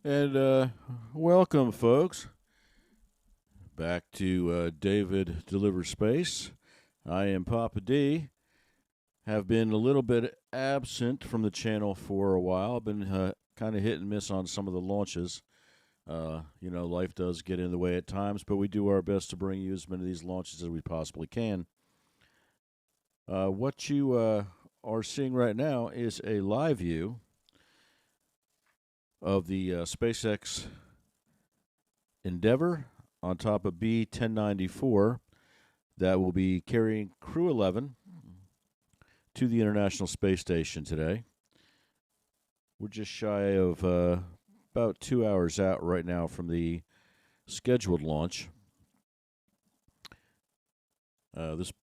And welcome, folks, back to David Delivers Space. I am Papa D. Have been a little bit absent from the channel for a while. I've been kind of hit and miss on some of the launches. Life does get in the way at times, but we do our best to bring you as many of these launches as we possibly can. What you are seeing right now is a live view of the SpaceX Endeavour on top of B-1094 that will be carrying Crew 11 to the International Space Station today. We're just shy of about 2 hours out right now from the scheduled launch. This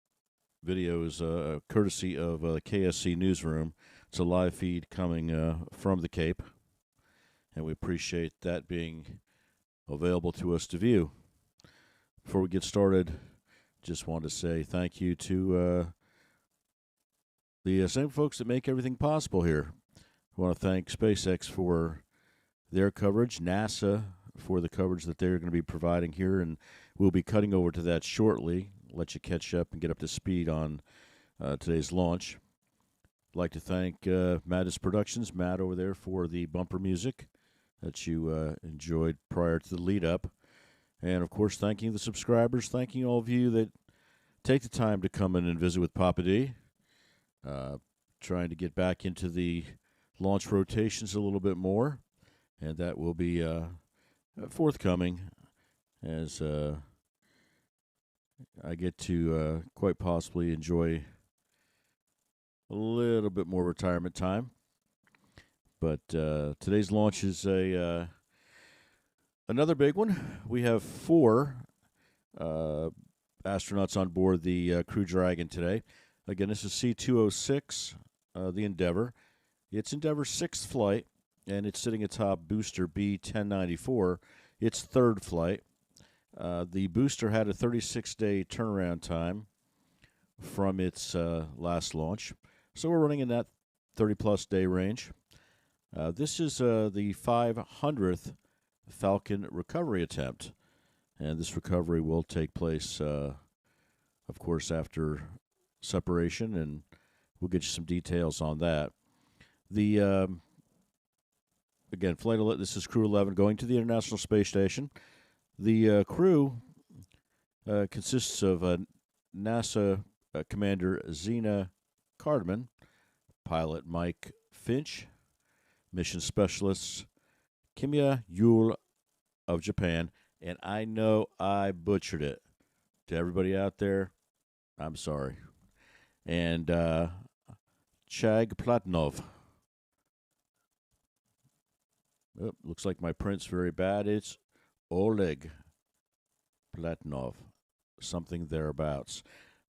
video is courtesy of KSC Newsroom. It's a live feed coming from the Cape, and we appreciate that being available to us to view. Before we get started, just wanted to say thank you to the same folks that make everything possible here. I want to thank SpaceX for their coverage, NASA for the coverage that they're going to be providing here, and we'll be cutting over to that shortly, let you catch up and get up to speed on today's launch. I'd like to thank Maddness Productions, Matt over there, for the bumper music that you enjoyed prior to the lead-up. And, of course, thanking the subscribers, thanking all of you that take the time to come in and visit with Papa D. Trying to get back into the launch rotations a little bit more, and that will be forthcoming as I get to quite possibly enjoy a little bit more retirement time. But today's launch is another big one. We have 4 astronauts on board the Crew Dragon today. Again, this is C-206, the Endeavour. It's Endeavour's 6th flight, and it's sitting atop booster B-1094, its 3rd flight. The booster had a 36-day turnaround time from its last launch, so we're running in that 30-plus day range. This is the 500th Falcon recovery attempt, and this recovery will take place, of course, after separation, and we'll get you some details on that. The again, this is Crew 11 going to the International Space Station. The crew consists of NASA Commander Zena Cardman, pilot Mike Finch, mission specialists Kimya Yule of Japan, and I know I butchered it. To everybody out there, I'm sorry. And Chag Platnov. Oh, looks like my print's very bad. It's Oleg Platnov, something thereabouts.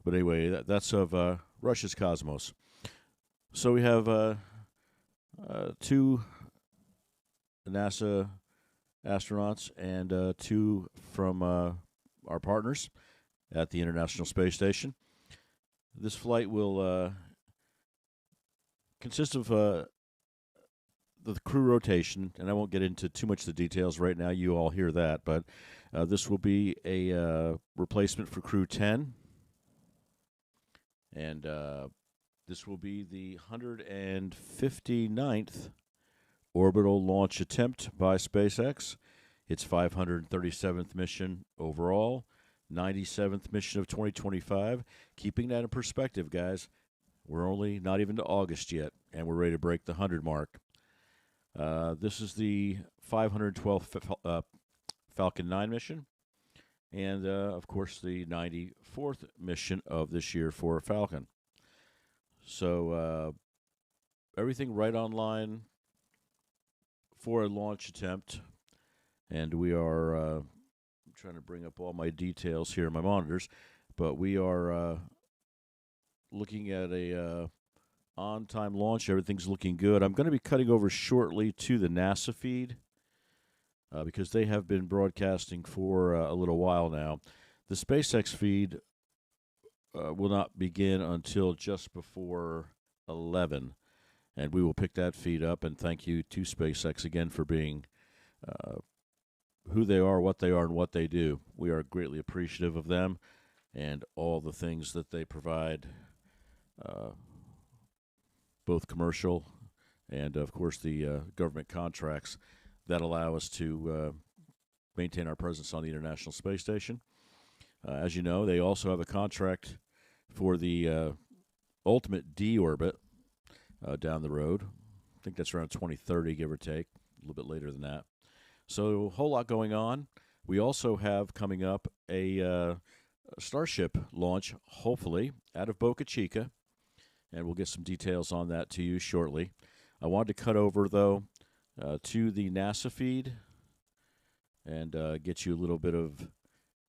But anyway, that's of Russia's Cosmos. So we have 2 NASA astronauts and 2 from our partners at the International Space Station. This flight will consist of the crew rotation, and I won't get into too much of the details right now. You all hear that, but this will be a replacement for Crew 10, and this will be the 159th orbital launch attempt by SpaceX. Its 537th mission overall, 97th mission of 2025. Keeping that in perspective, guys, we're only not even to August yet, and we're ready to break the 100 mark. This is the 512th Falcon 9 mission, and, of course, the 94th mission of this year for Falcon. So everything right on line for a launch attempt, and we are trying to bring up all my details here in my monitors, but we are looking at a on-time launch. Everything's looking good. I'm going to be cutting over shortly to the NASA feed because they have been broadcasting for a little while now. The SpaceX feed will not begin until just before 11, and we will pick that feed up. And thank you to SpaceX again for being who they are, what they are, and what they do. We are greatly appreciative of them and all the things that they provide, both commercial and, of course, the government contracts that allow us to maintain our presence on the International Space Station. As you know, they also have a contract for the ultimate D orbit down the road. I think that's around 2030, give or take, a little bit later than that. So a whole lot going on. We also have coming up a Starship launch, hopefully, out of Boca Chica, and we'll get some details on that to you shortly. I wanted to cut over, though, to the NASA feed and get you a little bit of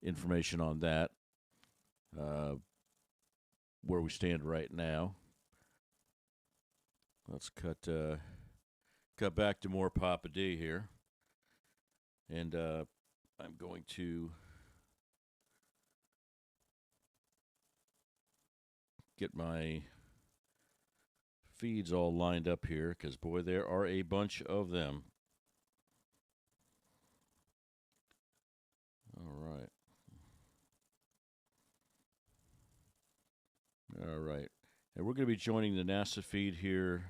information on that, where we stand right now. Let's cut back to more Papa D here. And I'm going to get my feeds all lined up here because, boy, there are a bunch of them. All right. All right. And we're going to be joining the NASA feed here.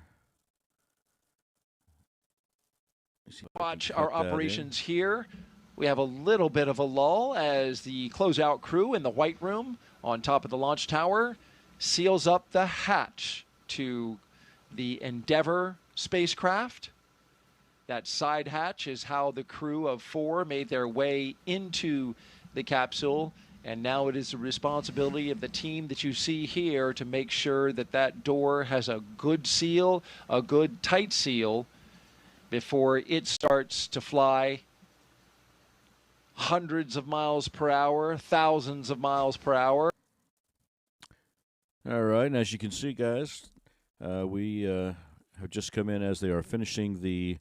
Watch our operations here. We have a little bit of a lull as the closeout crew in the White Room on top of the launch tower seals up the hatch to the Endeavour spacecraft. That side hatch is how the crew of 4 made their way into the capsule, and now it is the responsibility of the team that you see here to make sure that that door has a good seal, a good tight seal, before it starts to fly hundreds of miles per hour, thousands of miles per hour. All right, and as you can see, guys, we have just come in as they are finishing the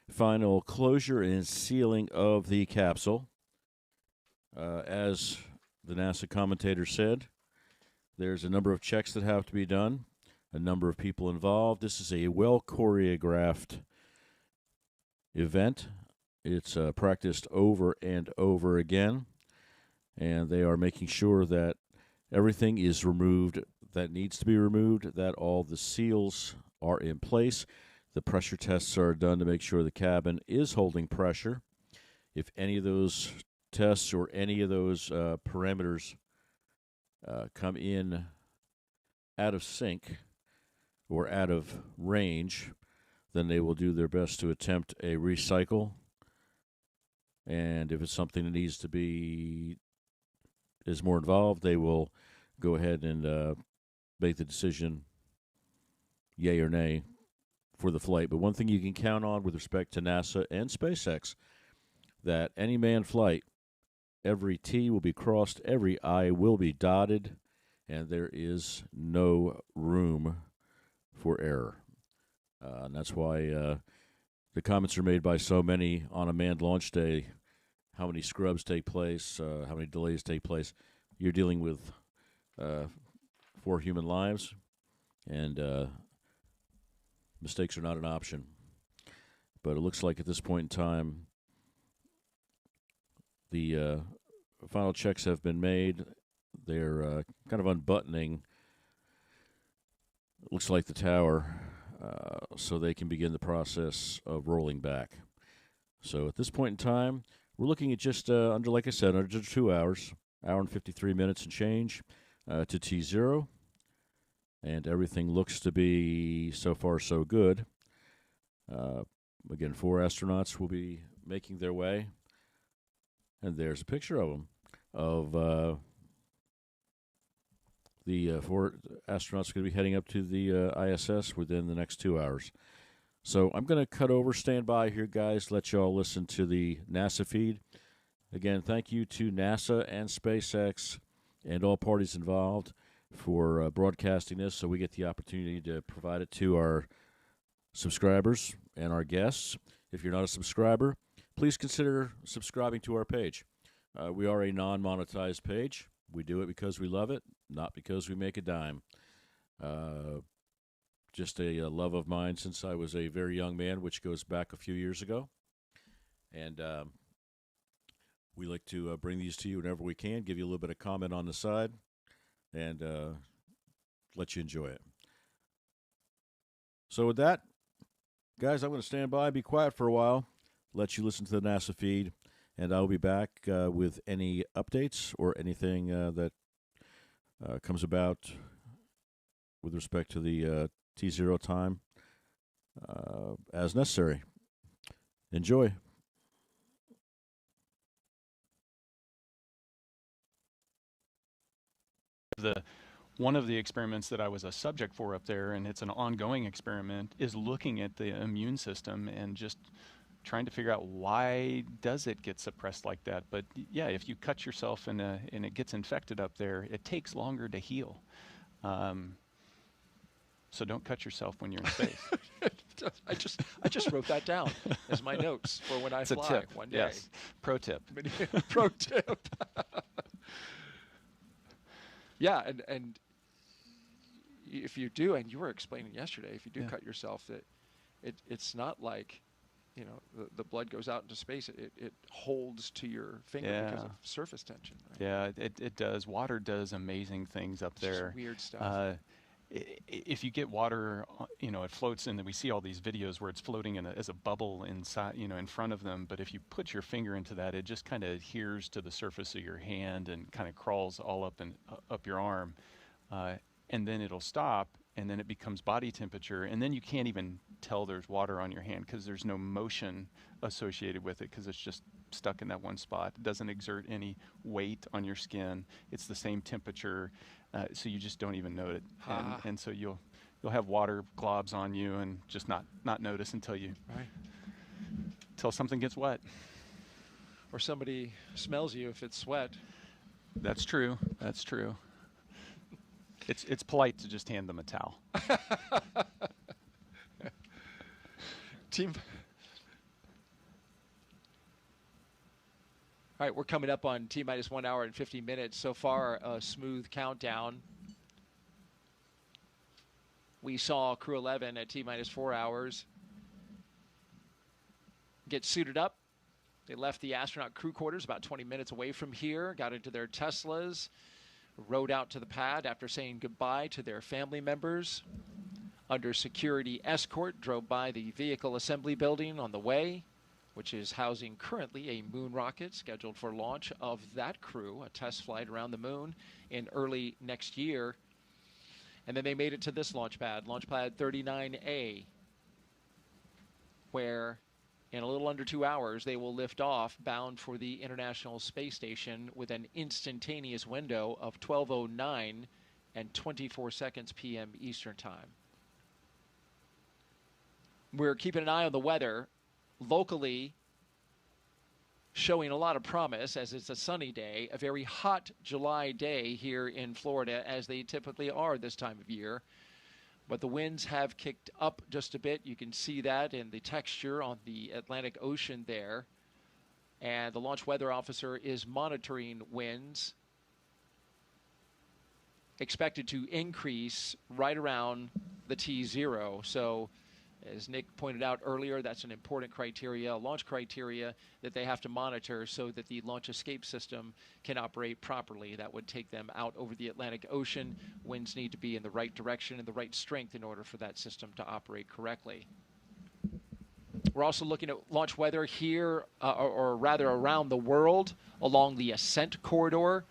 final closure and sealing of the capsule. As the NASA commentator said, there's a number of checks that have to be done, a number of people involved. This is a well-choreographed event. It's practiced over and over again, and they are making sure that everything is removed that needs to be removed, that all the seals are in place. The pressure tests are done to make sure the cabin is holding pressure. If any of those tests or any of those parameters come in out of sync or out of range, then they will do their best to attempt a recycle. And if it's something that needs to be is more involved, they will go ahead and make the decision, yay or nay, for the flight. But one thing you can count on with respect to NASA and SpaceX, that any manned flight, every T will be crossed, every I will be dotted, and there is no room for error. And that's why the comments are made by so many on a manned launch day, how many scrubs take place, how many delays take place. You're dealing with 4 human lives, and mistakes are not an option. But it looks like at this point in time, the final checks have been made. They're kind of unbuttoning, it looks like, the tower, so they can begin the process of rolling back. So at this point in time, we're looking at just under, like I said, under 2 hours, hour and 53 minutes and change to T0. And everything looks to be so far so good. Again, 4 astronauts will be making their way. And there's a picture of them, of the 4 astronauts going to be heading up to the ISS within the next 2 hours. So I'm going to cut over, stand by here, guys, let you all listen to the NASA feed. Again, thank you to NASA and SpaceX and all parties involved for broadcasting this so we get the opportunity to provide it to our subscribers and our guests. If you're not a subscriber, please consider subscribing to our page. We are a non-monetized page. We do it because we love it, not because we make a dime. Just a love of mine since I was a very young man, which goes back a few years ago. And we like to bring these to you whenever we can, give you a little bit of comment on the side, and let you enjoy it. So with that, guys, I'm going to stand by, be quiet for a while, let you listen to the NASA feed, and I'll be back with any updates or anything that comes about with respect to the T0 time as necessary. Enjoy. One of the experiments that I was a subject for up there, and it's an ongoing experiment, is looking at the immune system and just trying to figure out why does it get suppressed like that. But yeah, if you cut yourself and it gets infected up there, it takes longer to heal. So don't cut yourself when you're in space. I just wrote that down as my notes for when I fly tip. one day. Yes. Pro tip. Pro tip. Yeah, and if you do, and you were explaining yesterday, if you do cut yourself, it's not like, you know, the blood goes out into space. It holds to your finger because of surface tension. Right? Yeah, it does. Water does amazing things up there. Just weird stuff. If you get water, you know, it floats, and we see all these videos where it's floating as a bubble inside, you know, in front of them. But if you put your finger into that, it just kind of adheres to the surface of your hand and kind of crawls all up your arm, and then it'll stop, and then it becomes body temperature, and then you can't even tell there's water on your hand because there's no motion associated with it because it's just stuck in that one spot. It doesn't exert any weight on your skin. It's the same temperature. So you just don't even know it, and so you'll have water globs on you and just not notice until something gets wet, or somebody smells you if it's sweat. That's true. That's true. It's polite to just hand them a towel. Team. All right, we're coming up on T-minus 1 hour and 50 minutes. So far, a smooth countdown. We saw Crew 11 at T-minus 4 hours get suited up. They left the astronaut crew quarters about 20 minutes away from here, got into their Teslas, rode out to the pad after saying goodbye to their family members. Under security escort, drove by the vehicle assembly building on the way, which is housing currently a moon rocket scheduled for launch of that crew, a test flight around the moon in early next year. And then they made it to this launch pad 39A, where in a little under 2 hours they will lift off bound for the International Space Station with an instantaneous window of 12:09 and 24 seconds p.m. Eastern Time. We're keeping an eye on the weather. Locally showing a lot of promise as it's a sunny day, a very hot July day here in Florida, as they typically are this time of year. But the winds have kicked up just a bit. You can see that in the texture on the Atlantic Ocean there. And the launch weather officer is monitoring winds, expected to increase right around the T0. So as Nick pointed out earlier, that's an important criteria, a launch criteria that they have to monitor so that the launch escape system can operate properly. That would take them out over the Atlantic Ocean. Winds need to be in the right direction and the right strength in order for that system to operate correctly. We're also looking at launch weather here, or rather around the world, along the ascent corridor,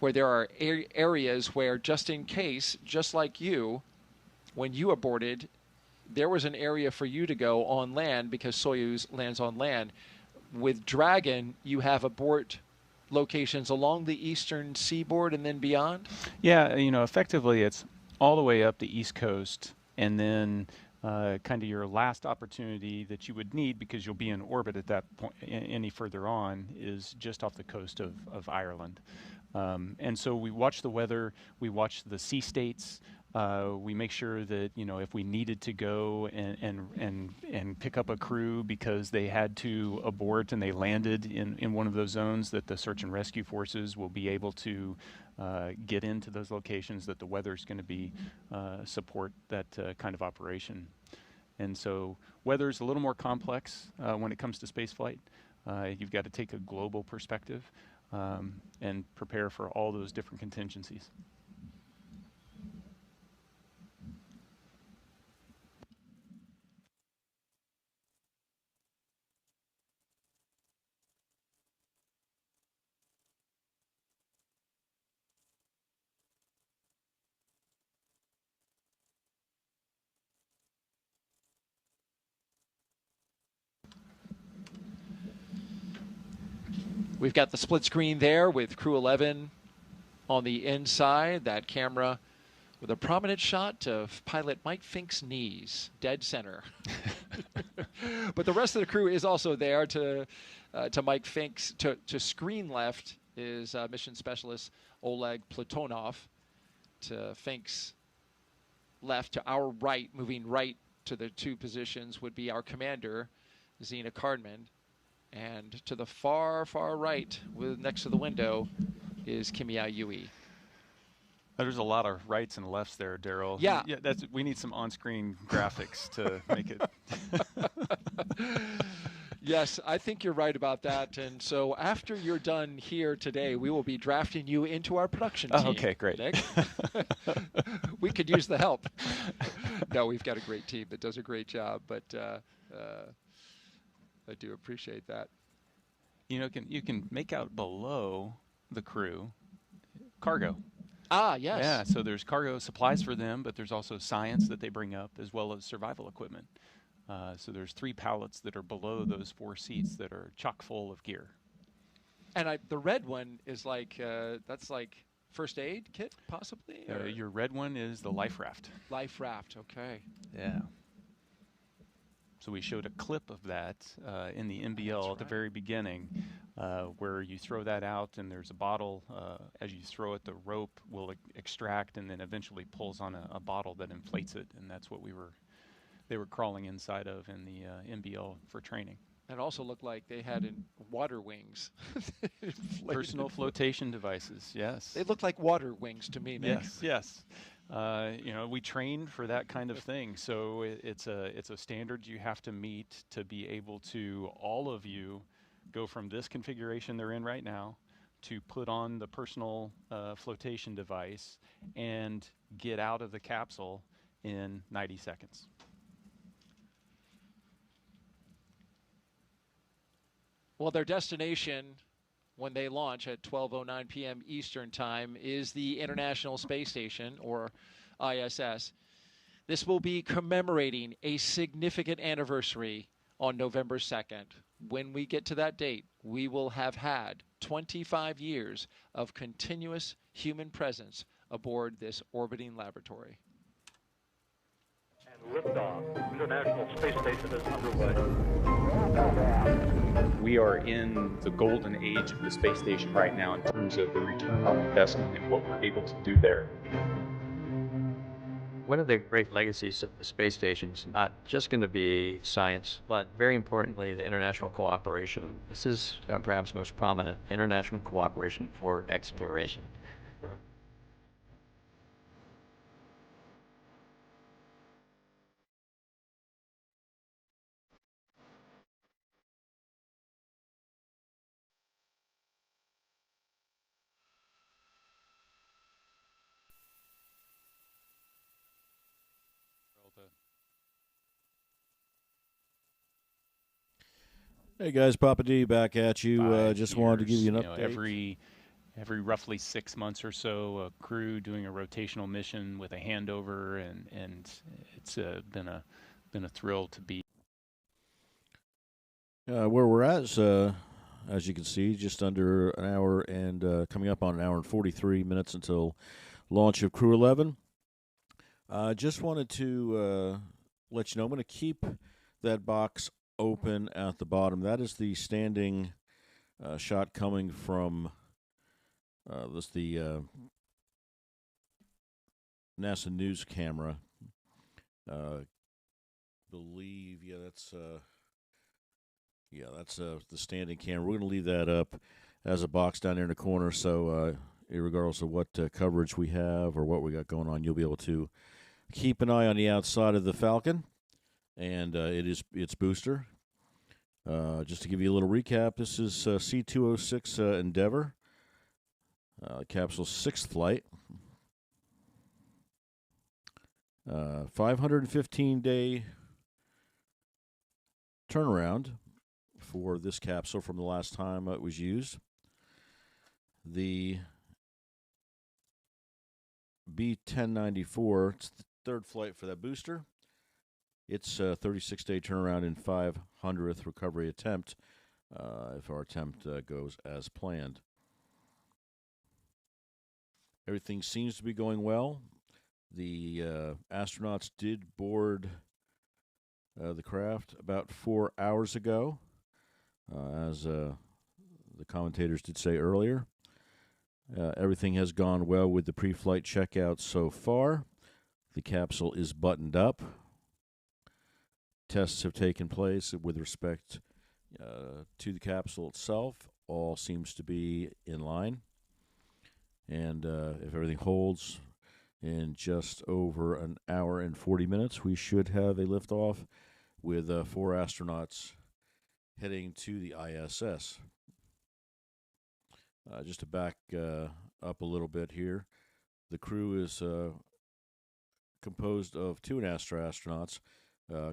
where there are areas where, just in case, just like you, when you aborted, there was an area for you to go on land because Soyuz lands on land. With Dragon, you have abort locations along the eastern seaboard and then beyond? Yeah, you know, effectively it's all the way up the East Coast, and then kind of your last opportunity that you would need, because you'll be in orbit at that point any further on, is just off the coast of Ireland. And so we watch the weather, we watch the sea states. We make sure that, you know, if we needed to go and pick up a crew because they had to abort and they landed in one of those zones, that the search and rescue forces will be able to get into those locations, that the weather is going to be support that kind of operation. And so weather's a little more complex when it comes to spaceflight. You've got to take a global perspective and prepare for all those different contingencies. We've got the split screen there with Crew 11 on the inside. That camera with a prominent shot of pilot Mike Fink's knees, dead center. But the rest of the crew is also there to Mike Fink's, to screen left is mission specialist Oleg Platonov. To Fink's left, to our right, moving right to the two positions, would be our commander, Zena Cardman. And to the far, far right, next to the window, is Kimiya Yui. There's a lot of rights and lefts there, Daryl. Yeah. We need some on-screen graphics to make it. Yes, I think you're right about that. And so after you're done here today, we will be drafting you into our production team. Oh, okay, great. Nick. We could use the help. No, we've got a great team that does a great job, but I do appreciate that. You can make out below the crew cargo. Ah, yes. Yeah, so there's cargo supplies for them, but there's also science that they bring up as well as survival equipment. So there's 3 pallets that are below those 4 seats that are chock full of gear. And the red one is like, that's like first aid kit, possibly? Your red one is the life raft. Life raft, okay. Yeah. So we showed a clip of that in the MBL at the very beginning, where you throw that out and there's a bottle. As you throw it, the rope will extract and then eventually pulls on a bottle that inflates it, and that's what they were crawling inside of in the MBL for training. It also looked like they had water wings. Personal flotation devices, yes. They looked like water wings to me, Nick. Yes. We train for that kind of thing, so it's a standard you have to meet to be able to, all of you, go from this configuration they're in right now to put on the personal flotation device and get out of the capsule in 90 seconds. Well, their destination when they launch at 12:09 p.m. Eastern Time is the International Space Station, or ISS. This will be commemorating a significant anniversary on November 2nd. When we get to that date, we will have had 25 years of continuous human presence aboard this orbiting laboratory. And liftoff. International Space Station is underway. We are in the golden age of the space station right now in terms of the return on investment and what we're able to do there. One of the great legacies of the space station is not just going to be science, but very importantly, the international cooperation. This is perhaps most prominent, international cooperation for exploration. Hey guys, Papa D back at you. Just wanted to give you an update. Every roughly 6 months or so, a crew doing a rotational mission with a handover, and it's been a thrill to be. Where we're at is, as you can see, just under an hour and coming up on an hour and 43 minutes until launch of Crew 11. Just wanted to let you know I'm going to keep that box open at the bottom. That is the standing shot coming from the NASA news camera. Believe, that's the standing camera. We're going to leave that up as a box down there in the corner, so regardless of what coverage we have or what we got going on, you'll be able to keep an eye on the outside of the Falcon. and it is its booster. Just to give you a little recap, this is C206 Endeavour, capsule's 6th flight. 515-day turnaround for this capsule from the last time it was used. The B1094, it's the 3rd flight for that booster. It's a 36-day turnaround in 500th recovery attempt, if our attempt goes as planned. Everything seems to be going well. The astronauts did board the craft about 4 hours ago, as the commentators did say earlier. Everything has gone well with the pre-flight checkout so far. The capsule is buttoned up. Tests have taken place with respect to the capsule itself. All seems to be in line. And if everything holds, in just over an hour and 40 minutes, we should have a liftoff with 4 astronauts heading to the ISS. Just to back up a little bit here, the crew is composed of 2 astronauts,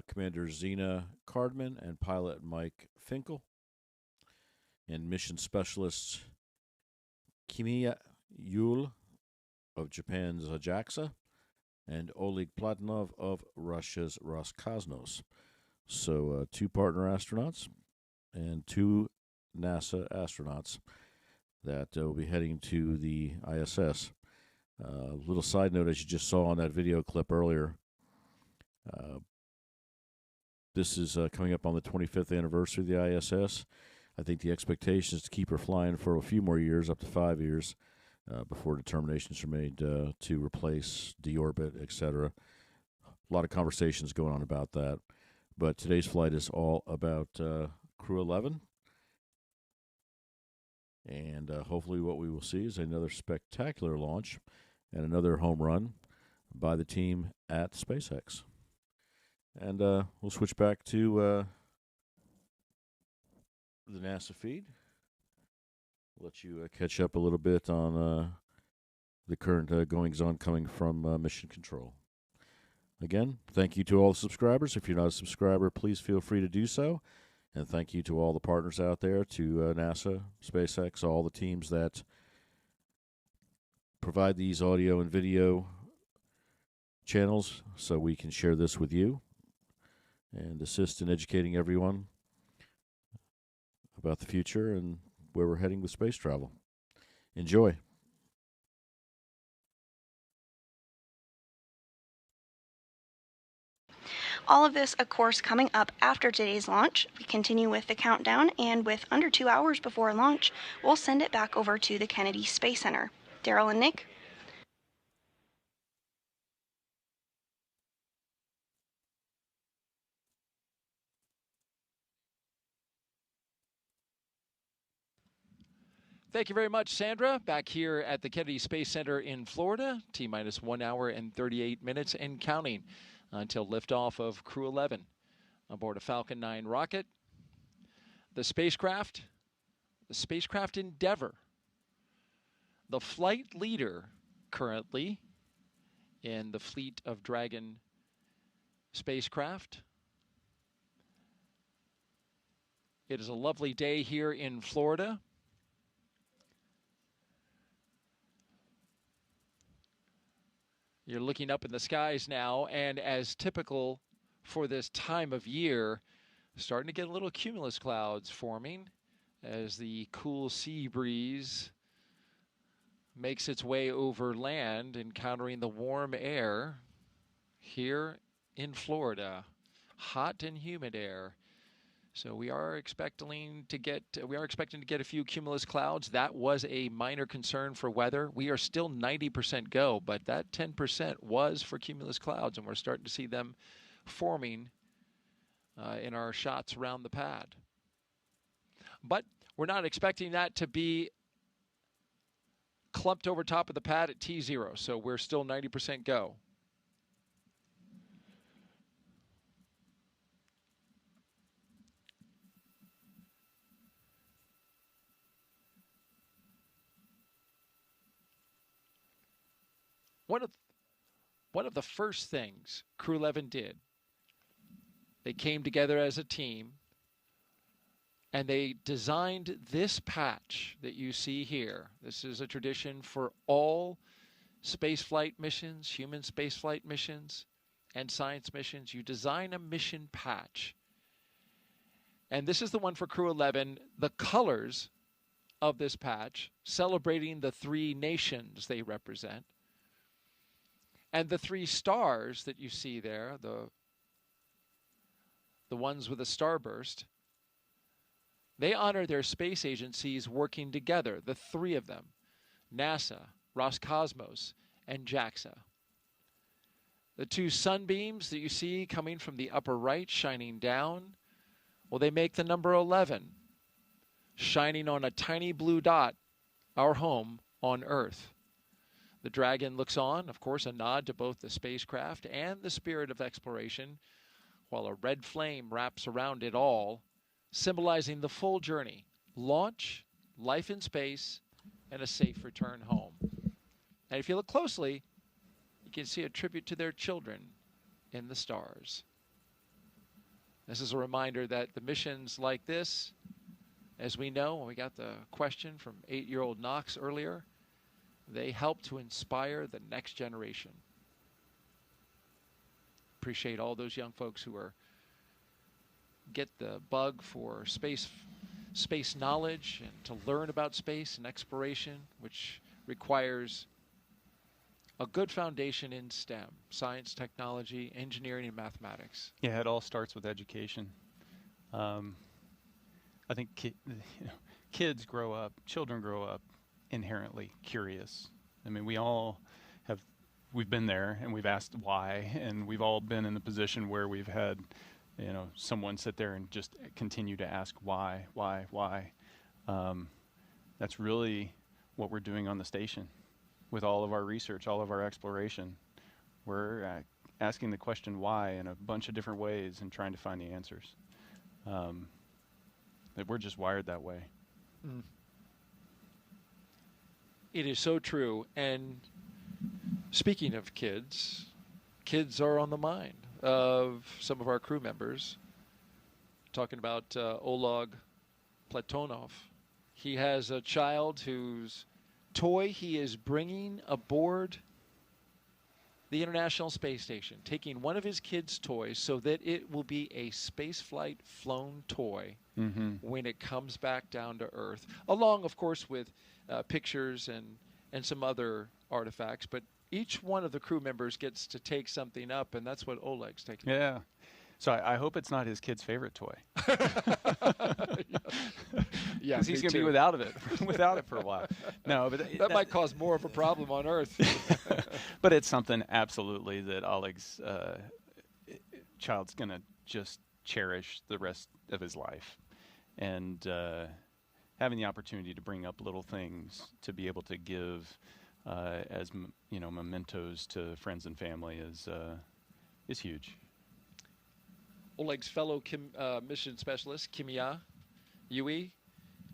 Commander Zena Cardman and pilot Mike Finkel, and mission specialists Kimiya Yul of Japan's JAXA and Oleg Platonov of Russia's Roscosmos. So 2 partner astronauts and 2 NASA astronauts that will be heading to the ISS. Little side note, as you just saw on that video clip earlier, this is coming up on the 25th anniversary of the ISS. I think the expectation is to keep her flying for a few more years, up to 5 years, before determinations are made to replace, deorbit, etc. A lot of conversations going on about that. But today's flight is all about Crew 11. And hopefully what we will see is another spectacular launch and another home run by the team at SpaceX. And we'll switch back to the NASA feed. Let you catch up a little bit on the current goings-on coming from Mission Control. Again, thank you to all the subscribers. If you're not a subscriber, please feel free to do so. And thank you to all the partners out there, to NASA, SpaceX, all the teams that provide these audio and video channels so we can share this with you and assist in educating everyone about the future and where we're heading with space travel. Enjoy. All of this, of course, coming up after today's launch. We continue with the countdown, and with under 2 hours before launch, we'll send it back over to the Kennedy Space Center. Daryl and Nick? Thank you very much, Sandra. Back here at the Kennedy Space Center in Florida, T-minus 1 hour and 38 minutes and counting until liftoff of Crew 11 aboard a Falcon 9 rocket. The spacecraft Endeavour, the flight leader currently in the fleet of Dragon spacecraft. It is a lovely day here in Florida. You're looking up in the skies now, and as typical for this time of year, starting to get a little cumulus clouds forming as the cool sea breeze makes its way over land, encountering the warm air here in Florida. Hot and humid air. So we are expecting to get a few cumulus clouds. That was a minor concern for weather. We are still 90% go, but that 10% was for cumulus clouds, and we're starting to see them forming in our shots around the pad. But we're not expecting that to be clumped over top of the pad at T0, so we're still 90% go. One of the first things Crew 11 did, they came together as a team, and they designed this patch that you see here. This is a tradition for all spaceflight missions, human spaceflight missions, and science missions. You design a mission patch. And this is the one for Crew 11. The colors of this patch, celebrating the 3 nations they represent. And the 3 stars that you see there, the ones with a starburst, they honor their space agencies working together, the 3 of them, NASA, Roscosmos, and JAXA. The 2 sunbeams that you see coming from the upper right, shining down, well, they make the number 11, shining on a tiny blue dot, our home on Earth. The Dragon looks on, of course, a nod to both the spacecraft and the spirit of exploration, while a red flame wraps around it all, symbolizing the full journey, launch, life in space, and a safe return home. And if you look closely, you can see a tribute to their children in the stars. This is a reminder that the missions like this, as we know, when we got the question from 8-year-old Knox earlier, they help to inspire the next generation. Appreciate all those young folks who get the bug for space knowledge and to learn about space and exploration, which requires a good foundation in STEM, science, technology, engineering, and mathematics. Yeah, it all starts with education. I think kids grow up, children grow up inherently curious. I mean, we've been there and we've asked why, and we've all been in the position where we've had, someone sit there and just continue to ask why. That's really what we're doing on the station with all of our research, all of our exploration. We're asking the question why in a bunch of different ways and trying to find the answers. That we're just wired that way. Mm. It is so true. And speaking of kids are on the mind of some of our crew members. Talking about Oleg Platonov. He has a child whose toy he is bringing aboard the International Space Station, taking one of his kids' toys so that it will be a spaceflight flown toy when it comes back down to Earth, along, of course, with pictures and some other artifacts. But each one of the crew members gets to take something up, and that's what Oleg's taking. Yeah. So I hope it's not his kid's favorite toy. Yeah, because he's going to be without it for a while. No, but that might cause more of a problem on Earth. But it's something absolutely that Oleg's child's going to just cherish the rest of his life, and having the opportunity to bring up little things to be able to give as mementos to friends and family is huge. Oleg's fellow mission specialist, Kimya Yui,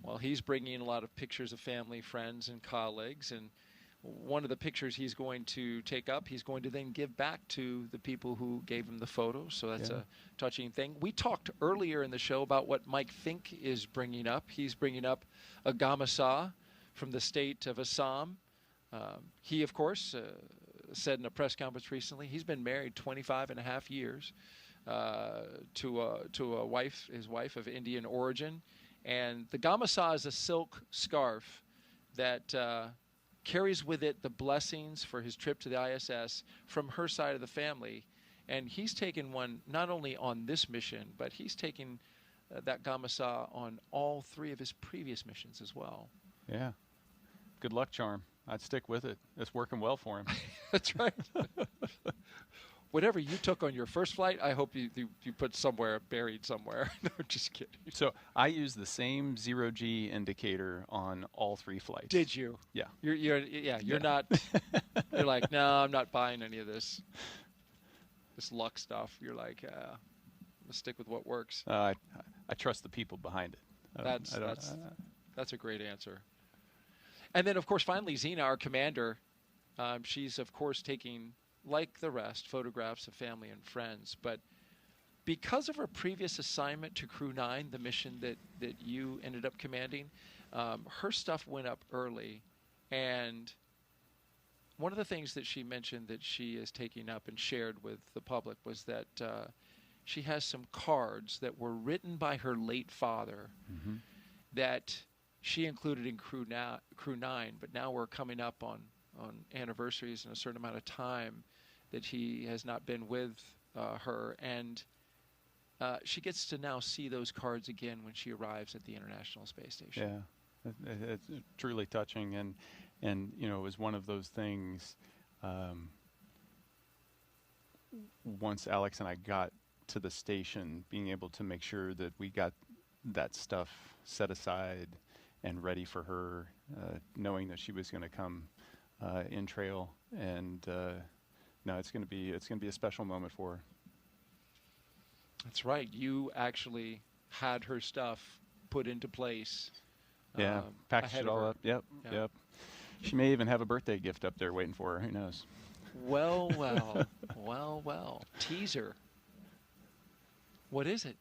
well, he's bringing a lot of pictures of family, friends, and colleagues. And one of the pictures he's going to take up, he's going to then give back to the people who gave him the photo. So that's a touching thing. We talked earlier in the show about what Mike Fink is bringing up. He's bringing up a Gamasa from the state of Assam. He, of course, said in a press conference recently, he's been married 25 and a half years. To a wife, his wife of Indian origin, and the Gamasa is a silk scarf that carries with it the blessings for his trip to the ISS from her side of the family, and he's taken one not only on this mission, but he's taken that Gamasa on all 3 of his previous missions as well. Yeah, good luck charm. I'd stick with it. It's working well for him. That's right. Whatever you took on your first flight, I hope you put somewhere, buried somewhere. No, just kidding. So I used the same 0G indicator on all 3 flights. Did you? Yeah. You're not. You're like, no, I'm not buying any of this luck stuff. You're like, let's stick with what works. I trust the people behind it. That's a great answer. And then, of course, finally, Xena, our commander, She's, of course, taking, like the rest, photographs of family and friends. But because of her previous assignment to Crew 9, the mission that you ended up commanding, her stuff went up early. And one of the things that she mentioned that she is taking up and shared with the public was that she has some cards that were written by her late father that she included in Crew 9, but now we're coming up on anniversaries and a certain amount of time that he has not been with her. And she gets to now see those cards again when she arrives at the International Space Station. Yeah, it's truly touching. And you know, it was one of those things, once Alex and I got to the station, being able to make sure that we got that stuff set aside and ready for her, knowing that she was going to come in trail, and no, it's going to be a special moment for her. That's right. You actually had her stuff put into place. Yeah, packaged it all up. Yep. She may even have a birthday gift up there waiting for her. Who knows? Well. Well. Teaser. What is it?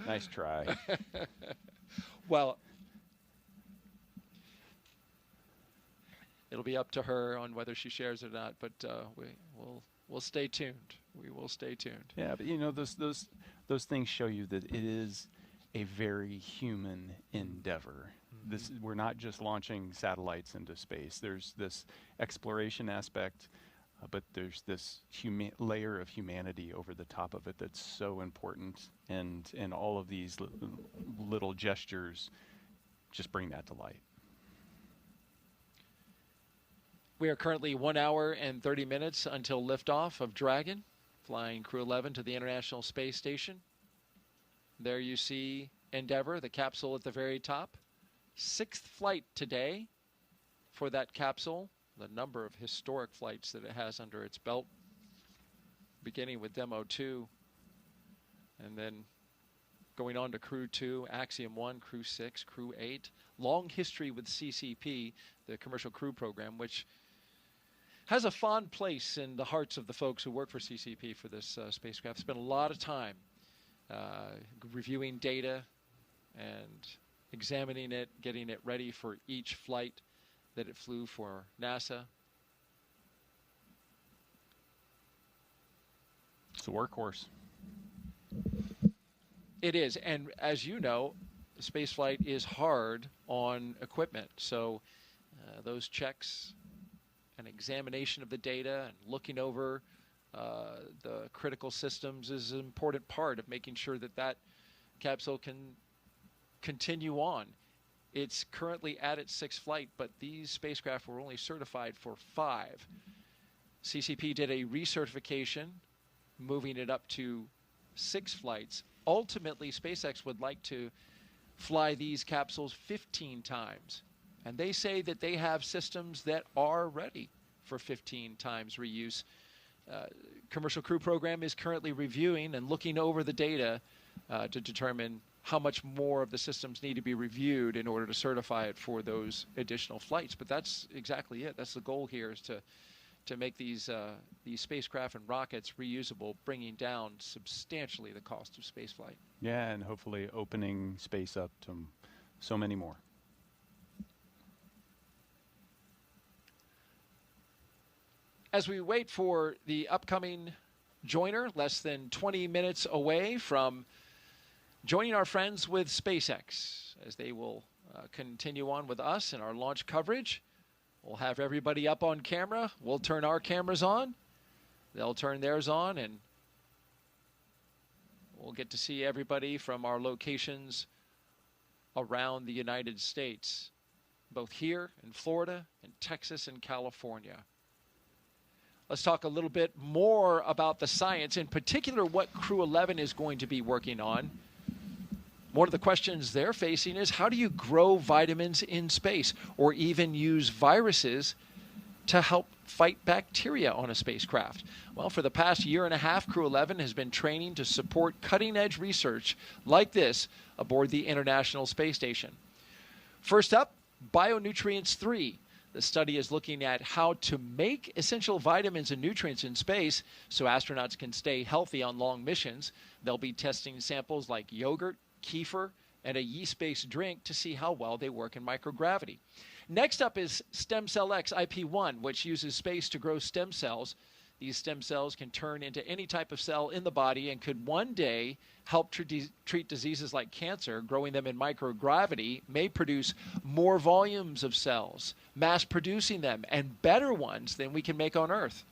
Nice try. Well, it'll be up to her on whether she shares it or not, but we'll stay tuned. We will stay tuned. Yeah, but you know, those things show you that it is a very human endeavor. We're not just launching satellites into space. There's this exploration aspect, but there's this layer of humanity over the top of it that's so important, and all of these little gestures just bring that to light. We are currently 1 hour and 30 minutes until liftoff of Dragon, flying Crew 11 to the International Space Station. There you see Endeavour, the capsule at the very top. 6th flight today for that capsule. The number of historic flights that it has under its belt, beginning with Demo 2, and then going on to Crew 2, Axiom 1, Crew 6, Crew 8. Long history with CCP, the Commercial Crew Program, which has a fond place in the hearts of the folks who work for CCP for this spacecraft. Spent a lot of time reviewing data and examining it, getting it ready for each flight that it flew for NASA. It's a workhorse. It is, and as you know, spaceflight is hard on equipment. So those checks and examination of the data and looking over the critical systems is an important part of making sure that that capsule can continue on. It's currently at its 6th flight, but these spacecraft were only certified for 5. CCP did a recertification, moving it up to 6 flights. Ultimately, SpaceX would like to fly these capsules 15 times. And they say that they have systems that are ready for 15 times reuse. Commercial Crew Program is currently reviewing and looking over the data to determine how much more of the systems need to be reviewed in order to certify it for those additional flights. But that's exactly it. That's the goal here, is to make these spacecraft and rockets reusable, bringing down substantially the cost of spaceflight. Yeah, and hopefully opening space up to so many more. As we wait for the upcoming joiner, less than 20 minutes away from joining our friends with SpaceX, as they will continue on with us in our launch coverage. We'll have everybody up on camera. We'll turn our cameras on. They'll turn theirs on, and we'll get to see everybody from our locations around the United States, both here in Florida, in Texas, and California. Let's talk a little bit more about the science, in particular what Crew 11 is going to be working on. One of the questions they're facing is, how do you grow vitamins in space, or even use viruses to help fight bacteria on a spacecraft? Well, for the past year and a half, Crew 11 has been training to support cutting-edge research like this aboard the International Space Station. First up, Bionutrients 3. The study is looking at how to make essential vitamins and nutrients in space so astronauts can stay healthy on long missions. They'll be testing samples like yogurt, kefir, and a yeast-based drink to see how well they work in microgravity. Next up is Stem Cell X IP1, which uses space to grow stem cells. These stem cells can turn into any type of cell in the body and could one day help treat diseases like cancer. Growing them in microgravity may produce more volumes of cells, mass producing them, and better ones than we can make on Earth.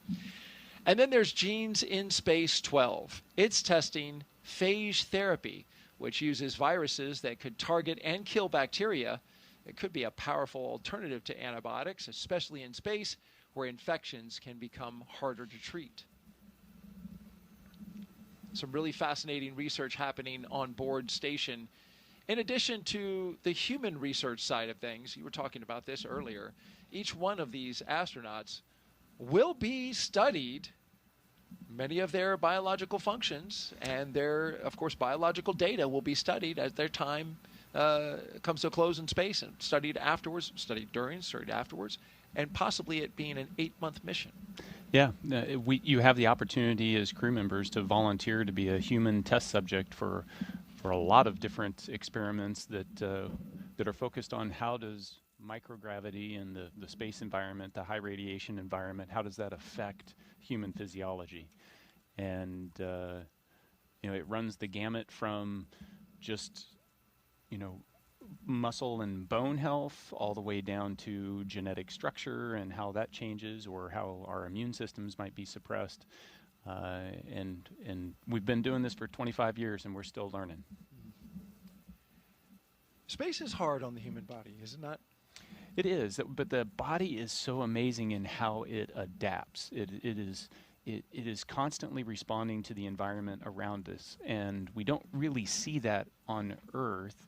And then there's Genes in Space 12. It's testing phage therapy, which uses viruses that could target and kill bacteria. It could be a powerful alternative to antibiotics, especially in space, where infections can become harder to treat. Some really fascinating research happening on board station. In addition to the human research side of things, you were talking about this earlier, each one of these astronauts will be studied, many of their biological functions, and their, of course, biological data will be studied as their time comes to a close in space, and studied afterwards, studied during, studied afterwards, and possibly it being an 8-month mission. Yeah, you have the opportunity as crew members to volunteer to be a human test subject for a lot of different experiments that are focused on how does microgravity and the space environment, the high radiation environment, how does that affect human physiology? And it runs the gamut from just muscle and bone health all the way down to genetic structure and how that changes, or how our immune systems might be suppressed. And we've been doing this for 25 years and we're still learning. Space is hard on the human body, is it not? It is, but the body is so amazing in how it adapts. It is constantly responding to the environment around us, and we don't really see that on Earth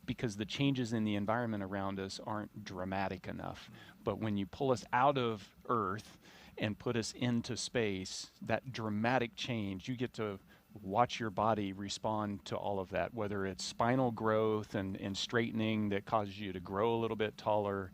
because the changes in the environment around us aren't dramatic enough. But when you pull us out of Earth and put us into space, that dramatic change, you get to watch your body respond to all of that, whether it's spinal growth and straightening that causes you to grow a little bit taller,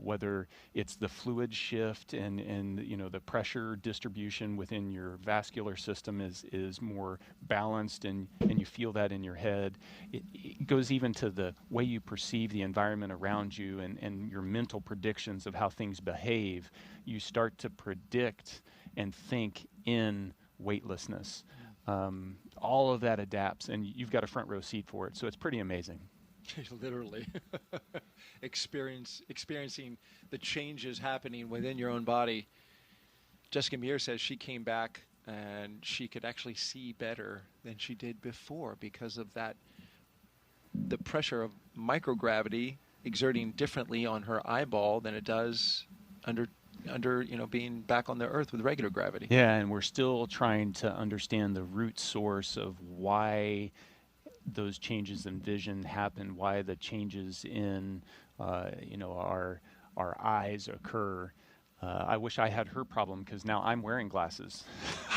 whether it's the fluid shift and the pressure distribution within your vascular system is more balanced, and you feel that in your head. It goes even to the way you perceive the environment around you and your mental predictions of how things behave. You start to predict and think in weightlessness. All of that adapts, and you've got a front row seat for it, so it's pretty amazing. Literally. Experiencing the changes happening within your own body. Jessica Muir says she came back and she could actually see better than she did before because of that, the pressure of microgravity exerting differently on her eyeball than it does under being back on the Earth with regular gravity. Yeah, and we're still trying to understand the root source of why those changes in vision happen, why the changes in our eyes occur. I wish I had her problem because now I'm wearing glasses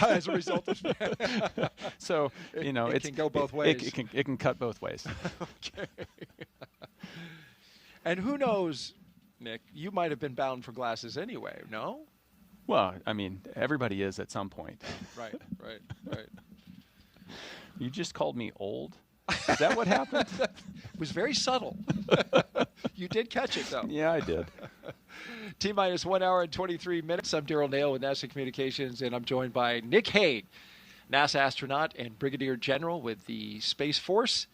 as a result of that. So it can go both ways. It can cut both ways. Okay. And who knows, Nick? You might have been bound for glasses anyway. No? Well, I mean, everybody is at some point. Right. You just called me old. Is that what happened? It was very subtle. You did catch it, though. Yeah, I did. T-minus 1 hour and 23 minutes. I'm Daryl Nail with NASA Communications, and I'm joined by Nick Hague, NASA astronaut and Brigadier General with the Space Force.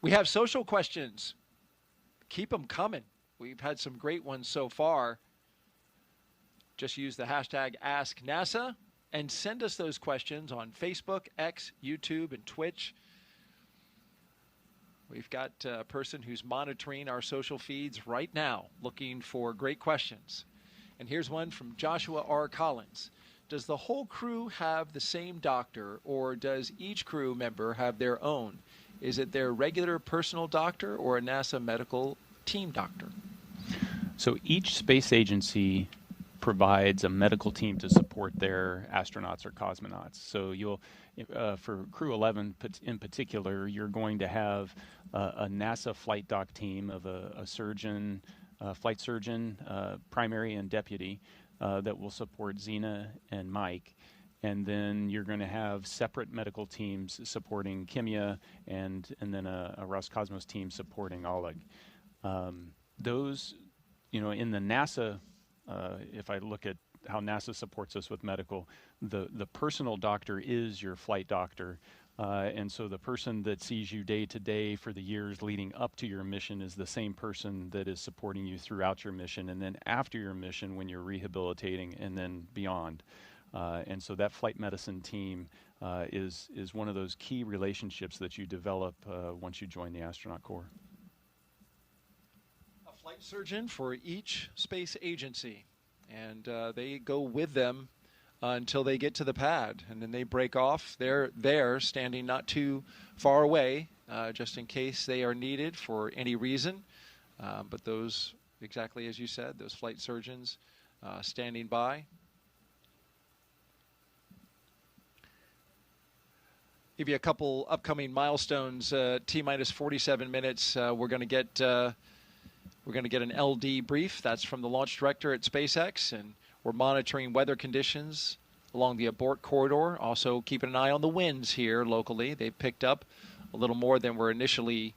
We have social questions. Keep them coming. We've had some great ones so far. Just use the hashtag AskNASA and send us those questions on Facebook, X, YouTube, and Twitch. We've got a person who's monitoring our social feeds right now, looking for great questions. And here's one from Joshua R. Collins. Does the whole crew have the same doctor, or does each crew member have their own? Is it their regular personal doctor or a NASA medical team doctor? So each space agency provides a medical team to support their astronauts or cosmonauts. So you'll, for Crew 11 in particular, you're going to have a NASA flight dock team of a surgeon, flight surgeon, primary and deputy, that will support Xena and Mike. And then you're going to have separate medical teams supporting Kimya, and then a Roscosmos team supporting Oleg. Those, in the NASA, if I look at how NASA supports us with medical, the personal doctor is your flight doctor. And so the person that sees you day to day for the years leading up to your mission is the same person that is supporting you throughout your mission, and then after your mission when you're rehabilitating, and then beyond. And so that flight medicine team is one of those key relationships that you develop once you join the astronaut corps. A flight surgeon for each space agency, and they go with them until they get to the pad, and then they break off. They're there, standing not too far away, just in case they are needed for any reason. But those, exactly as you said, those flight surgeons standing by. Give you a couple upcoming milestones. T-minus 47 minutes. We're going to get an LD brief. That's from the launch director at SpaceX, and we're monitoring weather conditions along the abort corridor. Also keeping an eye on the winds here locally. They've picked up a little more than were initially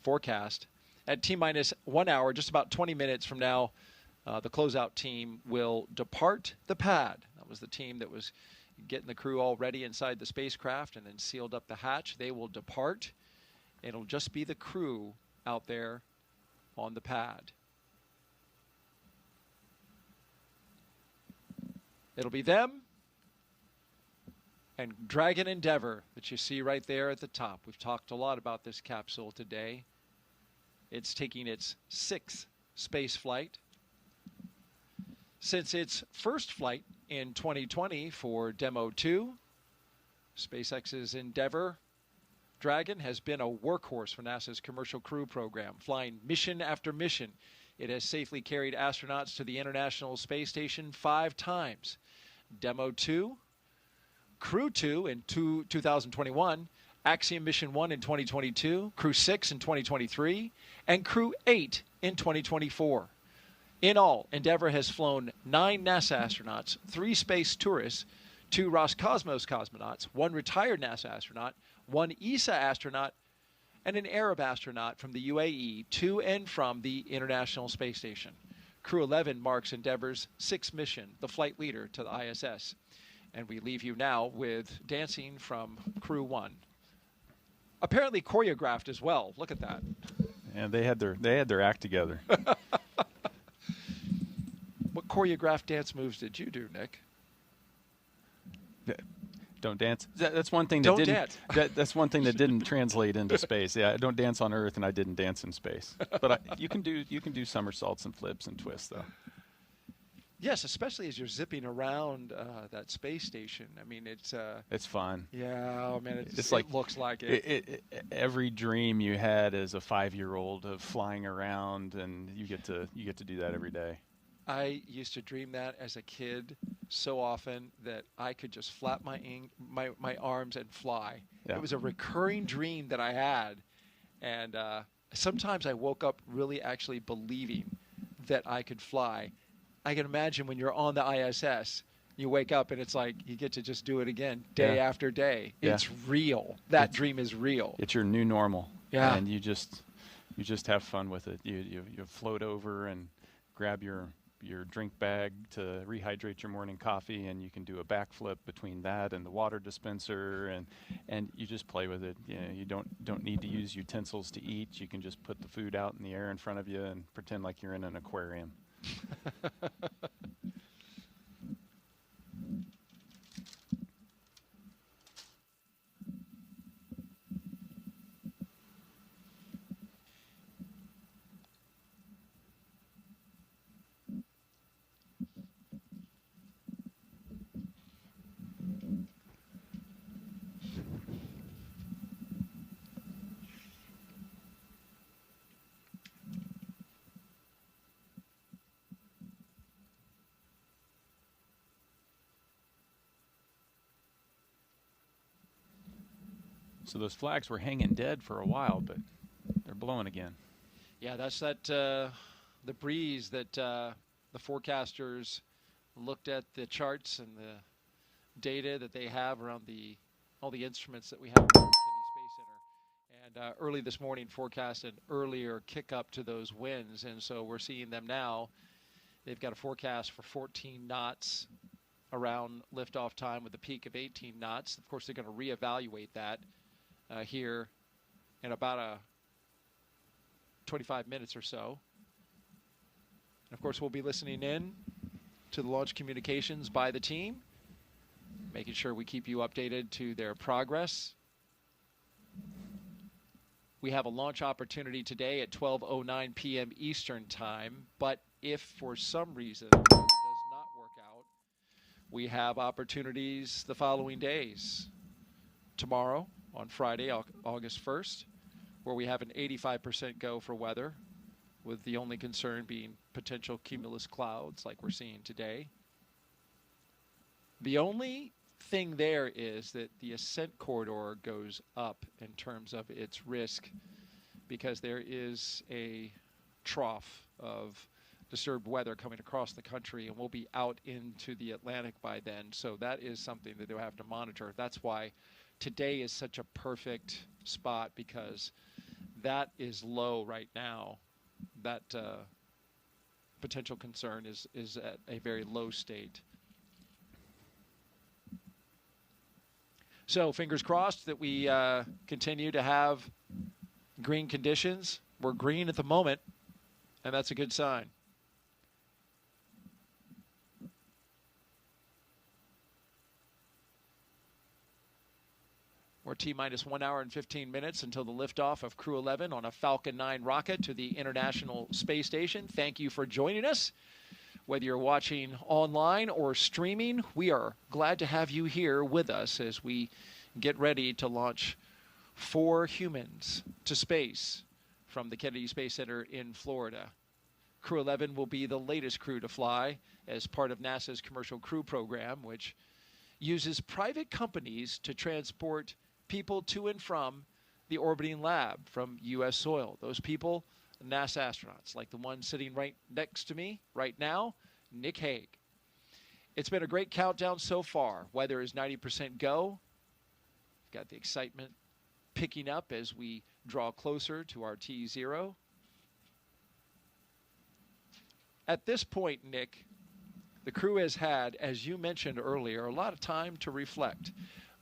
forecast. At T-minus 1 hour, just about 20 minutes from now, the closeout team will depart the pad. That was the team that was getting the crew all ready inside the spacecraft and then sealed up the hatch. They will depart. It'll just be the crew out there on the pad. It'll be them and Dragon Endeavour that you see right there at the top. We've talked a lot about this capsule today. It's taking its 6th space flight. Since its first flight in 2020 for Demo 2, SpaceX's Endeavour Dragon has been a workhorse for NASA's Commercial Crew Program, flying mission after mission. It has safely carried astronauts to the International Space Station 5 times. Demo 2, Crew 2 in 2021, Axiom Mission 1 in 2022, Crew 6 in 2023, and Crew 8 in 2024. In all, Endeavour has flown 9 NASA astronauts, 3 space tourists, 2 Roscosmos cosmonauts, 1 retired NASA astronaut, 1 ESA astronaut, and an Arab astronaut from the UAE to and from the International Space Station. Crew 11 marks Endeavour's 6th mission, the flight leader to the ISS. And we leave you now with dancing from Crew 1. Apparently choreographed as well. Look at that. And they had their act together. What choreographed dance moves did you do, Nick? Don't dance. That's one thing that don't didn't. Dance. That's one thing that didn't translate into space. Yeah, I don't dance on Earth, and I didn't dance in space. But you can do somersaults and flips and twists, though. Yes, especially as you're zipping around that space station. I mean, it's fun. Yeah, oh man, it looks like it. Every dream you had as a 5-year-old of flying around, and you get to do that every day. I used to dream that as a kid so often that I could just flap my arms and fly. Yeah. It was a recurring dream that I had, and sometimes I woke up really actually believing that I could fly. I can imagine when you're on the ISS, you wake up and it's like you get to just do it again day after day. Yeah. It's real. That dream is real. It's your new normal. Yeah. And you just have fun with it. You float over and grab your drink bag to rehydrate your morning coffee, and you can do a backflip between that and the water dispenser, and you just play with it. You know, you don't need to use utensils to eat. You can just put the food out in the air in front of you and pretend like you're in an aquarium. So those flags were hanging dead for a while, but they're blowing again. Yeah, that's the breeze that the forecasters looked at the charts and the data that they have around all the instruments that we have at the Kennedy Space Center. And early this morning forecast an earlier kick up to those winds, and so we're seeing them now. They've got a forecast for 14 knots around liftoff time with a peak of 18 knots. Of course, they're going to reevaluate that here in about 25 minutes or so. And of course, we'll be listening in to the launch communications by the team, making sure we keep you updated to their progress. We have a launch opportunity today at 12:09 p.m. Eastern Time, but if for some reason it does not work out, we have opportunities the following days. Tomorrow, on Friday, August 1st, where we have an 85% go for weather, with the only concern being potential cumulus clouds like we're seeing today. The only thing there is that the ascent corridor goes up in terms of its risk, because there is a trough of disturbed weather coming across the country, and we'll be out into the Atlantic by then. So that is something that they'll have to monitor. That's why today is such a perfect spot, because that is low right now. That potential concern is at a very low state. So fingers crossed that we continue to have green conditions. We're green at the moment, and that's a good sign. We're T-minus 1 hour and 15 minutes until the liftoff of Crew 11 on a Falcon 9 rocket to the International Space Station. Thank you for joining us. Whether you're watching online or streaming, we are glad to have you here with us as we get ready to launch 4 humans to space from the Kennedy Space Center in Florida. Crew 11 will be the latest crew to fly as part of NASA's Commercial Crew Program, which uses private companies to transport people to and from the orbiting lab from U.S. soil. Those people, NASA astronauts, like the one sitting right next to me right now, Nick Hague. It's been a great countdown so far. Weather is 90% go. We've got the excitement picking up as we draw closer to our T0. At this point, Nick, the crew has had, as you mentioned earlier, a lot of time to reflect.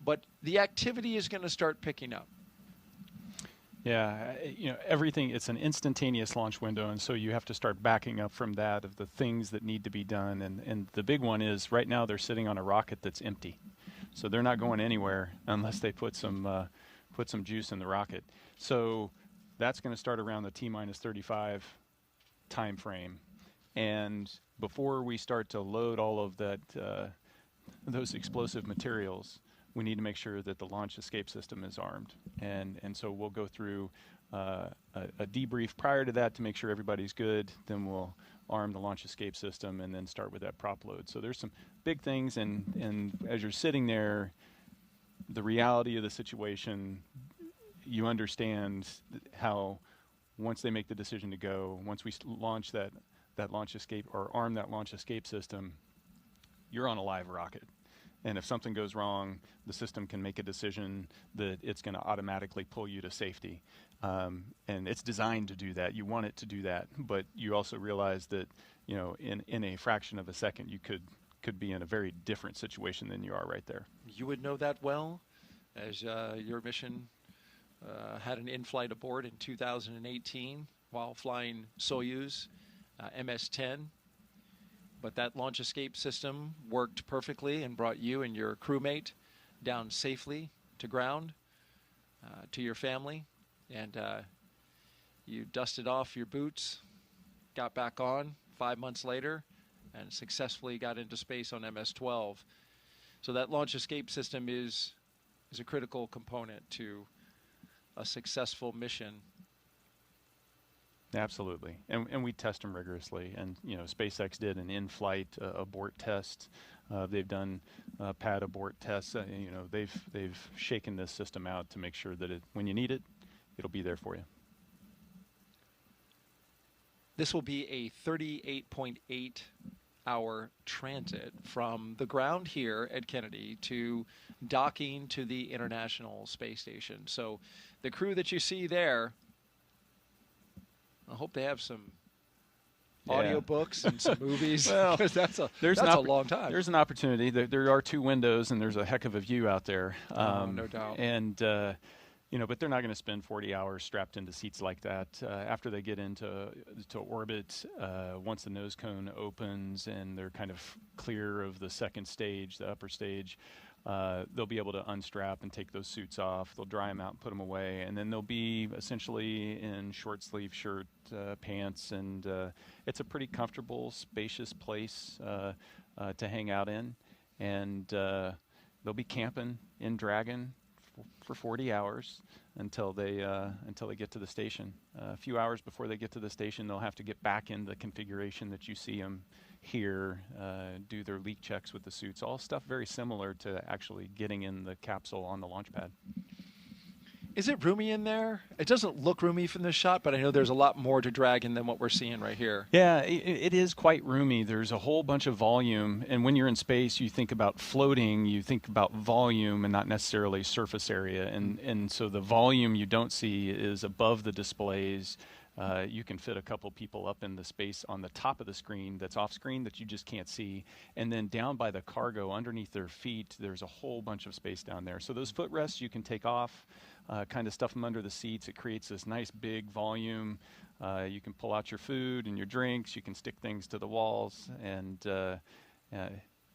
But the activity is going to start picking up. Yeah, everything, it's an instantaneous launch window, and so you have to start backing up from that of the things that need to be done. And the big one is right now they're sitting on a rocket that's empty. So they're not going anywhere unless they put some juice in the rocket. So that's going to start around the T-minus 35 time frame. And before we start to load all of that, those explosive materials, we need to make sure that the launch escape system is armed. And so we'll go through a debrief prior to that to make sure everybody's good. Then we'll arm the launch escape system and then start with that prop load. So there's some big things, and as you're sitting there, the reality of the situation, you understand how once they make the decision to go, once we launch that launch escape or arm that launch escape system, you're on a live rocket. And if something goes wrong, the system can make a decision that it's going to automatically pull you to safety. And it's designed to do that. You want it to do that. But you also realize that, in a fraction of a second, you could be in a very different situation than you are right there. You would know that well, as your mission had an in-flight abort in 2018 while flying Soyuz MS-10. But that launch escape system worked perfectly and brought you and your crewmate down safely to ground, to your family. And you dusted off your boots, got back on 5 months later, and successfully got into space on MS-12. So that launch escape system is a critical component to a successful mission. Absolutely, and we test them rigorously. And SpaceX did an in-flight abort test They've done pad abort tests. You know, they've shaken this system out to make sure that when you need it, it'll be there for you. This will be a 38.8 hour transit from the ground here at Kennedy to docking to the International Space Station. So the crew that you see there, I hope they have some audiobooks and some movies. Well, because that's a long time. There's an opportunity. There are 2 windows, and there's a heck of a view out there. No doubt. And you know, but they're not going to spend 40 hours strapped into seats like that. After they get into orbit, once the nose cone opens and they're kind of clear of the second stage, the upper stage, they'll be able to unstrap and take those suits off. They'll dry them out and put them away, and then they'll be essentially in short sleeve shirt, pants, and it's a pretty comfortable, spacious place to hang out in. And they'll be camping in Dragon for 40 hours until they get to the station. A few hours before they get to the station, they'll have to get back in the configuration that you see them here, do their leak checks with the suits, all stuff very similar to actually getting in the capsule on the launch pad. Is it roomy in there? It doesn't look roomy from this shot, but I know there's a lot more to Dragon than what we're seeing right here. Yeah, it is quite roomy. There's a whole bunch of volume, and when you're in space, you think about floating, you think about volume and not necessarily surface area, and so the volume you don't see is above the displays. You can fit a couple people up in the space on the top of the screen that's off screen that you just can't see. And then down by the cargo underneath their feet, there's a whole bunch of space down there. So those footrests you can take off, kind of stuff them under the seats. It creates this nice big volume. You can pull out your food and your drinks. You can stick things to the walls. And, you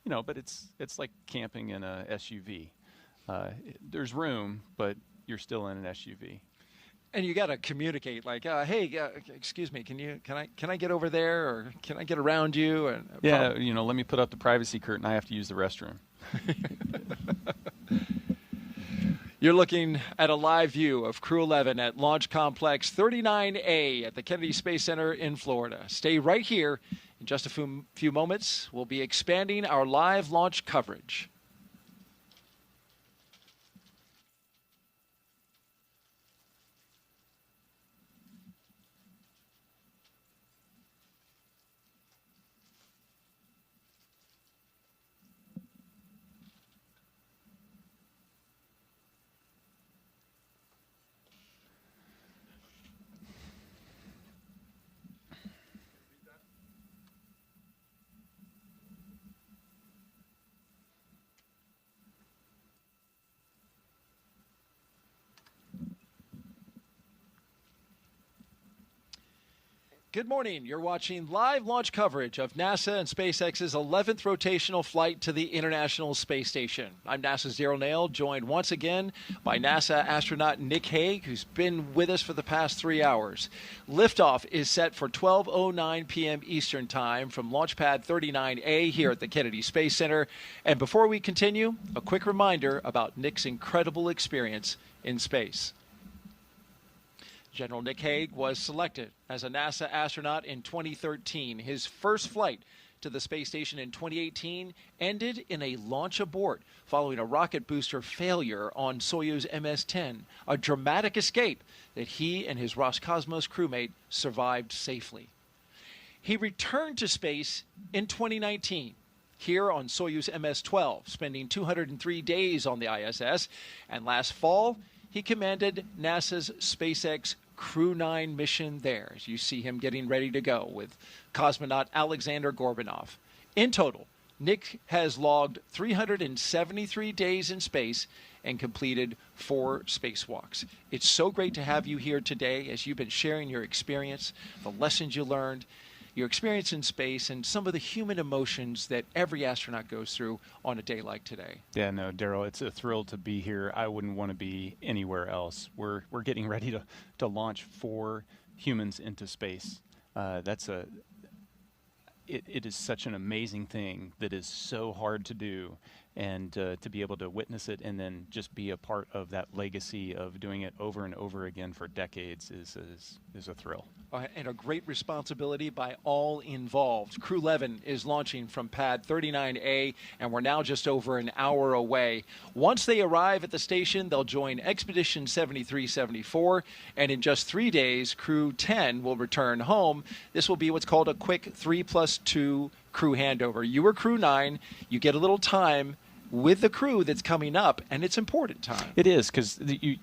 know, but it's like camping in a SUV. There's room, but you're still in an SUV. And you got to communicate, like, hey, excuse me, can I get over there, or can I get around you? And yeah, you know, let me put up the privacy curtain. I have to use the restroom. You're looking at a live view of Crew 11 at Launch Complex 39A at the Kennedy Space Center in Florida. Stay right here. In just a few moments, we'll be expanding our live launch coverage. Good morning. You're watching live launch coverage of NASA and SpaceX's 11th rotational flight to the International Space Station. I'm NASA's Daryl Nail, joined once again by NASA astronaut Nick Hague, who's been with us for the past 3 hours. Liftoff is set for 12:09 p.m. Eastern Time from Launch Pad 39A here at the Kennedy Space Center. And before we continue, a quick reminder about Nick's incredible experience in space. General Nick Hague was selected as a NASA astronaut in 2013. His first flight to the space station in 2018 ended in a launch abort following a rocket booster failure on Soyuz MS-10, a dramatic escape that he and his Roscosmos crewmate survived safely. He returned to space in 2019. Here on Soyuz MS-12, spending 203 days on the ISS, and last fall, he commanded NASA's SpaceX Crew 9 mission there, as you see him getting ready to go with cosmonaut Alexander Gorbanov. In total, Nick has logged 373 days in space and completed 4 spacewalks. It's so great to have you here today as you've been sharing your experience, the lessons you learned, your experience in space, and some of the human emotions that every astronaut goes through on a day like today. Yeah, no, Daryl, it's a thrill to be here. I wouldn't want to be anywhere else. We're getting ready to launch 4 humans into space. It is such an amazing thing that is so hard to do. and to be able to witness it and then just be a part of that legacy of doing it over and over again for decades is a thrill. And a great responsibility by all involved. Crew 11 is launching from pad 39A, and we're now just over an hour away. Once they arrive at the station, they'll join Expedition 7374, and in just 3 days, Crew 10 will return home. This will be what's called a quick 3+2 crew handover. You were Crew 9. You get a little time with the crew that's coming up, and it's important time. It is, because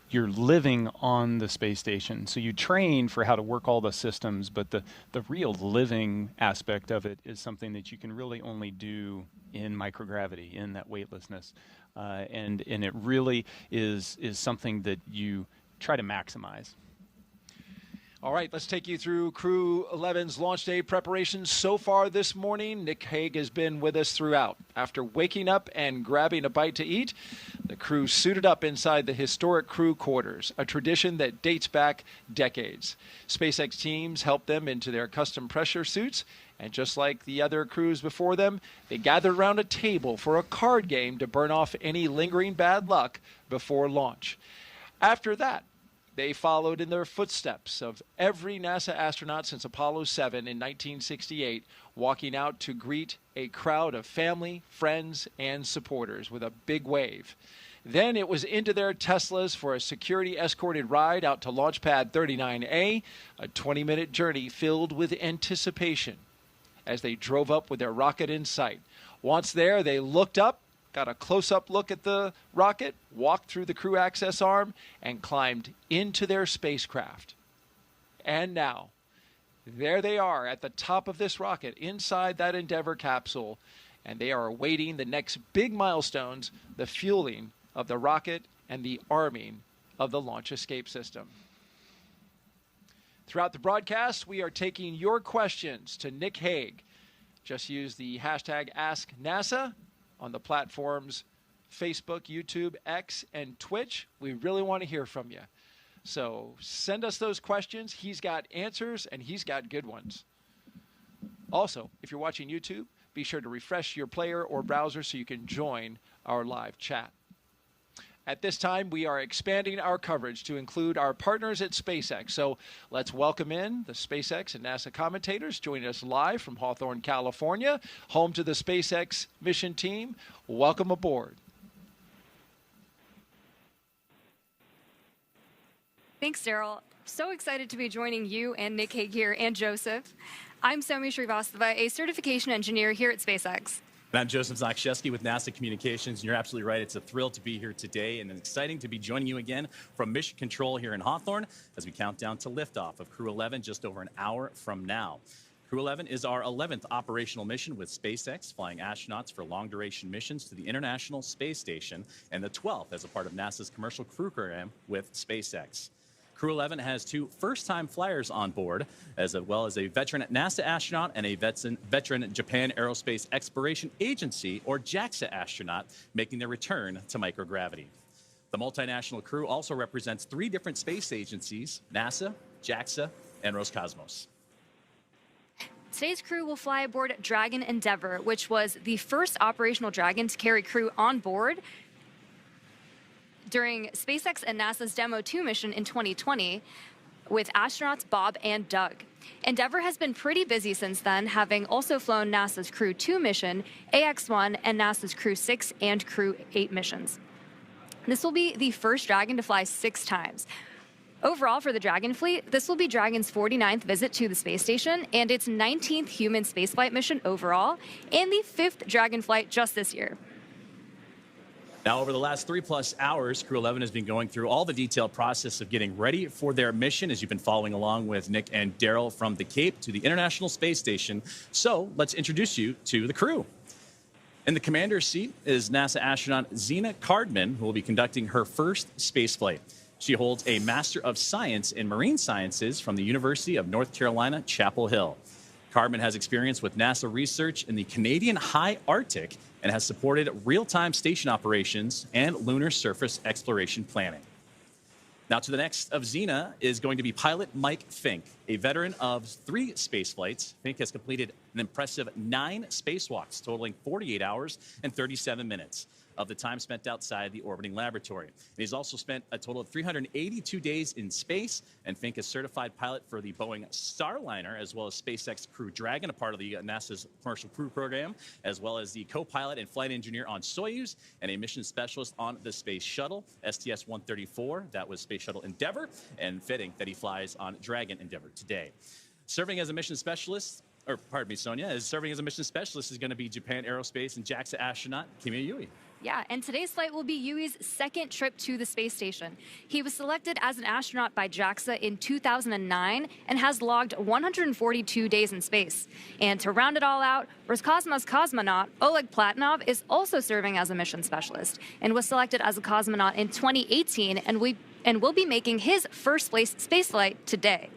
you're living on the space station. So you train for how to work all the systems, but the real living aspect of it is something that you can really only do in microgravity, in that weightlessness. And it really is something that you try to maximize. All right, let's take you through Crew 11's launch day preparations so far this morning. Nick Hague has been with us throughout. After waking up and grabbing a bite to eat, the crew suited up inside the historic crew quarters, a tradition that dates back decades. SpaceX teams helped them into their custom pressure suits, and just like the other crews before them, they gathered around a table for a card game to burn off any lingering bad luck before launch. After that, they followed in the footsteps of every NASA astronaut since Apollo 7 in 1968, walking out to greet a crowd of family, friends, and supporters with a big wave. Then it was into their Teslas for a security-escorted ride out to Launch Pad 39A, a 20-minute journey filled with anticipation as they drove up with their rocket in sight. Once there, they looked up, got a close-up look at the rocket, walked through the crew access arm, and climbed into their spacecraft. And now, there they are at the top of this rocket, inside that Endeavour capsule, and they are awaiting the next big milestones, the fueling of the rocket and the arming of the launch escape system. Throughout the broadcast, we are taking your questions to Nick Hague. Just use the hashtag AskNASA on the platforms Facebook, YouTube, X, and Twitch. We really want to hear from you. So send us those questions. He's got answers, and he's got good ones. Also, if you're watching YouTube, be sure to refresh your player or browser so you can join our live chat. At this time, we are expanding our coverage to include our partners at SpaceX. So let's welcome in the SpaceX and NASA commentators joining us live from Hawthorne, California, home to the SpaceX mission team. Welcome aboard. Thanks, Daryl. So excited to be joining you and Nick Hague here and Joseph. I'm Somi Srivastava, a certification engineer here at SpaceX. And I'm Joseph Zakshevsky with NASA Communications, and you're absolutely right. It's a thrill to be here today and exciting to be joining you again from Mission Control here in Hawthorne as we count down to liftoff of Crew 11 just over an hour from now. Crew 11 is our 11th operational mission with SpaceX, flying astronauts for long-duration missions to the International Space Station, and the 12th as a part of NASA's commercial crew program with SpaceX. Crew 11 has 2 first-time flyers on board, as well as a veteran NASA astronaut and a veteran Japan Aerospace Exploration Agency, or JAXA astronaut, making their return to microgravity. The multinational crew also represents 3 different space agencies: NASA, JAXA, and Roscosmos. Today's crew will fly aboard Dragon Endeavour, which was the first operational Dragon to carry crew on board during SpaceX and NASA's Demo 2 mission in 2020 with astronauts Bob and Doug. Endeavour has been pretty busy since then, having also flown NASA's Crew 2 mission, AX-1, and NASA's Crew 6 and Crew 8 missions. This will be the first Dragon to fly 6 times. Overall, for the Dragon fleet, this will be Dragon's 49th visit to the space station and its 19th human spaceflight mission overall, and the 5th Dragon flight just this year. Now, over the last 3+ hours, Crew 11 has been going through all the detailed process of getting ready for their mission, as you've been following along with Nick and Daryl from the Cape to the International Space Station. So let's introduce you to the crew. In the commander's seat is NASA astronaut Zena Cardman, who will be conducting her first spaceflight. She holds a Master of Science in Marine Sciences from the University of North Carolina, Chapel Hill. Cardman has experience with NASA research in the Canadian High Arctic and has supported real-time station operations and lunar surface exploration planning. Now to the next of Zena is going to be pilot Mike Fink, a veteran of 3 spaceflights. Fink has completed an impressive 9 spacewalks, totaling 48 hours and 37 minutes. of the time spent outside the orbiting laboratory. And he's also spent a total of 382 days in space, and Fink is certified pilot for the Boeing Starliner, as well as SpaceX Crew Dragon, a part of the NASA's Commercial Crew Program, as well as the co-pilot and flight engineer on Soyuz, and a mission specialist on the Space Shuttle, STS-134, that was Space Shuttle Endeavour, and fitting that he flies on Dragon Endeavour today. Serving as a mission specialist, or pardon me, Sonia, is serving as a mission specialist is going to be Japan Aerospace and JAXA astronaut Kimi Yui. Yeah, and today's flight will be Yui's second trip to the space station. He was selected as an astronaut by JAXA in 2009 and has logged 142 days in space. And to round it all out, Roscosmos cosmonaut Oleg Platonov is also serving as a mission specialist and was selected as a cosmonaut in 2018 and will be making his first space flight today.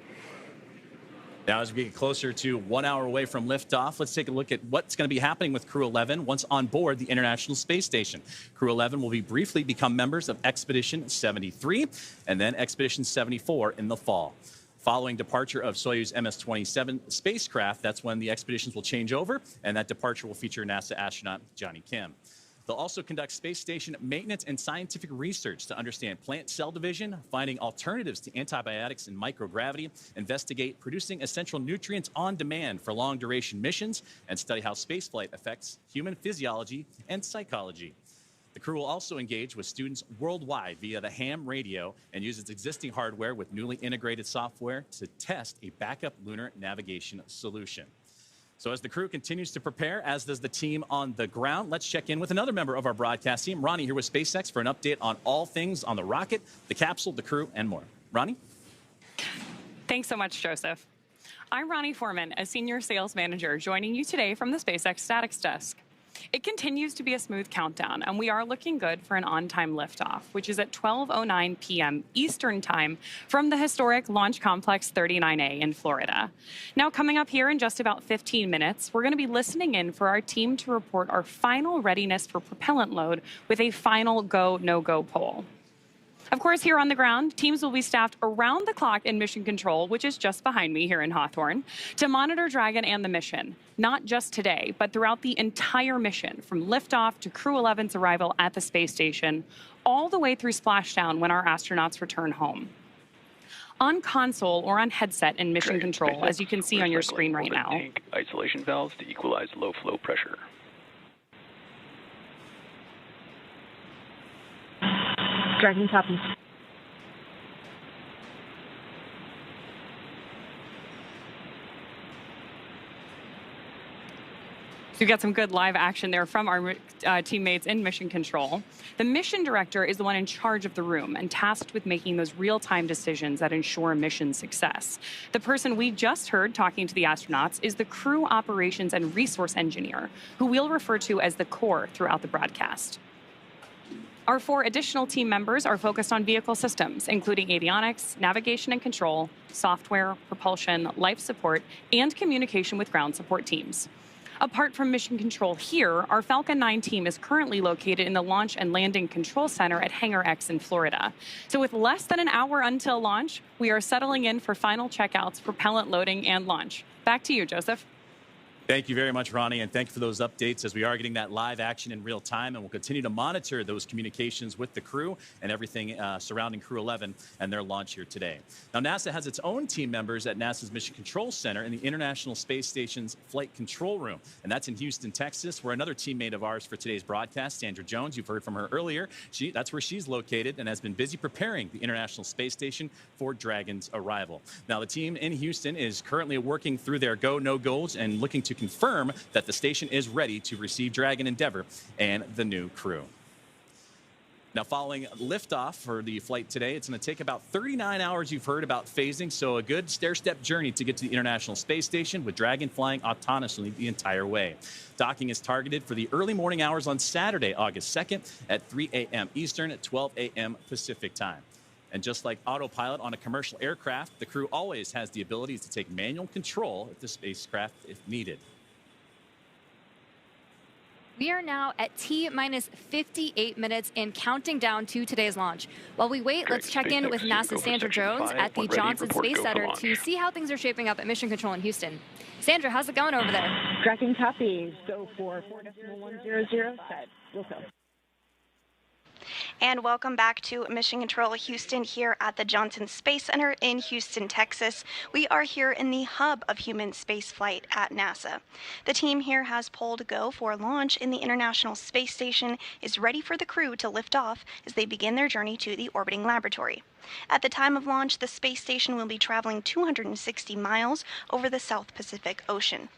Now, as we get closer to 1 hour away from liftoff, let's take a look at what's going to be happening with Crew 11 once on board the International Space Station. Crew 11 will briefly become members of Expedition 73 and then Expedition 74 in the fall. Following departure of Soyuz MS-27 spacecraft, that's when the expeditions will change over, and that departure will feature NASA astronaut Johnny Kim. They'll also conduct space station maintenance and scientific research to understand plant cell division, finding alternatives to antibiotics and microgravity, investigate producing essential nutrients on demand for long-duration missions, and study how spaceflight affects human physiology and psychology. The crew will also engage with students worldwide via the ham radio and use its existing hardware with newly integrated software to test a backup lunar navigation solution. So as the crew continues to prepare, as does the team on the ground, let's check in with another member of our broadcast team, Ronnie, here with SpaceX for an update on all things on the rocket, the capsule, the crew, and more. Ronnie? Thanks so much, Joseph. I'm Ronnie Foreman, a senior sales manager, joining you today from the SpaceX Statics Desk. It continues to be a smooth countdown, and we are looking good for an on-time liftoff, which is at 12:09 p.m. Eastern Time from the historic Launch Complex 39A in Florida. Now, coming up here in just about 15 minutes, we're going to be listening in for our team to report our final readiness for propellant load with a final go, no-go poll. Of course, here on the ground, teams will be staffed around the clock in mission control, which is just behind me here in Hawthorne, to monitor Dragon and the mission, not just today, but throughout the entire mission, from liftoff to Crew 11's arrival at the space station, all the way through splashdown when our astronauts return home. On console or on headset in mission control, as you can see on your screen right now. Tank isolation valves to equalize low flow pressure. Dragon copy. So we've got some good live action there from our teammates in mission control. The mission director is the one in charge of the room and tasked with making those real-time decisions that ensure mission success. The person we just heard talking to the astronauts is the crew operations and resource engineer, who we'll refer to as the core throughout the broadcast. Our 4 additional team members are focused on vehicle systems, including avionics, navigation and control, software, propulsion, life support, and communication with ground support teams. Apart from mission control here, our Falcon 9 team is currently located in the Launch and Landing Control Center at Hangar X in Florida. So with less than an hour until launch, we are settling in for final checkouts, propellant loading, and launch. Back to you, Joseph. Thank you very much, Ronnie, and thank you for those updates as we are getting that live action in real time, and we'll continue to monitor those communications with the crew and everything surrounding Crew 11 and their launch here today. Now, NASA has its own team members at NASA's Mission Control Center in the International Space Station's Flight Control Room, and that's in Houston, Texas, where another teammate of ours for today's broadcast, Sandra Jones, you've heard from her earlier. That's where she's located and has been busy preparing the International Space Station for Dragon's arrival. Now, the team in Houston is currently working through their go, no-goes and looking to confirm that the station is ready to receive Dragon Endeavour and the new crew. Now, following liftoff for the flight today, it's going to take about 39 hours, you've heard, about phasing, so a good stair-step journey to get to the International Space Station, with Dragon flying autonomously the entire way. Docking is targeted for the early morning hours on Saturday, August 2nd at 3 a.m. Eastern at 12 a.m. Pacific time. And just like autopilot on a commercial aircraft, the crew always has the ability to take manual control of the spacecraft if needed. We are now at T-minus 58 minutes and counting down to today's launch. While we wait, let's check in with NASA's Sandra Jones at the Johnson Space Center to see how things are shaping up at Mission Control in Houston. Sandra, how's it going over there? Tracking copies. Go for 4.100 set. We'll go. And welcome back to Mission Control Houston here at the Johnson Space Center in Houston, Texas. We are here in the hub of human spaceflight at NASA. The team here has pulled go for launch in the International Space Station, is ready for the crew to lift off as they begin their journey to the orbiting laboratory. At the time of launch, the space station will be traveling 260 miles over the South Pacific Ocean.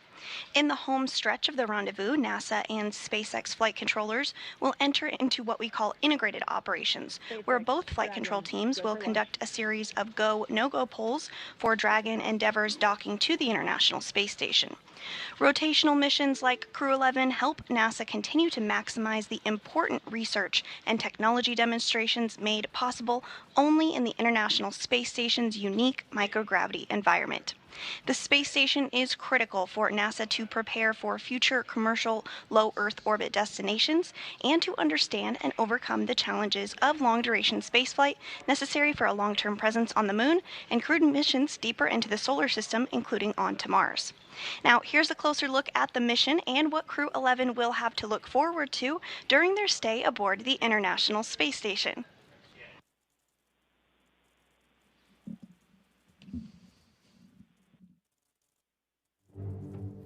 In the home stretch of the rendezvous, NASA and SpaceX flight controllers will enter into what we call integrated operations, where both flight control teams will conduct a series of go, no-go polls for Dragon Endeavour's docking to the International Space Station. Rotational missions like Crew 11 help NASA continue to maximize the important research and technology demonstrations made possible only in the International Space Station's unique microgravity environment. The space station is critical for NASA to prepare for future commercial low Earth orbit destinations and to understand and overcome the challenges of long-duration spaceflight necessary for a long-term presence on the Moon and crewed missions deeper into the solar system, including on to Mars. Now, here's a closer look at the mission and what Crew 11 will have to look forward to during their stay aboard the International Space Station.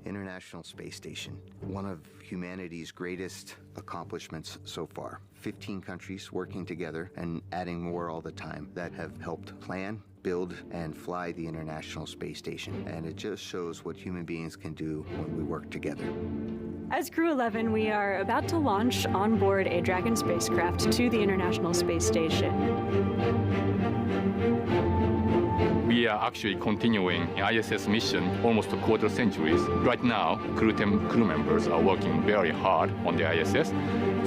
International Space Station, one of humanity's greatest accomplishments so far. 15 countries working together and adding more all the time that have helped plan, build, and fly the International Space Station. And it just shows what human beings can do when we work together. As Crew 11, we are about to launch on board a Dragon spacecraft to the International Space Station. We are actually continuing an ISS mission almost a quarter centuries. Right now, crew members are working very hard on the ISS,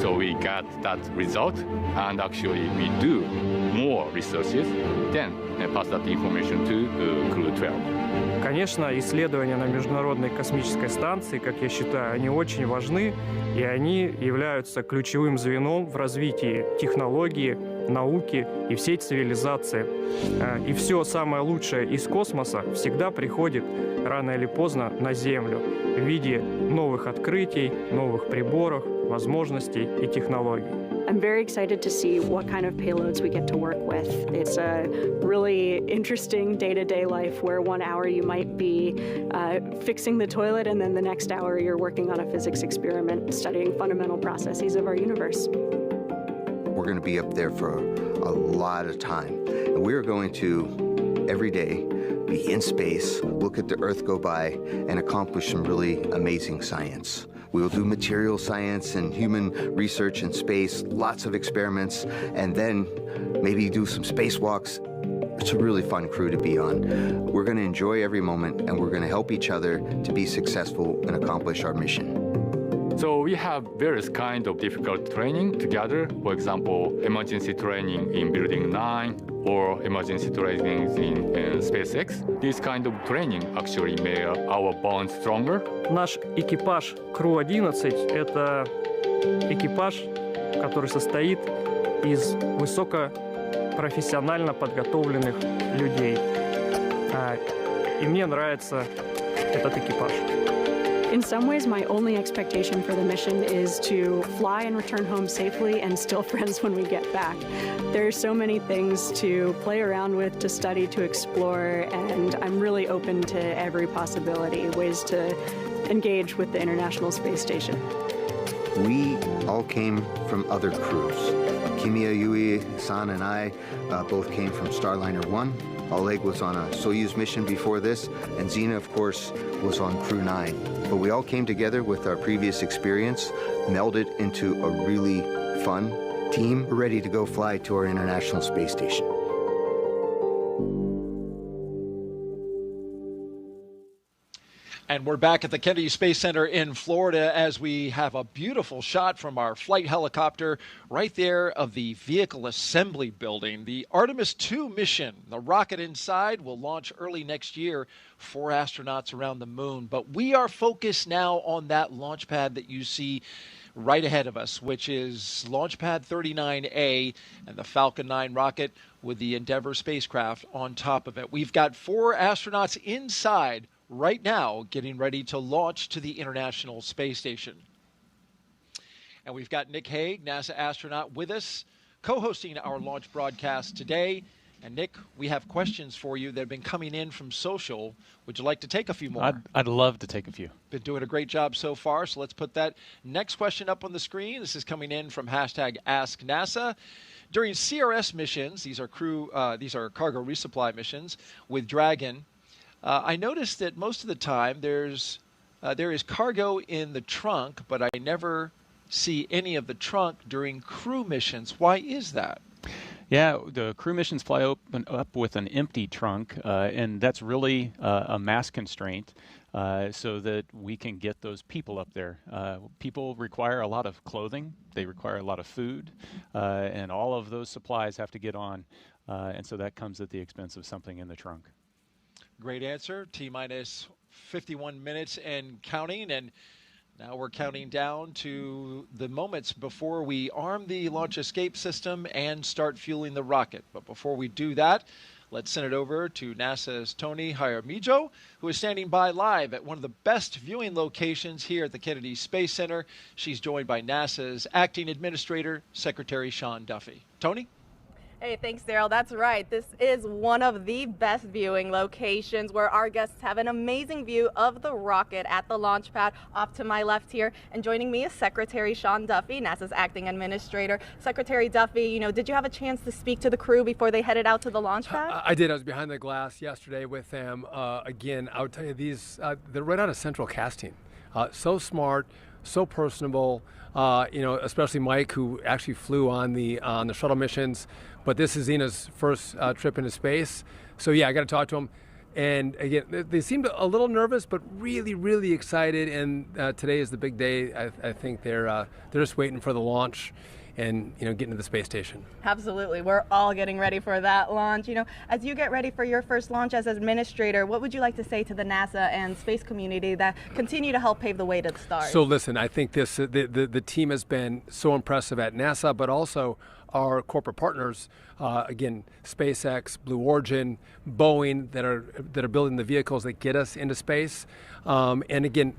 so we got that result, and actually we do more researches, then pass that information to Crew 12. Конечно, исследования на Международной космической станции, как я считаю, они очень важны, и они являются ключевым звеном в развитии технологии, науки и всей цивилизации. И все самое лучшее из космоса всегда приходит рано или поздно на Землю в виде новых открытий, новых приборов, возможностей и технологий. I'm very excited to see what kind of payloads we get to work with. It's a really interesting day-to-day life where 1 hour you might be fixing the toilet and then the next hour you're working on a physics experiment studying fundamental processes of our universe. We're going to be up there for a lot of time. And we're going to, every day, be in space, look at the Earth go by, and accomplish some really amazing science. We will do material science and human research in space, lots of experiments, and then maybe do some spacewalks. It's a really fun crew to be on. We're going to enjoy every moment, and we're going to help each other to be successful and accomplish our mission. So we have various kinds of difficult training together. For example, emergency training in Building 9 or emergency training in SpaceX. This kind of training actually made our bond stronger. Наш экипаж Crew 11 – это экипаж, который состоит из высокопрофессионально подготовленных людей. И мне нравится этот экипаж. In some ways, my only expectation for the mission is to fly and return home safely and still friends when we get back. There are so many things to play around with, to study, to explore, and I'm really open to every possibility, ways to engage with the International Space Station. We all came from other crews. Kimiya, Yui, San, and I both came from Starliner 1. Oleg was on a Soyuz mission before this, and Zena, of course, was on Crew 9. But we all came together with our previous experience, melded into a really fun team, ready to go fly to our International Space Station. And we're back at the Kennedy Space Center in Florida as we have a beautiful shot from our flight helicopter right there of the vehicle assembly building. The Artemis 2 mission, the rocket inside, will launch early next year. 4 astronauts around the moon. But we are focused now on that launch pad that you see right ahead of us, which is Launch Pad 39A and the Falcon 9 rocket with the Endeavour spacecraft on top of it. We've got 4 astronauts inside right now getting ready to launch to the International Space Station. And we've got Nick Hague, NASA astronaut, with us. co-hosting our launch broadcast today. And Nick, we have questions for you that have been coming in from social. Would you like to take a few more? I'd love to take a few. Been doing a great job so far, so let's put that next question up on the screen. This is coming in from #AskNASA. During CRS missions, these are cargo resupply missions with Dragon, I noticed that most of the time there is cargo in the trunk, but I never see any of the trunk during crew missions. Why is that? Yeah, the crew missions fly up with an empty trunk, and that's really a mass constraint so that we can get those people up there. People require a lot of clothing, they require a lot of food, and all of those supplies have to get on, and so that comes at the expense of something in the trunk. Great answer. T-minus 51 minutes and counting, and now we're counting down to the moments before we arm the launch escape system and start fueling the rocket. But before we do that, let's send it over to NASA's Tony Jaramillo, who is standing by live at one of the best viewing locations here at the Kennedy Space Center. She's joined by NASA's Acting Administrator, Secretary Sean Duffy. Tony? Hey, thanks, Daryl. That's right. This is one of the best viewing locations where our guests have an amazing view of the rocket at the launch pad off to my left here. And joining me is Secretary Sean Duffy, NASA's Acting Administrator. Secretary Duffy, did you have a chance to speak to the crew before they headed out to the launch pad? I did. I was behind the glass yesterday with them. Again, I would tell you these, they're right out of central casting. So smart, so personable. Especially Mike, who actually flew on the shuttle missions. But this is Zena's first trip into space. So yeah, I got to talk to them. And again, they seemed a little nervous, but really, really excited. And today is the big day. I think they're just waiting for the launch and getting to the space station. Absolutely. We're all getting ready for that launch. As you get ready for your first launch as administrator, what would you like to say to the NASA and space community that continue to help pave the way to the stars? So listen, I think the team has been so impressive at NASA, but also our corporate partners, again, SpaceX, Blue Origin, Boeing, that are building the vehicles that get us into space. And again,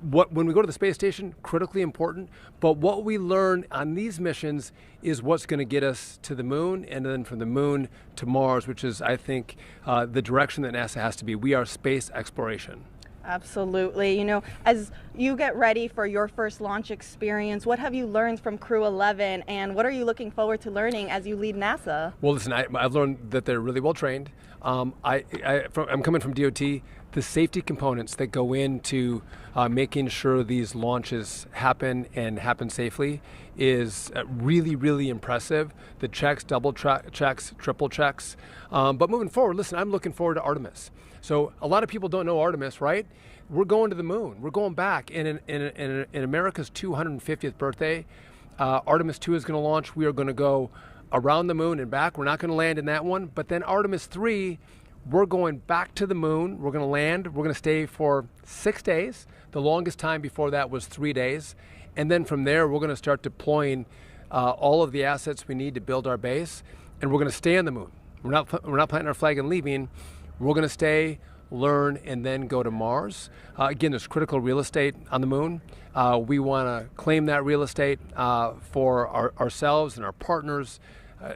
when we go to the space station, critically important, but what we learn on these missions is what's going to get us to the moon, and then from the moon to Mars, which is, I think, the direction that NASA has to be. We are space exploration. Absolutely. As you get ready for your first launch experience, what have you learned from Crew 11, and what are you looking forward to learning as you lead NASA? Well, listen, I've learned that they're really well trained. I'm coming from DOT. The safety components that go into making sure these launches happen and happen safely is really, really impressive. The checks, double checks, triple checks. But moving forward, listen, I'm looking forward to Artemis. So a lot of people don't know Artemis, right? We're going to the moon. We're going back. And in America's 250th birthday, Artemis 2 is going to launch. We are going to go around the moon and back. We're not going to land in that one. But then Artemis 3, we're going back to the moon. We're going to land. We're going to stay for 6 days. The longest time before that was 3 days. And then from there, we're going to start deploying all of the assets we need to build our base. And we're going to stay on the moon. We're not planting our flag and leaving. We're going to stay, learn, and then go to Mars. Again, there's critical real estate on the moon. We want to claim that real estate for ourselves and our partners,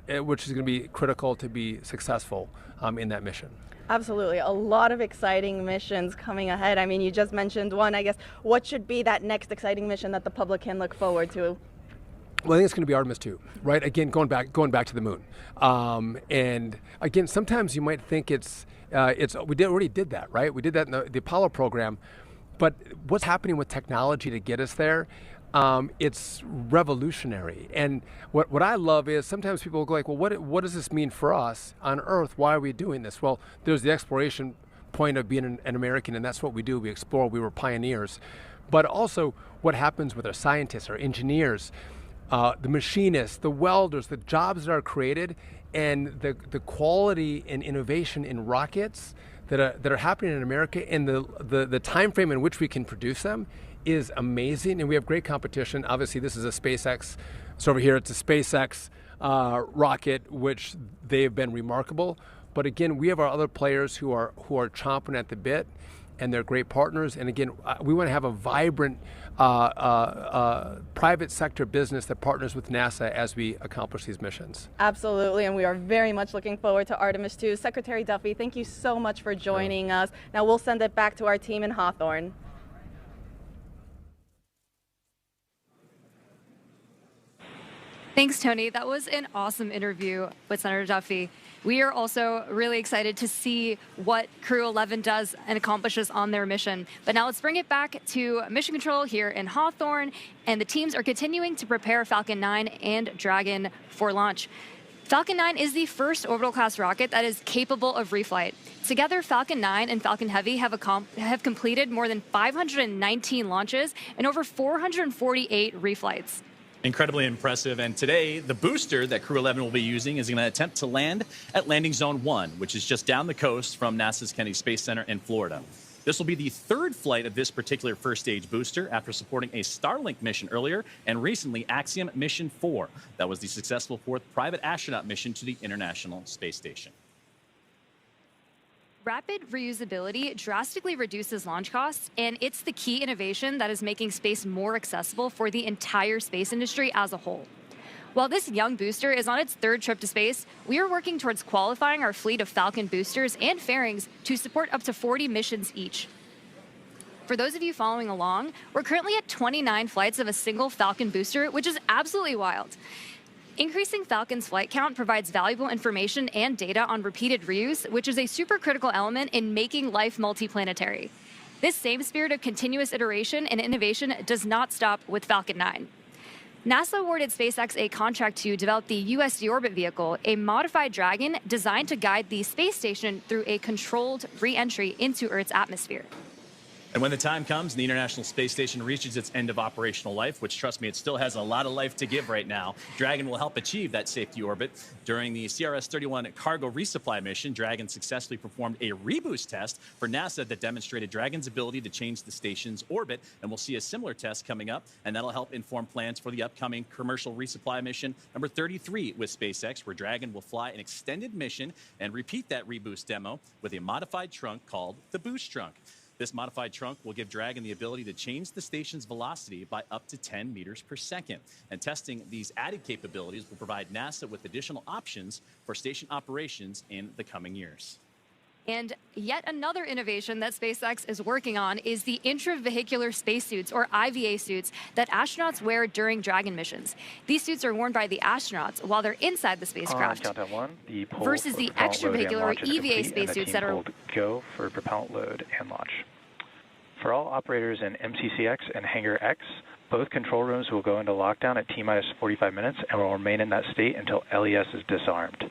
which is going to be critical to be successful in that mission. Absolutely. A lot of exciting missions coming ahead. I mean, you just mentioned one. I guess what should be that next exciting mission that the public can look forward to? Well, I think it's going to be Artemis 2, right? Again, going back to the moon. And again, sometimes you might think we already did that, right? We did that in the Apollo program. But what's happening with technology to get us there? It's revolutionary. And what I love is sometimes people go like, well, what does this mean for us on Earth? Why are we doing this? Well, there's the exploration point of being an American, and that's what we do. We explore. We were pioneers. But also what happens with our scientists, our engineers, the machinists, the welders, the jobs that are created, and the quality and innovation in rockets that are happening in America, and the time frame in which we can produce them is amazing. And we have great competition. Obviously, this is a SpaceX. So over here, it's a SpaceX rocket, which they've been remarkable. But again, we have our other players who are chomping at the bit. and they're great partners. And again, we want to have a vibrant private sector business that partners with NASA as we accomplish these missions. Absolutely, and we are very much looking forward to Artemis 2. Secretary Duffy, thank you so much for joining us. Now we'll send it back to our team in Hawthorne. Thanks, Tony. That was an awesome interview with Senator Duffy. We are also really excited to see what Crew 11 does and accomplishes on their mission. But now let's bring it back to Mission Control here in Hawthorne, and the teams are continuing to prepare Falcon 9 and Dragon for launch. Falcon 9 is the first orbital class rocket that is capable of reflight. Together, Falcon 9 and Falcon Heavy have completed more than 519 launches and over 448 reflights. Incredibly impressive. And today, the booster that Crew 11 will be using is going to attempt to land at Landing Zone 1, which is just down the coast from NASA's Kennedy Space Center in Florida. This will be the third flight of this particular first-stage booster after supporting a Starlink mission earlier and recently Axiom Mission 4. That was the successful fourth private astronaut mission to the International Space Station. Rapid reusability drastically reduces launch costs, and it's the key innovation that is making space more accessible for the entire space industry as a whole. While this young booster is on its third trip to space, we are working towards qualifying our fleet of Falcon boosters and fairings to support up to 40 missions each. For those of you following along, we're currently at 29 flights of a single Falcon booster, which is absolutely wild. Increasing Falcon's flight count provides valuable information and data on repeated reuse, which is a super critical element in making life multiplanetary. This same spirit of continuous iteration and innovation does not stop with Falcon 9. NASA awarded SpaceX a contract to develop the USD Orbit vehicle, a modified Dragon designed to guide the space station through a controlled re-entry into Earth's atmosphere. And when the time comes and the International Space Station reaches its end of operational life, which, trust me, it still has a lot of life to give right now, Dragon will help achieve that safety orbit. During the CRS-31 cargo resupply mission, Dragon successfully performed a reboost test for NASA that demonstrated Dragon's ability to change the station's orbit, and we'll see a similar test coming up, and that'll help inform plans for the upcoming commercial resupply mission number 33 with SpaceX, where Dragon will fly an extended mission and repeat that reboost demo with a modified trunk called the Boost Trunk. This modified trunk will give Dragon the ability to change the station's velocity by up to 10 meters per second. And testing these added capabilities will provide NASA with additional options for station operations in the coming years. And yet another innovation that SpaceX is working on is the intravehicular spacesuits, or IVA suits, that astronauts wear during Dragon missions. These suits are worn by the astronauts while they're inside the spacecraft, versus the extravehicular, or EVA spacesuits that are go for propellant load and launch. For all operators in MCCX and Hangar X, both control rooms will go into lockdown at T-minus 45 minutes and will remain in that state until LES is disarmed.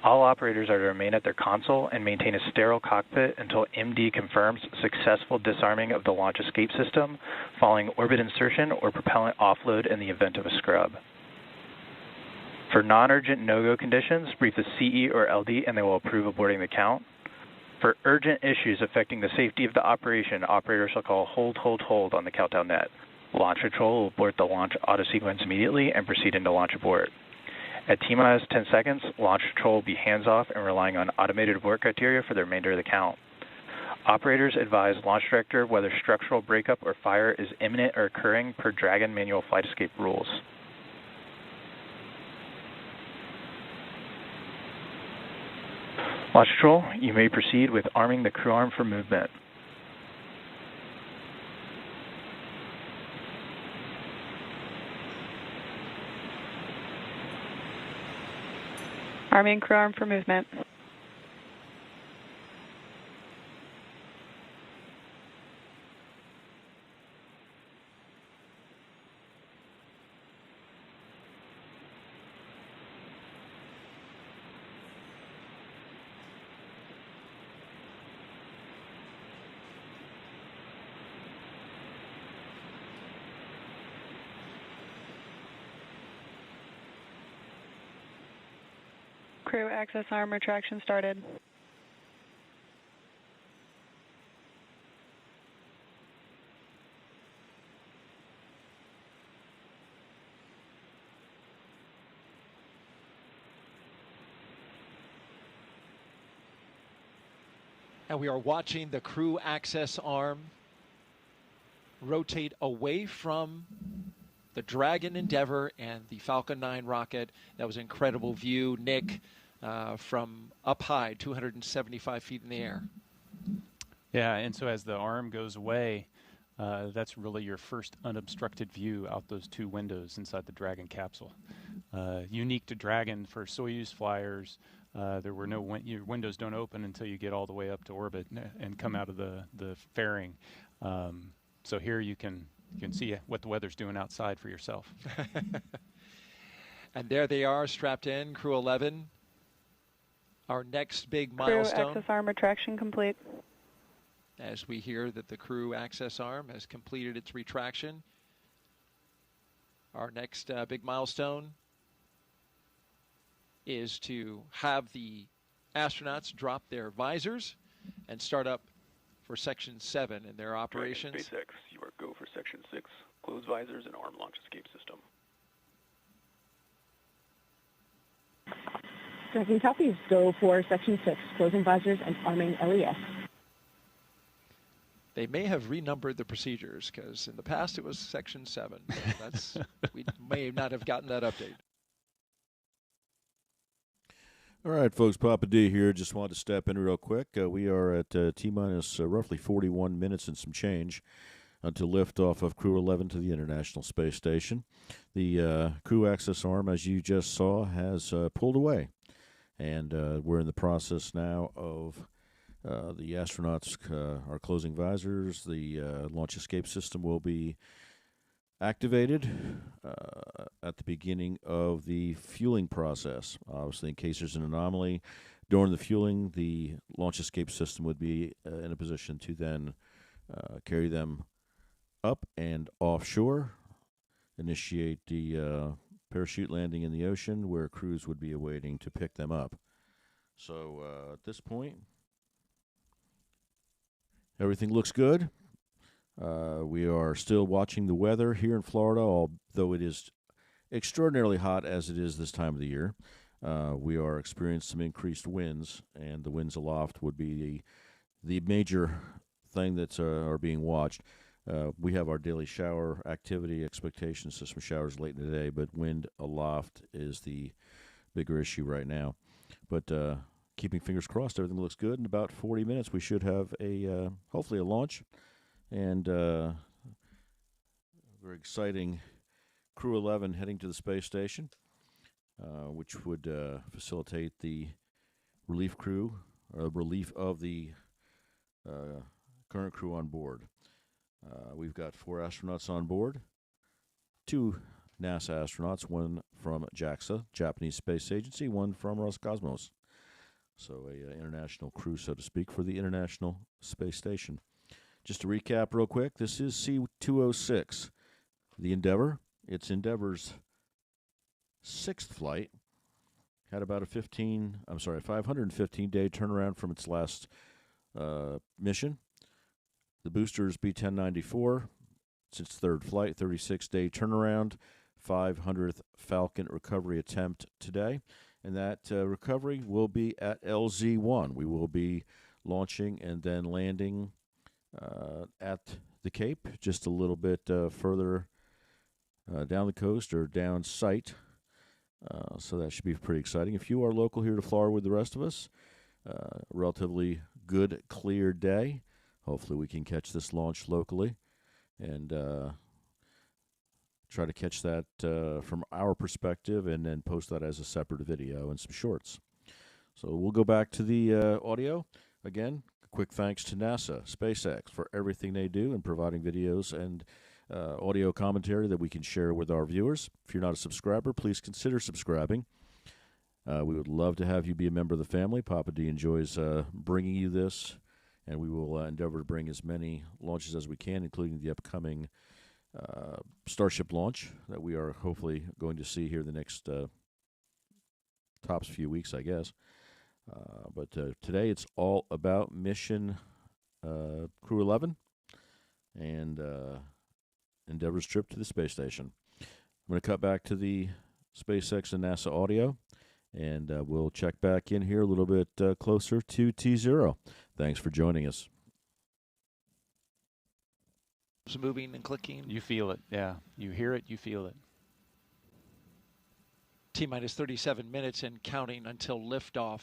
All operators are to remain at their console and maintain a sterile cockpit until MD confirms successful disarming of the launch escape system following orbit insertion or propellant offload in the event of a scrub. For non-urgent no-go conditions, brief the CE or LD and they will approve aborting the count. For urgent issues affecting the safety of the operation, operators shall call hold, hold, hold on the countdown net. Launch control will abort the launch auto sequence immediately and proceed into launch abort. At T-minus 10 seconds, launch control will be hands-off and relying on automated abort criteria for the remainder of the count. Operators advise launch director whether structural breakup or fire is imminent or occurring per Dragon manual flight escape rules. Launch control, you may proceed with arming the crew arm for movement. Arming crew arm for movement. Crew access arm retraction started. And we are watching the crew access arm rotate away from the Dragon Endeavour and the Falcon 9 rocket. That was an incredible view, Nick, from up high, 275 feet in the air. Yeah, and so as the arm goes away, that's really your first unobstructed view out those two windows inside the Dragon capsule. Unique to Dragon for Soyuz flyers, there were no your windows don't open until you get all the way up to orbit and come out of the fairing. So here you can see what the weather's doing outside for yourself. And there they are, strapped in, Crew 11. Our next big milestone. Crew access arm retraction complete. As we hear that the crew access arm has completed its retraction. Our next big milestone is to have the astronauts drop their visors and start up for Section 7 in their operations. SpaceX, you are go for Section 6. Close visors and arm launch escape system. Dragon copies. Go for Section 6. Closing visors and arming LES. They may have renumbered the procedures because in the past it was Section 7. That's we may not have gotten that update. All right, folks, Papa D here. Just wanted to step in real quick. We are at T-minus roughly 41 minutes and some change until liftoff of Crew 11 to the International Space Station. The crew access arm, as you just saw, has pulled away. And we're in the process now of the astronauts are closing visors. The launch escape system will be activated at the beginning of the fueling process. Obviously, in case there's an anomaly during the fueling, the launch escape system would be in a position to then carry them up and offshore, initiate the parachute landing in the ocean where crews would be awaiting to pick them up. So at this point, everything looks good. We are still watching the weather here in Florida, although it is extraordinarily hot as it is this time of the year. We are experiencing some increased winds, and the winds aloft would be the major thing that are being watched. We have our daily shower activity expectations, so some showers late in the day, but wind aloft is the bigger issue right now. But keeping fingers crossed, everything looks good. In about 40 minutes, we should have hopefully a launch. And very exciting Crew 11 heading to the space station, which would facilitate the relief crew, or relief of the current crew on board. We've got 4 astronauts on board, 2 NASA astronauts, one from JAXA, Japanese Space Agency, one from Roscosmos. So a international crew, so to speak, for the International Space Station. Just to recap real quick, this is C-206, the Endeavour. It's Endeavour's 6th flight. Had about a 515-day turnaround from its last mission. The booster is B-1094. It's its 3rd flight, 36-day turnaround, 500th Falcon recovery attempt today. And that recovery will be at LZ-1. We will be launching and then landing at the Cape, just a little bit further down the coast or down site. So that should be pretty exciting. If you are local here to Florida with the rest of us, relatively good, clear day. Hopefully we can catch this launch locally and try to catch that from our perspective and then post that as a separate video and some shorts. So we'll go back to the audio. Again, quick thanks to NASA, SpaceX for everything they do in providing videos and audio commentary that we can share with our viewers. If you're not a subscriber, please consider subscribing. We would love to have you be a member of the family. Papa D enjoys bringing you this, and we will endeavor to bring as many launches as we can, including the upcoming Starship launch that we are hopefully going to see here the next tops few weeks, I guess. But today it's all about mission Crew 11 and Endeavour's trip to the space station. I'm going to cut back to the SpaceX and NASA audio, And we'll check back in here a little bit closer to T0. Thanks for joining us. It's moving and clicking. You feel it, yeah. You hear it, you feel it. T-minus 37 minutes and counting until liftoff.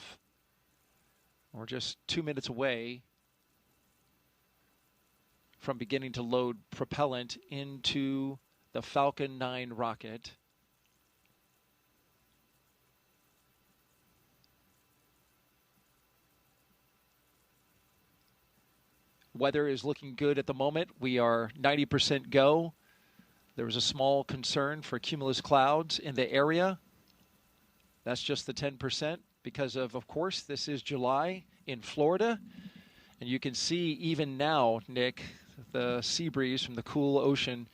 We're just 2 minutes away from beginning to load propellant into the Falcon 9 rocket. Weather is looking good at the moment. We are 90% go. There was a small concern for cumulus clouds in the area. That's just the 10% because of course, this is July in Florida. And you can see even now, Nick, the sea breeze from the cool ocean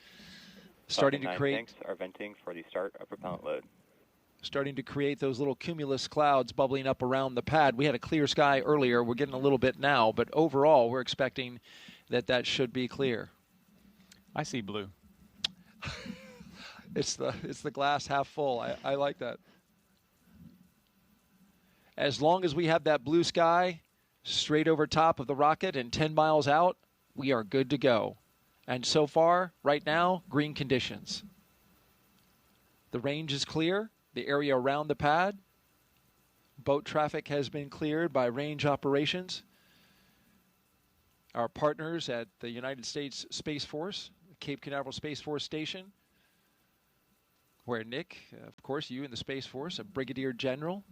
starting to create. Tanks are venting for the start of propellant load. Starting to create those little cumulus clouds bubbling up around the pad. We had a clear sky earlier. We're getting a little bit now, but overall, we're expecting that should be clear. I see blue. It's the glass half full. I like that. As long as we have that blue sky straight over top of the rocket and 10 miles out, we are good to go. And so far, right now, green conditions. The range is clear. The area around the pad. Boat traffic has been cleared by range operations. Our partners at the United States Space Force, Cape Canaveral Space Force Station, where Nick, of course, you in the Space Force, a Brigadier General,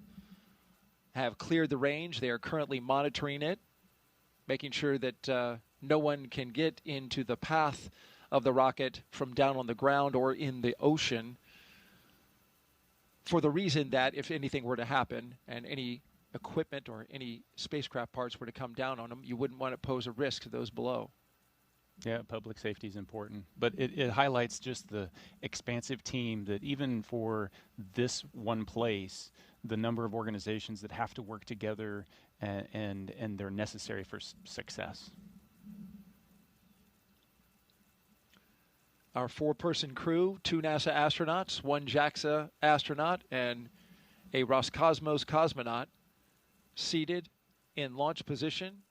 have cleared the range. They are currently monitoring it, making sure that no one can get into the path of the rocket from down on the ground or in the ocean, for the reason that if anything were to happen and any equipment or any spacecraft parts were to come down on them, you wouldn't want to pose a risk to those below. Yeah, public safety is important. But it highlights just the expansive team that even for this one place, the number of organizations that have to work together and they're necessary for success. Our 4-person crew, 2 NASA astronauts, 1 JAXA astronaut, and a Roscosmos cosmonaut seated in launch position,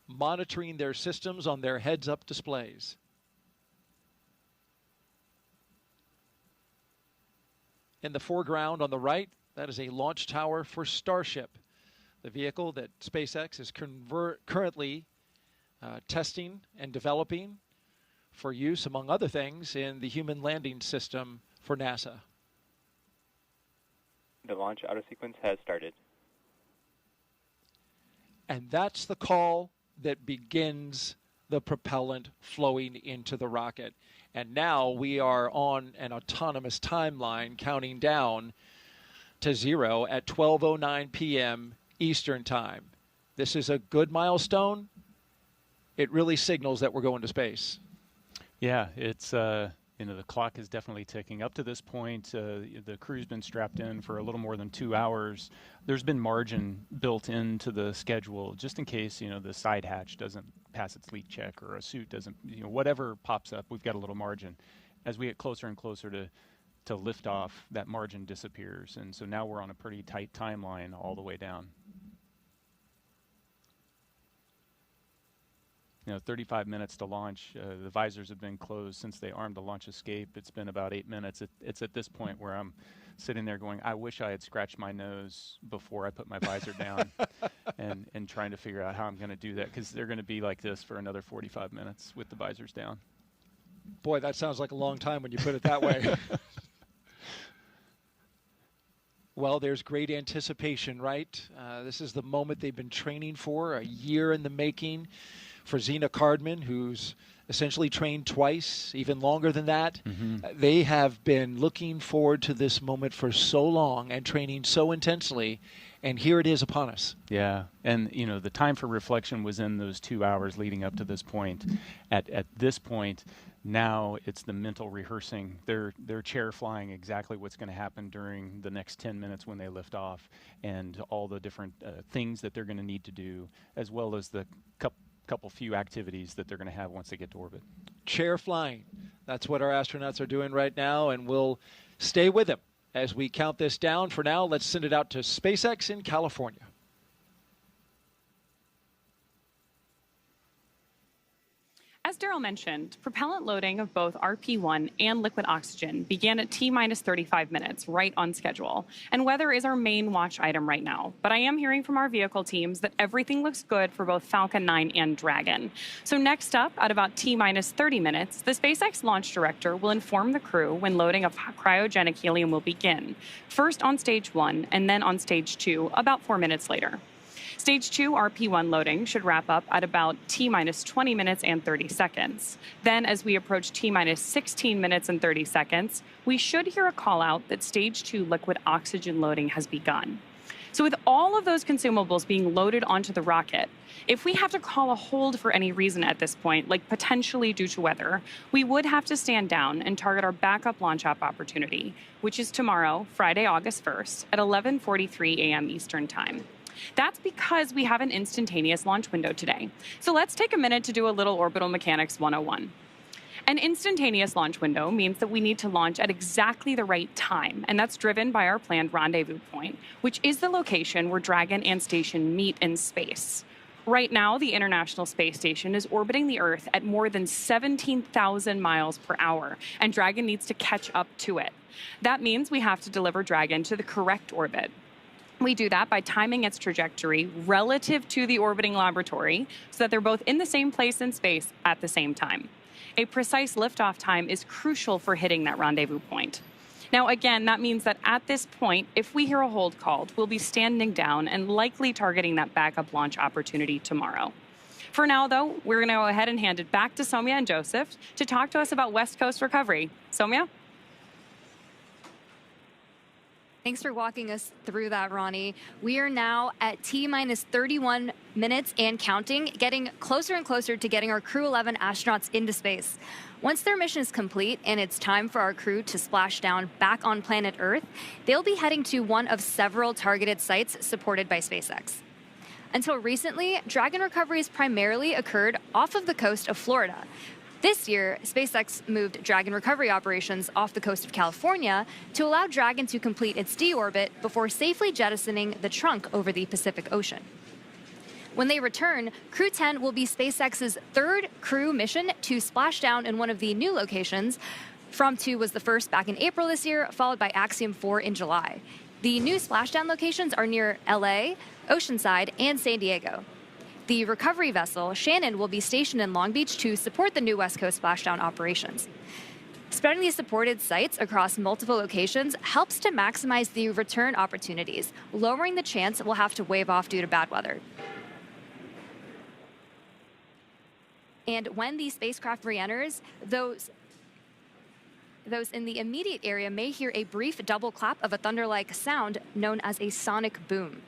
monitoring their systems on their heads-up displays. In the foreground on the right, that is a launch tower for Starship, the vehicle that SpaceX is currently testing and developing for use, among other things, in the human landing system for NASA. The launch auto sequence has started. And that's the call that begins the propellant flowing into the rocket. And now we are on an autonomous timeline counting down to 0 at 12:09 p.m. Eastern Time. This is a good milestone. It really signals that we're going to space. Yeah, it's the clock is definitely ticking. Up to this point, the crew's been strapped in for a little more than 2 hours. There's been margin built into the schedule just in case, the side hatch doesn't pass its leak check or a suit doesn't, whatever pops up, we've got a little margin. As we get closer and closer to liftoff, that margin disappears. And so now we're on a pretty tight timeline all the way down. 35 minutes to launch. The visors have been closed since they armed the launch escape. It's been about 8 minutes. It's at this point where I'm sitting there going, I wish I had scratched my nose before I put my visor down and trying to figure out how I'm going to do that, because they're going to be like this for another 45 minutes with the visors down. Boy, that sounds like a long time when you put it that way. Well, there's great anticipation, right? This is the moment they've been training for, a year in the making. For Zena Cardman, who's essentially trained twice, even longer than that. Mm-hmm. They have been looking forward to this moment for so long and training so intensely, and here it is upon us. Yeah, and the time for reflection was in those 2 hours leading up to this point. At this point, now it's the mental rehearsing. They're chair flying exactly what's going to happen during the next 10 minutes when they lift off, and all the different things that they're going to need to do, as well as the couple few activities that they're going to have once they get to orbit. Chair flying. That's what our astronauts are doing right now, and we'll stay with them As we count this down, for now, let's send it out to SpaceX in California. As Daryl mentioned, propellant loading of both RP-1 and liquid oxygen began at T-minus 35 minutes, right on schedule. And weather is our main watch item right now. But I am hearing from our vehicle teams that everything looks good for both Falcon 9 and Dragon. So next up, at about T-minus 30 minutes, the SpaceX launch director will inform the crew when loading of cryogenic helium will begin. First on stage 1 and then on stage 2 about 4 minutes later. Stage 2 RP-1 loading should wrap up at about T-minus 20 minutes and 30 seconds. Then, as we approach T-minus 16 minutes and 30 seconds, we should hear a call out that Stage 2 liquid oxygen loading has begun. So with all of those consumables being loaded onto the rocket, if we have to call a hold for any reason at this point, like potentially due to weather, we would have to stand down and target our backup launch opportunity, which is tomorrow, Friday, August 1st, at 11:43 a.m. Eastern Time. That's because we have an instantaneous launch window today. So let's take a minute to do a little orbital mechanics 101. An instantaneous launch window means that we need to launch at exactly the right time, and that's driven by our planned rendezvous point, which is the location where Dragon and Station meet in space. Right now, the International Space Station is orbiting the Earth at more than 17,000 miles per hour, and Dragon needs to catch up to it. That means we have to deliver Dragon to the correct orbit. We do that by timing its trajectory relative to the orbiting laboratory so that they're both in the same place in space at the same time. A precise liftoff time is crucial for hitting that rendezvous point. Now, again, that means that at this point, if we hear a hold called, we'll be standing down and likely targeting that backup launch opportunity tomorrow. For now, though, we're going to go ahead and hand it back to Soumya and Joseph to talk to us about West Coast recovery. Soumya? Thanks for walking us through that, Ronnie. We are now at T-minus 31 minutes and counting, getting closer and closer to getting our Crew 11 astronauts into space. Once their mission is complete and it's time for our crew to splash down back on planet Earth, they'll be heading to one of several targeted sites supported by SpaceX. Until recently, Dragon recoveries primarily occurred off of the coast of Florida. This year, SpaceX moved Dragon recovery operations off the coast of California to allow Dragon to complete its deorbit before safely jettisoning the trunk over the Pacific Ocean. When they return, Crew 10 will be SpaceX's third crew mission to splash down in one of the new locations. From 2 was the first back in April this year, followed by Axiom 4 in July. The new splashdown locations are near LA, Oceanside, and San Diego. The recovery vessel, Shannon, will be stationed in Long Beach to support the new West Coast splashdown operations. Spreading these supported sites across multiple locations helps to maximize the return opportunities, lowering the chance we'll have to wave off due to bad weather. And when the spacecraft re-enters, those in the immediate area may hear a brief double clap of a thunder-like sound known as a sonic boom.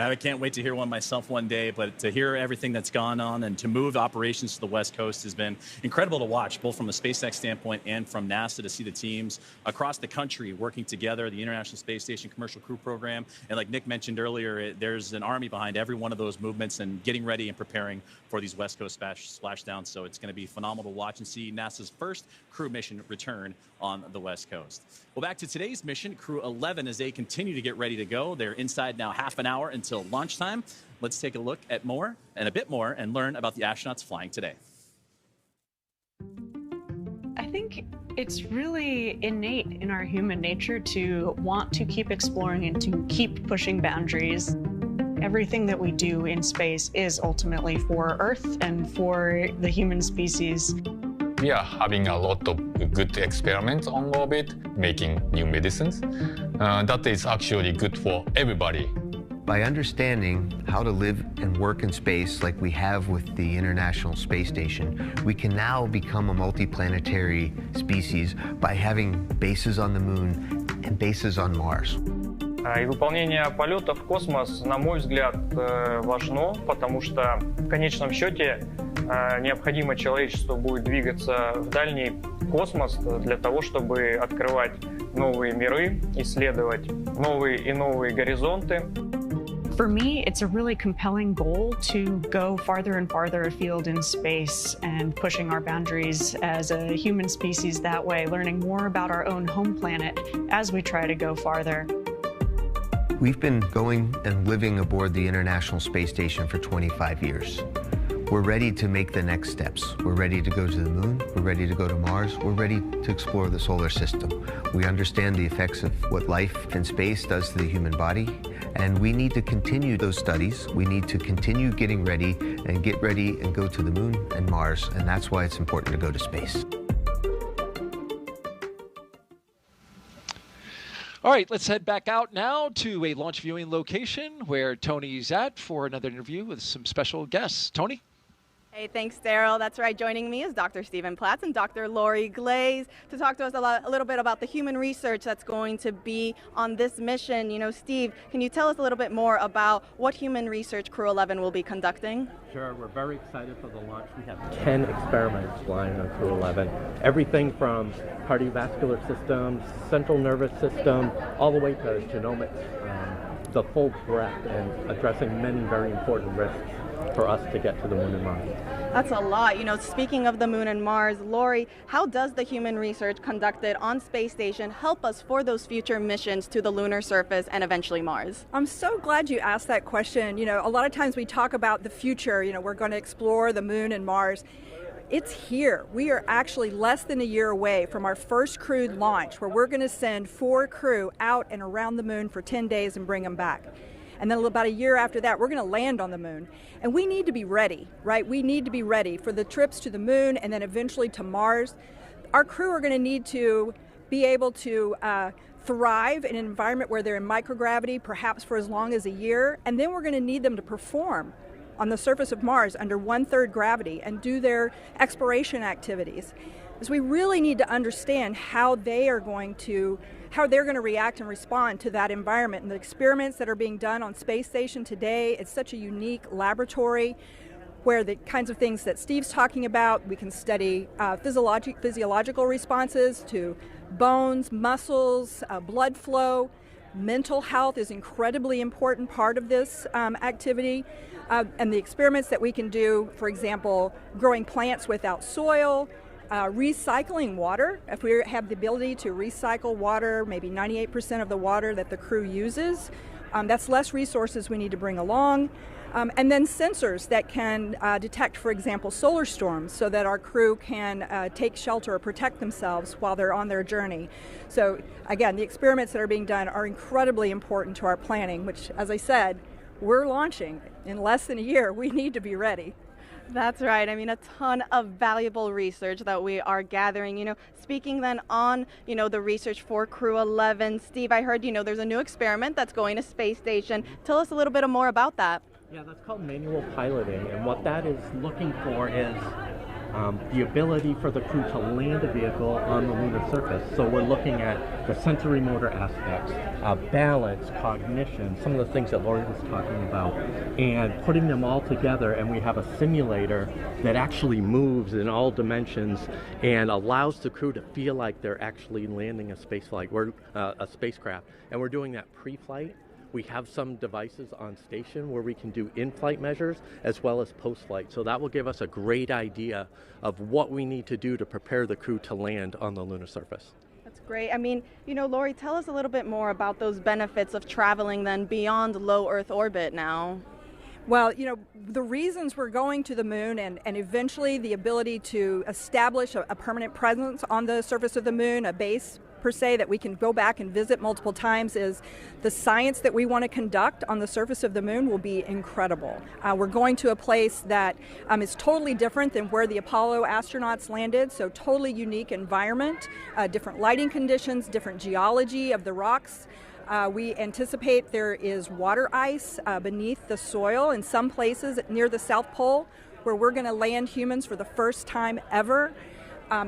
I can't wait to hear one myself one day, but to hear everything that's gone on and to move operations to the West Coast has been incredible to watch, both from a SpaceX standpoint and from NASA, to see the teams across the country working together, the International Space Station Commercial Crew Program. And like Nick mentioned earlier, there's an army behind every one of those movements and getting ready and preparing for these West Coast splashdowns. So it's going to be phenomenal to watch and see NASA's first crew mission return on the West Coast. Well, back to today's mission, Crew 11, as they continue to get ready to go. They're inside now half an hour until launch time. Let's take a look at more and a bit more and learn about the astronauts flying today. I think it's really innate in our human nature to want to keep exploring and to keep pushing boundaries. Everything that we do in space is ultimately for Earth and for the human species. We are having a lot of good experiments on orbit, making new medicines. That is actually good for everybody. By understanding how to live and work in space like we have with the International Space Station, we can now become a multiplanetary species by having bases on the Moon and bases on Mars. И выполнение полета в космос, на мой взгляд, важно, потому что в конечном счете необходимо человечеству будет двигаться в дальний космос для того, чтобы открывать новые миры, исследовать новые и новые горизонты. For me, it's a really compelling goal to go farther and farther afield in space and pushing our boundaries as a human species that way, learning more about our own home planet as we try to go farther. We've been going and living aboard the International Space Station for 25 years. We're ready to make the next steps. We're ready to go to the moon. We're ready to go to Mars. We're ready to explore the solar system. We understand the effects of what life in space does to the human body, and we need to continue those studies. We need to continue getting ready and get ready and go to the moon and Mars, and that's why it's important to go to space. All right, let's head back out now to a launch viewing location where Tony's at for another interview with some special guests. Tony? Hey, thanks, Daryl. That's right. Joining me is Dr. Stephen Platts and Dr. Lori Glaze to talk to us a little bit about the human research that's going to be on this mission. You know, Steve, can you tell us a little bit more about what human research Crew 11 will be conducting? Sure. We're very excited for the launch. We have 10 experiments flying on Crew 11. Everything from cardiovascular systems, central nervous system, all the way to genomics, the full breadth, and addressing many very important risks for us to get to the moon and Mars. That's a lot. You know, speaking of the moon and Mars, Lori, how does the human research conducted on Space Station help us for those future missions to the lunar surface and eventually Mars? I'm so glad you asked that question. You know, a lot of times we talk about the future, you know, we're going to explore the moon and Mars. It's here. We are actually less than a year away from our first crewed launch, where we're going to send 4 crew out and around the moon for 10 days and bring them back. And then about a year after that, we're going to land on the moon. And we need to be ready, right? We need to be ready for the trips to the moon and then eventually to Mars. Our crew are going to need to be able to thrive in an environment where they're in microgravity, perhaps for as long as a year. And then we're going to need them to perform on the surface of Mars under 1/3 gravity and do their exploration activities. So we really need to understand how they're going to react and respond to that environment. And the experiments that are being done on Space Station today, it's such a unique laboratory where the kinds of things that Steve's talking about, we can study physiological responses to bones, muscles, blood flow. Mental health is an incredibly important part of this activity. And the experiments that we can do, for example, growing plants without soil, recycling water. If we have the ability to recycle water, maybe 98% of the water that the crew uses, that's less resources we need to bring along. And then sensors that can detect, for example, solar storms so that our crew can take shelter or protect themselves while they're on their journey. So again, the experiments that are being done are incredibly important to our planning, which, as I said, we're launching in less than a year. We need to be ready. That's right. I mean, a ton of valuable research that we are gathering. You know, speaking then on, you know, the research for Crew 11, Steve, I heard, you know, there's a new experiment that's going to Space Station. Tell us a little bit more about that. Yeah, that's called manual piloting, and what that is looking for is the ability for the crew to land a vehicle on the lunar surface. So we're looking at the sensory motor aspects, balance, cognition, some of the things that Lori was talking about, and putting them all together, and we have a simulator that actually moves in all dimensions and allows the crew to feel like they're actually landing a spacecraft. And we're doing that pre-flight. We have some devices on station where we can do in-flight measures as well as post-flight. So that will give us a great idea of what we need to do to prepare the crew to land on the lunar surface. That's great. I mean, you know, Lori, tell us a little bit more about those benefits of traveling then beyond low Earth orbit now. Well, you know, the reasons we're going to the moon and eventually the ability to establish a permanent presence on the surface of the moon, a base per se that we can go back and visit multiple times, is the science that we want to conduct on the surface of the moon will be incredible. We're going to a place that is totally different than where the Apollo astronauts landed, so totally unique environment, different lighting conditions, different geology of the rocks. We anticipate there is water ice beneath the soil in some places near the South Pole where we're going to land humans for the first time ever.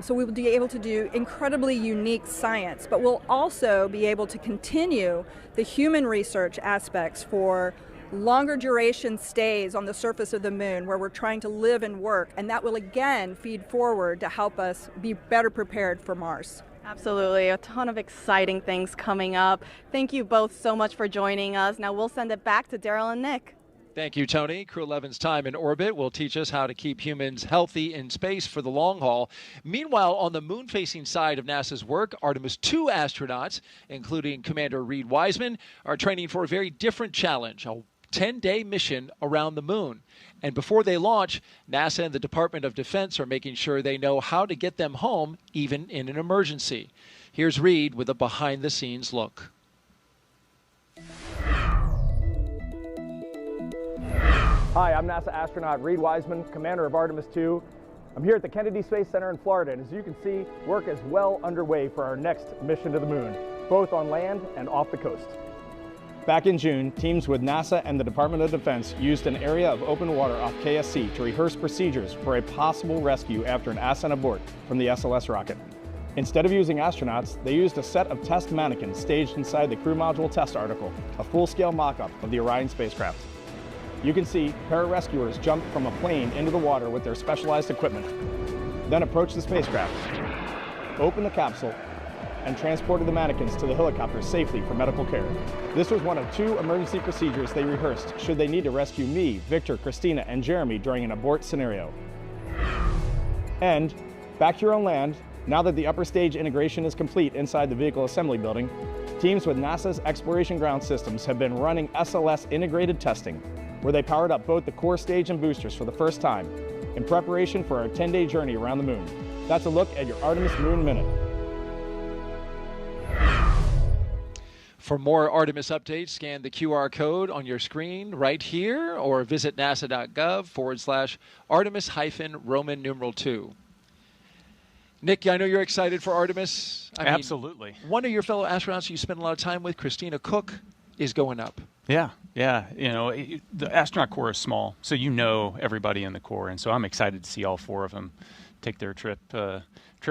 So we will be able to do incredibly unique science, but we'll also be able to continue the human research aspects for longer duration stays on the surface of the moon where we're trying to live and work, and that will again feed forward to help us be better prepared for Mars. Absolutely. A ton of exciting things coming up. Thank you both so much for joining us. Now we'll send it back to Daryl and Nick. Thank you, Tony. Crew 11's time in orbit will teach us how to keep humans healthy in space for the long haul. Meanwhile, on the moon-facing side of NASA's work, Artemis II astronauts, including Commander Reed Wiseman, are training for a very different challenge, a 10-day mission around the moon. And before they launch, NASA and the Department of Defense are making sure they know how to get them home, even in an emergency. Here's Reed with a behind-the-scenes look. Hi, I'm NASA astronaut Reed Wiseman, commander of Artemis II. I'm here at the Kennedy Space Center in Florida, and as you can see, work is well underway for our next mission to the moon, both on land and off the coast. Back in June, teams with NASA and the Department of Defense used an area of open water off KSC to rehearse procedures for a possible rescue after an ascent abort from the SLS rocket. Instead of using astronauts, they used a set of test mannequins staged inside the crew module test article, a full-scale mock-up of the Orion spacecraft. You can see pararescuers jump from a plane into the water with their specialized equipment, then approach the spacecraft, open the capsule, and transported the mannequins to the helicopter safely for medical care. This was one of 2 emergency procedures they rehearsed should they need to rescue me, Victor, Christina, and Jeremy during an abort scenario. And back here on land, now that the upper stage integration is complete inside the vehicle assembly building, teams with NASA's Exploration Ground Systems have been running SLS integrated testing, where they powered up both the core stage and boosters for the first time in preparation for our 10-day journey around the moon. That's a look at your Artemis Moon Minute. For more Artemis updates, scan the QR code on your screen right here or visit nasa.gov/Artemis-Roman numeral 2. Nick, I know you're excited for Artemis. Absolutely. One of your fellow astronauts you spend a lot of time with, Christina Cook, is going up. Yeah. You know, the astronaut corps is small, so you know everybody in the corps, and so I'm excited to see all 4 of them take their trip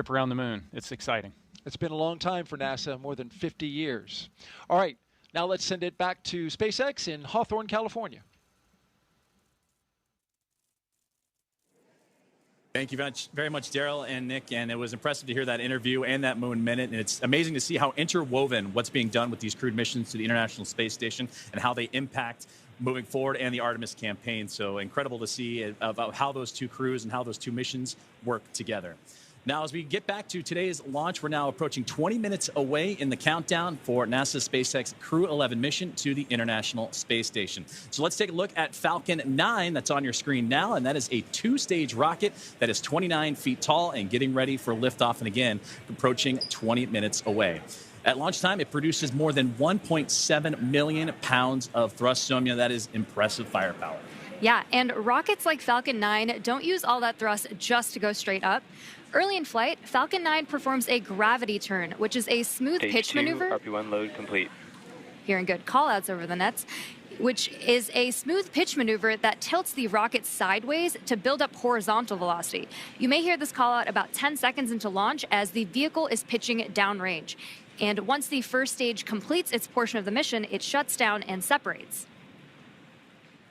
around the moon. It's exciting. It's been a long time for NASA, more than 50 years. All right, now let's send it back to SpaceX in Hawthorne, California. Thank you very much, Daryl and Nick, and it was impressive to hear that interview and that Moon Minute, and it's amazing to see how interwoven what's being done with these crewed missions to the International Space Station and how they impact moving forward and the Artemis campaign. So incredible to see about how those 2 crews and how those 2 missions work together. Now, as we get back to today's launch, we're now approaching 20 minutes away in the countdown for NASA's SpaceX Crew 11 mission to the International Space Station. So let's take a look at Falcon 9 that's on your screen now, and that is a 2-stage rocket that is 29 feet tall and getting ready for liftoff, and again, approaching 20 minutes away. At launch time, it produces more than 1.7 million pounds of thrust. Sonia, that is impressive firepower. Yeah, and rockets like Falcon 9 don't use all that thrust just to go straight up. Early in flight, Falcon 9 performs a gravity turn, which is a smooth pitch maneuver. RP1 load complete. Hearing good call-outs over the nets, which is a smooth pitch maneuver that tilts the rocket sideways to build up horizontal velocity. You may hear this call-out about 10 seconds into launch as the vehicle is pitching downrange. And once the first stage completes its portion of the mission, it shuts down and separates.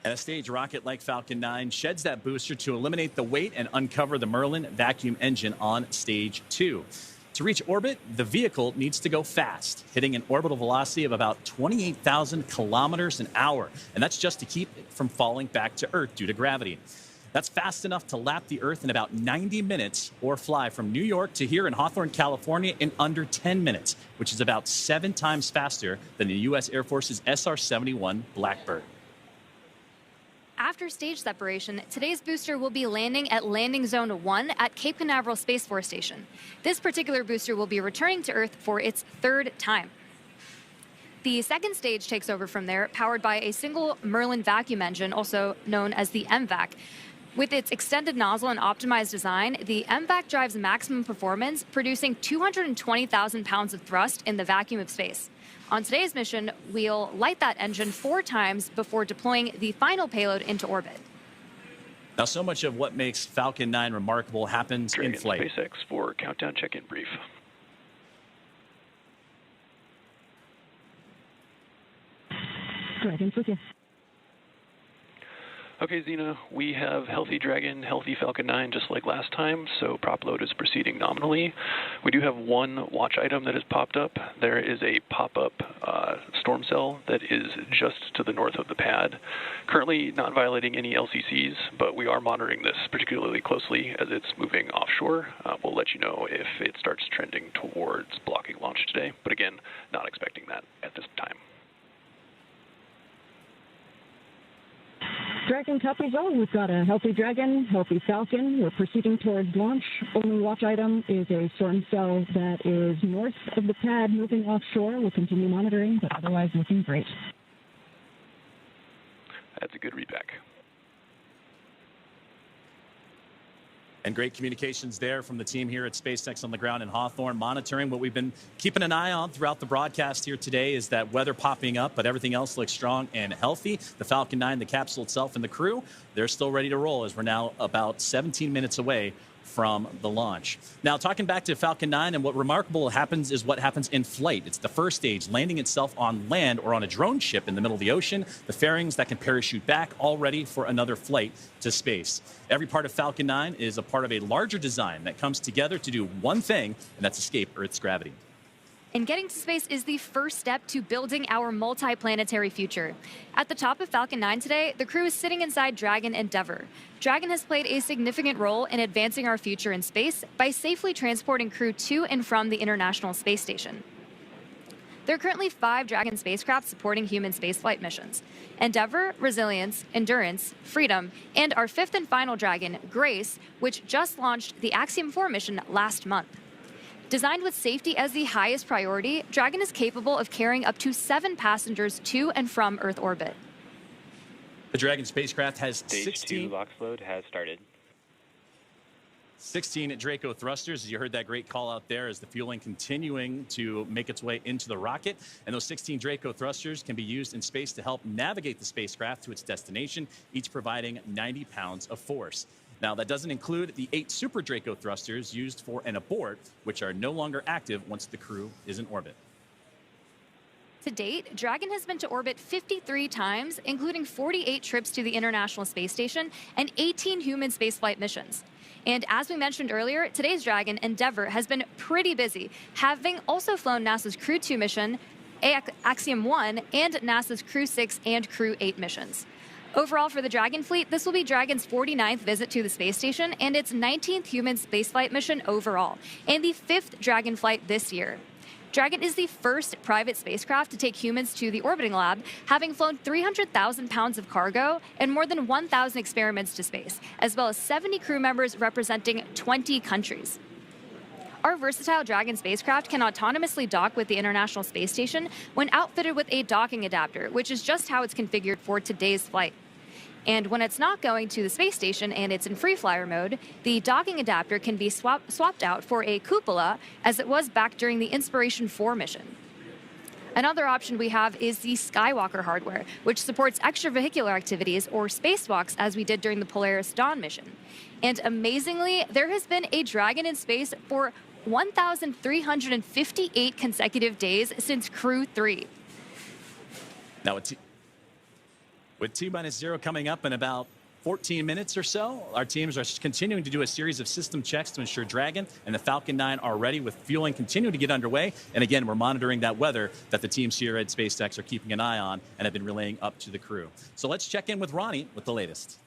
And a stage rocket like Falcon 9 sheds that booster to eliminate the weight and uncover the Merlin vacuum engine on stage 2. To reach orbit, the vehicle needs to go fast, hitting an orbital velocity of about 28,000 kilometers an hour. And that's just to keep it from falling back to Earth due to gravity. That's fast enough to lap the Earth in about 90 minutes or fly from New York to here in Hawthorne, California in under 10 minutes, which is about 7 times faster than the U.S. Air Force's SR-71 Blackbird. After stage separation, today's booster will be landing at Landing Zone 1 at Cape Canaveral Space Force Station. This particular booster will be returning to Earth for its 3rd time. The second stage takes over from there, powered by a single Merlin vacuum engine, also known as the MVAC. With its extended nozzle and optimized design, the MVAC drives maximum performance, producing 220,000 pounds of thrust in the vacuum of space. On today's mission, we'll light that engine 4 times before deploying the final payload into orbit. Now, so much of what makes Falcon 9 remarkable happens in flight. SpaceX for countdown check-in brief. Dragon 4. Okay, Xena, we have healthy Dragon, healthy Falcon 9, just like last time, so prop load is proceeding nominally. We do have one watch item that has popped up. There is a pop-up storm cell that is just to the north of the pad. Currently not violating any LCCs, but we are monitoring this particularly closely as it's moving offshore. We'll let you know if it starts trending towards blocking launch today, but again, not expecting that at this time. Dragon copies all. We've got a healthy Dragon, healthy Falcon. We're proceeding towards launch. Only watch item is a storm cell that is north of the pad moving offshore. We'll continue monitoring, but otherwise looking great. That's a good readback. And great communications there from the team here at SpaceX on the ground in Hawthorne, monitoring. What we've been keeping an eye on throughout the broadcast here today is that weather popping up, but everything else looks strong and healthy. The Falcon 9, the capsule itself, and the crew, they're still ready to roll as we're now about 17 minutes away from the launch. Now, talking back to Falcon 9, and what remarkable happens is what happens in flight. It's the first stage, landing itself on land or on a drone ship in the middle of the ocean, the fairings that can parachute back, all ready for another flight to space. Every part of Falcon 9 is a part of a larger design that comes together to do one thing, and that's escape Earth's gravity. And getting to space is the first step to building our multi-planetary future. At the top of Falcon 9 today, the crew is sitting inside Dragon Endeavour. Dragon has played a significant role in advancing our future in space by safely transporting crew to and from the International Space Station. There are currently 5 Dragon spacecraft supporting human spaceflight missions: Endeavour, Resilience, Endurance, Freedom, and our 5th and final Dragon, Grace, which just launched the Axiom 4 mission last month. Designed with safety as the highest priority, Dragon is capable of carrying up to 7 passengers to and from Earth orbit. The Dragon spacecraft has Stage 2 LOX load has started. 16 Draco thrusters. As you heard that great call out there, as the fueling continuing to make its way into the rocket. And those 16 Draco thrusters can be used in space to help navigate the spacecraft to its destination, each providing 90 pounds of force. Now, that doesn't include the 8 Super Draco thrusters used for an abort, which are no longer active once the crew is in orbit. To date, Dragon has been to orbit 53 times, including 48 trips to the International Space Station and 18 human spaceflight missions. And as we mentioned earlier, today's Dragon, Endeavour, has been pretty busy, having also flown NASA's Crew 2 mission, Axiom 1, and NASA's Crew 6 and Crew 8 missions. Overall, for the Dragon fleet, this will be Dragon's 49th visit to the space station and its 19th human spaceflight mission overall, and the 5th Dragon flight this year. Dragon is the first private spacecraft to take humans to the orbiting lab, having flown 300,000 pounds of cargo and more than 1,000 experiments to space, as well as 70 crew members representing 20 countries. Our versatile Dragon spacecraft can autonomously dock with the International Space Station when outfitted with a docking adapter, which is just how it's configured for today's flight. And when it's not going to the space station and it's in free flyer mode, the docking adapter can be swapped out for a cupola, as it was back during the Inspiration 4 mission. Another option we have is the Skywalker hardware, which supports extravehicular activities or spacewalks, as we did during the Polaris Dawn mission. And amazingly, there has been a Dragon in space for 1,358 consecutive days since Crew 3. Now, with T-0 coming up in about 14 minutes or so, our teams are continuing to do a series of system checks to ensure Dragon and the Falcon 9 are ready, with fueling continuing to get underway. And again, we're monitoring that weather that the teams here at SpaceX are keeping an eye on and have been relaying up to the crew. So let's check in with Ronnie with the latest.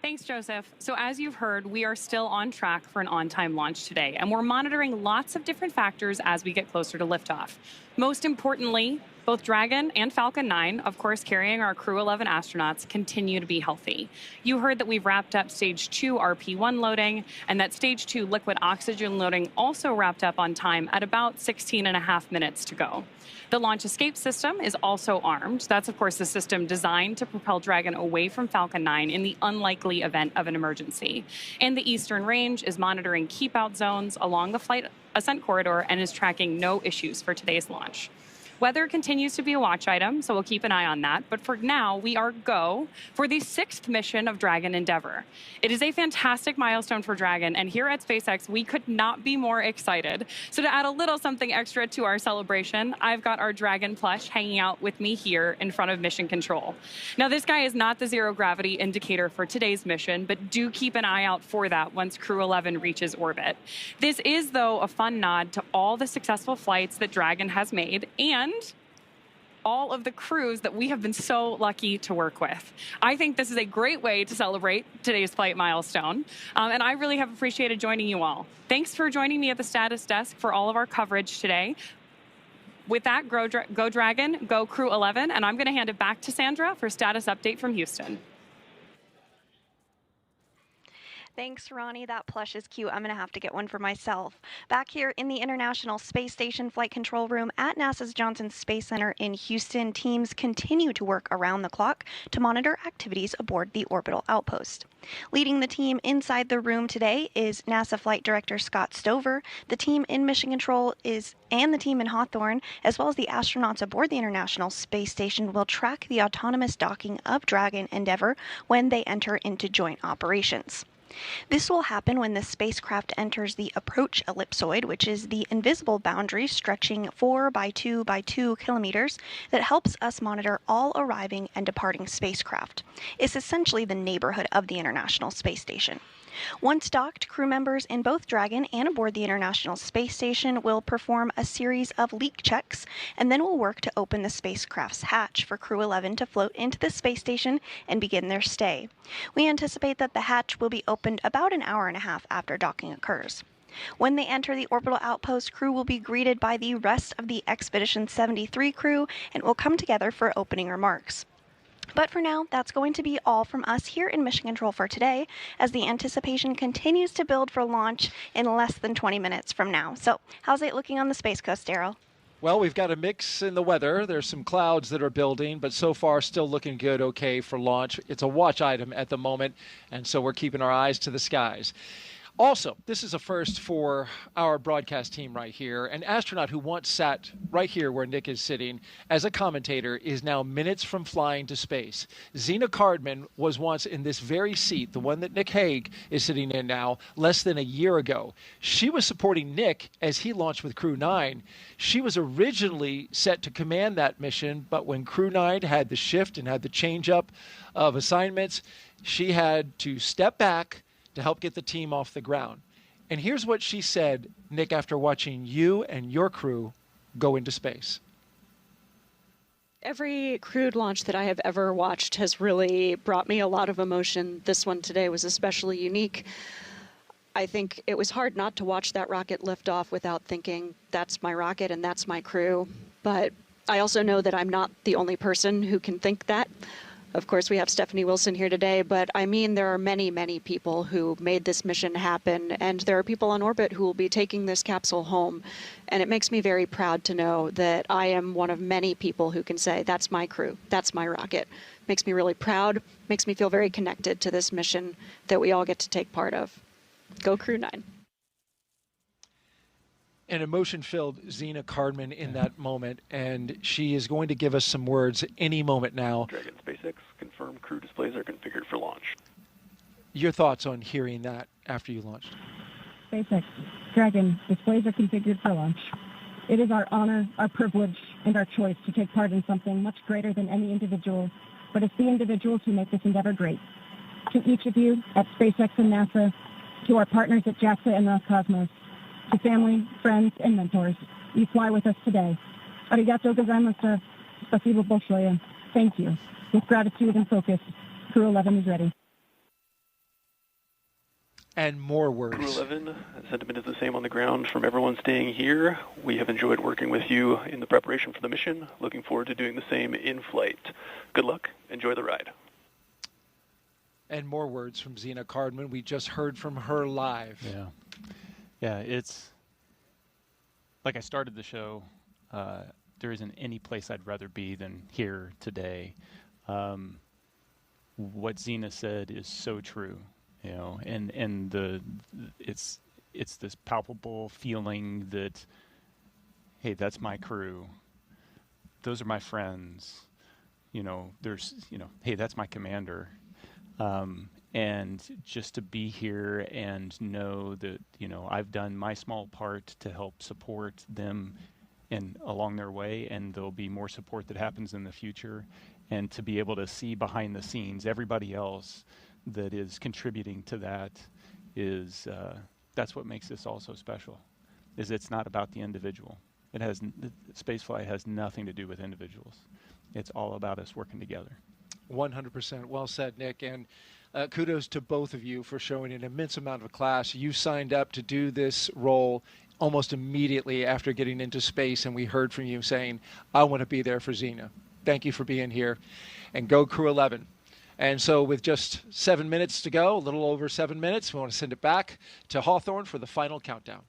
Thanks, Joseph. So as you've heard, we are still on track for an on-time launch today, and we're monitoring lots of different factors as we get closer to liftoff. Most importantly, both Dragon and Falcon 9, of course carrying our Crew 11 astronauts, continue to be healthy. You heard that we've wrapped up Stage 2 RP1 loading, and that Stage 2 liquid oxygen loading also wrapped up on time at about 16.5 minutes to go. The launch escape system is also armed. That's, of course, the system designed to propel Dragon away from Falcon 9 in the unlikely event of an emergency. And the Eastern Range is monitoring keep-out zones along the flight ascent corridor and is tracking no issues for today's launch. Weather continues to be a watch item, so we'll keep an eye on that. But for now, we are go for the 6th mission of Dragon Endeavour. It is a fantastic milestone for Dragon, and here at SpaceX, we could not be more excited. So to add a little something extra to our celebration, I've got our Dragon plush hanging out with me here in front of Mission Control. Now, this guy is not the zero gravity indicator for today's mission, but do keep an eye out for that once Crew 11 reaches orbit. This is, though, a fun nod to all the successful flights that Dragon has made and all of the crews that we have been so lucky to work with. I think this is a great way to celebrate today's flight milestone, and I really have appreciated joining you all. Thanks for joining me at the status desk for all of our coverage today. With that, go Dragon, go Crew 11, and I'm going to hand it back to Sandra for status update from Houston. Thanks, Ronnie. That plush is cute. I'm going to have to get one for myself. Back here in the International Space Station Flight Control Room at NASA's Johnson Space Center in Houston, teams continue to work around the clock to monitor activities aboard the orbital outpost. Leading the team inside the room today is NASA Flight Director Scott Stover. The team in Mission Control and the team in Hawthorne, as well as the astronauts aboard the International Space Station, will track the autonomous docking of Dragon Endeavour when they enter into joint operations. This will happen when the spacecraft enters the approach ellipsoid, which is the invisible boundary stretching 4 by 2 by 2 kilometers that helps us monitor all arriving and departing spacecraft. It's essentially the neighborhood of the International Space Station. Once docked, crew members in both Dragon and aboard the International Space Station will perform a series of leak checks and then will work to open the spacecraft's hatch for Crew 11 to float into the space station and begin their stay. We anticipate that the hatch will be opened about an hour and a half after docking occurs. When they enter the orbital outpost, crew will be greeted by the rest of the Expedition 73 crew and will come together for opening remarks. But for now, that's going to be all from us here in Mission Control for today, as the anticipation continues to build for launch in less than 20 minutes from now. So, how's it looking on the Space Coast, Daryl? Well, we've got a mix in the weather. There's some clouds that are building, but so far still looking good, okay for launch. It's a watch item at the moment, and so we're keeping our eyes to the skies. Also, this is a first for our broadcast team right here. An astronaut who once sat right here where Nick is sitting as a commentator is now minutes from flying to space. Zena Cardman was once in this very seat, the one that Nick Hague is sitting in now, less than a year ago. She was supporting Nick as he launched with Crew 9. She was originally set to command that mission, but when Crew 9 had the shift and had the change up of assignments, she had to step back to help get the team off the ground. And here's what she said, Nick, after watching you and your crew go into space. Every crewed launch that I have ever watched has really brought me a lot of emotion. This one today was especially unique. I think it was hard not to watch that rocket lift off without thinking, that's my rocket and that's my crew. But I also know that I'm not the only person who can think that. Of course, we have Stephanie Wilson here today, but I mean, there are many, many people who made this mission happen, and there are people on orbit who will be taking this capsule home. And it makes me very proud to know that I am one of many people who can say, that's my crew, that's my rocket. Makes me really proud, makes me feel very connected to this mission that we all get to take part of. Go Crew 9. An emotion-filled Zena Cardman in that moment, and she is going to give us some words any moment now. Dragon SpaceX, confirm crew displays are configured for launch. Your thoughts on hearing that after you launched? SpaceX, Dragon, displays are configured for launch. It is our honor, our privilege, and our choice to take part in something much greater than any individual, but it's the individuals who make this endeavor great. To each of you at SpaceX and NASA, to our partners at JAXA and Roscosmos, to family, friends, and mentors, you fly with us today. Arigato gozaimasu. Spasibo большое. Thank you. With gratitude and focus, Crew 11 is ready. And more words. Crew 11, sentiment is the same on the ground from everyone staying here. We have enjoyed working with you in the preparation for the mission. Looking forward to doing the same in flight. Good luck. Enjoy the ride. And more words from Zena Cardman. We just heard from her live. Yeah. Yeah, it's like I started the show. There isn't any place I'd rather be than here today. What Zena said is so true, you know, and it's this palpable feeling that, hey, that's my crew. those are my friends. You know, there's, you know, hey, that's my commander. And just to be here and know that, you know, I've done my small part to help support them along their way, and there'll be more support that happens in the future. And to be able to see behind the scenes everybody else that is contributing to that is, that's what makes this all so special, is it's not about the individual. Spaceflight has nothing to do with individuals. It's all about us working together. 100%. Well said, Nick. And kudos to both of you for showing an immense amount of class. You signed up to do this role almost immediately after getting into space, and we heard from you saying, I want to be there for Xena. Thank you for being here. And go Crew 11. And so with just 7 minutes to go, a little over 7 minutes, we want to send it back to Hawthorne for the final countdown.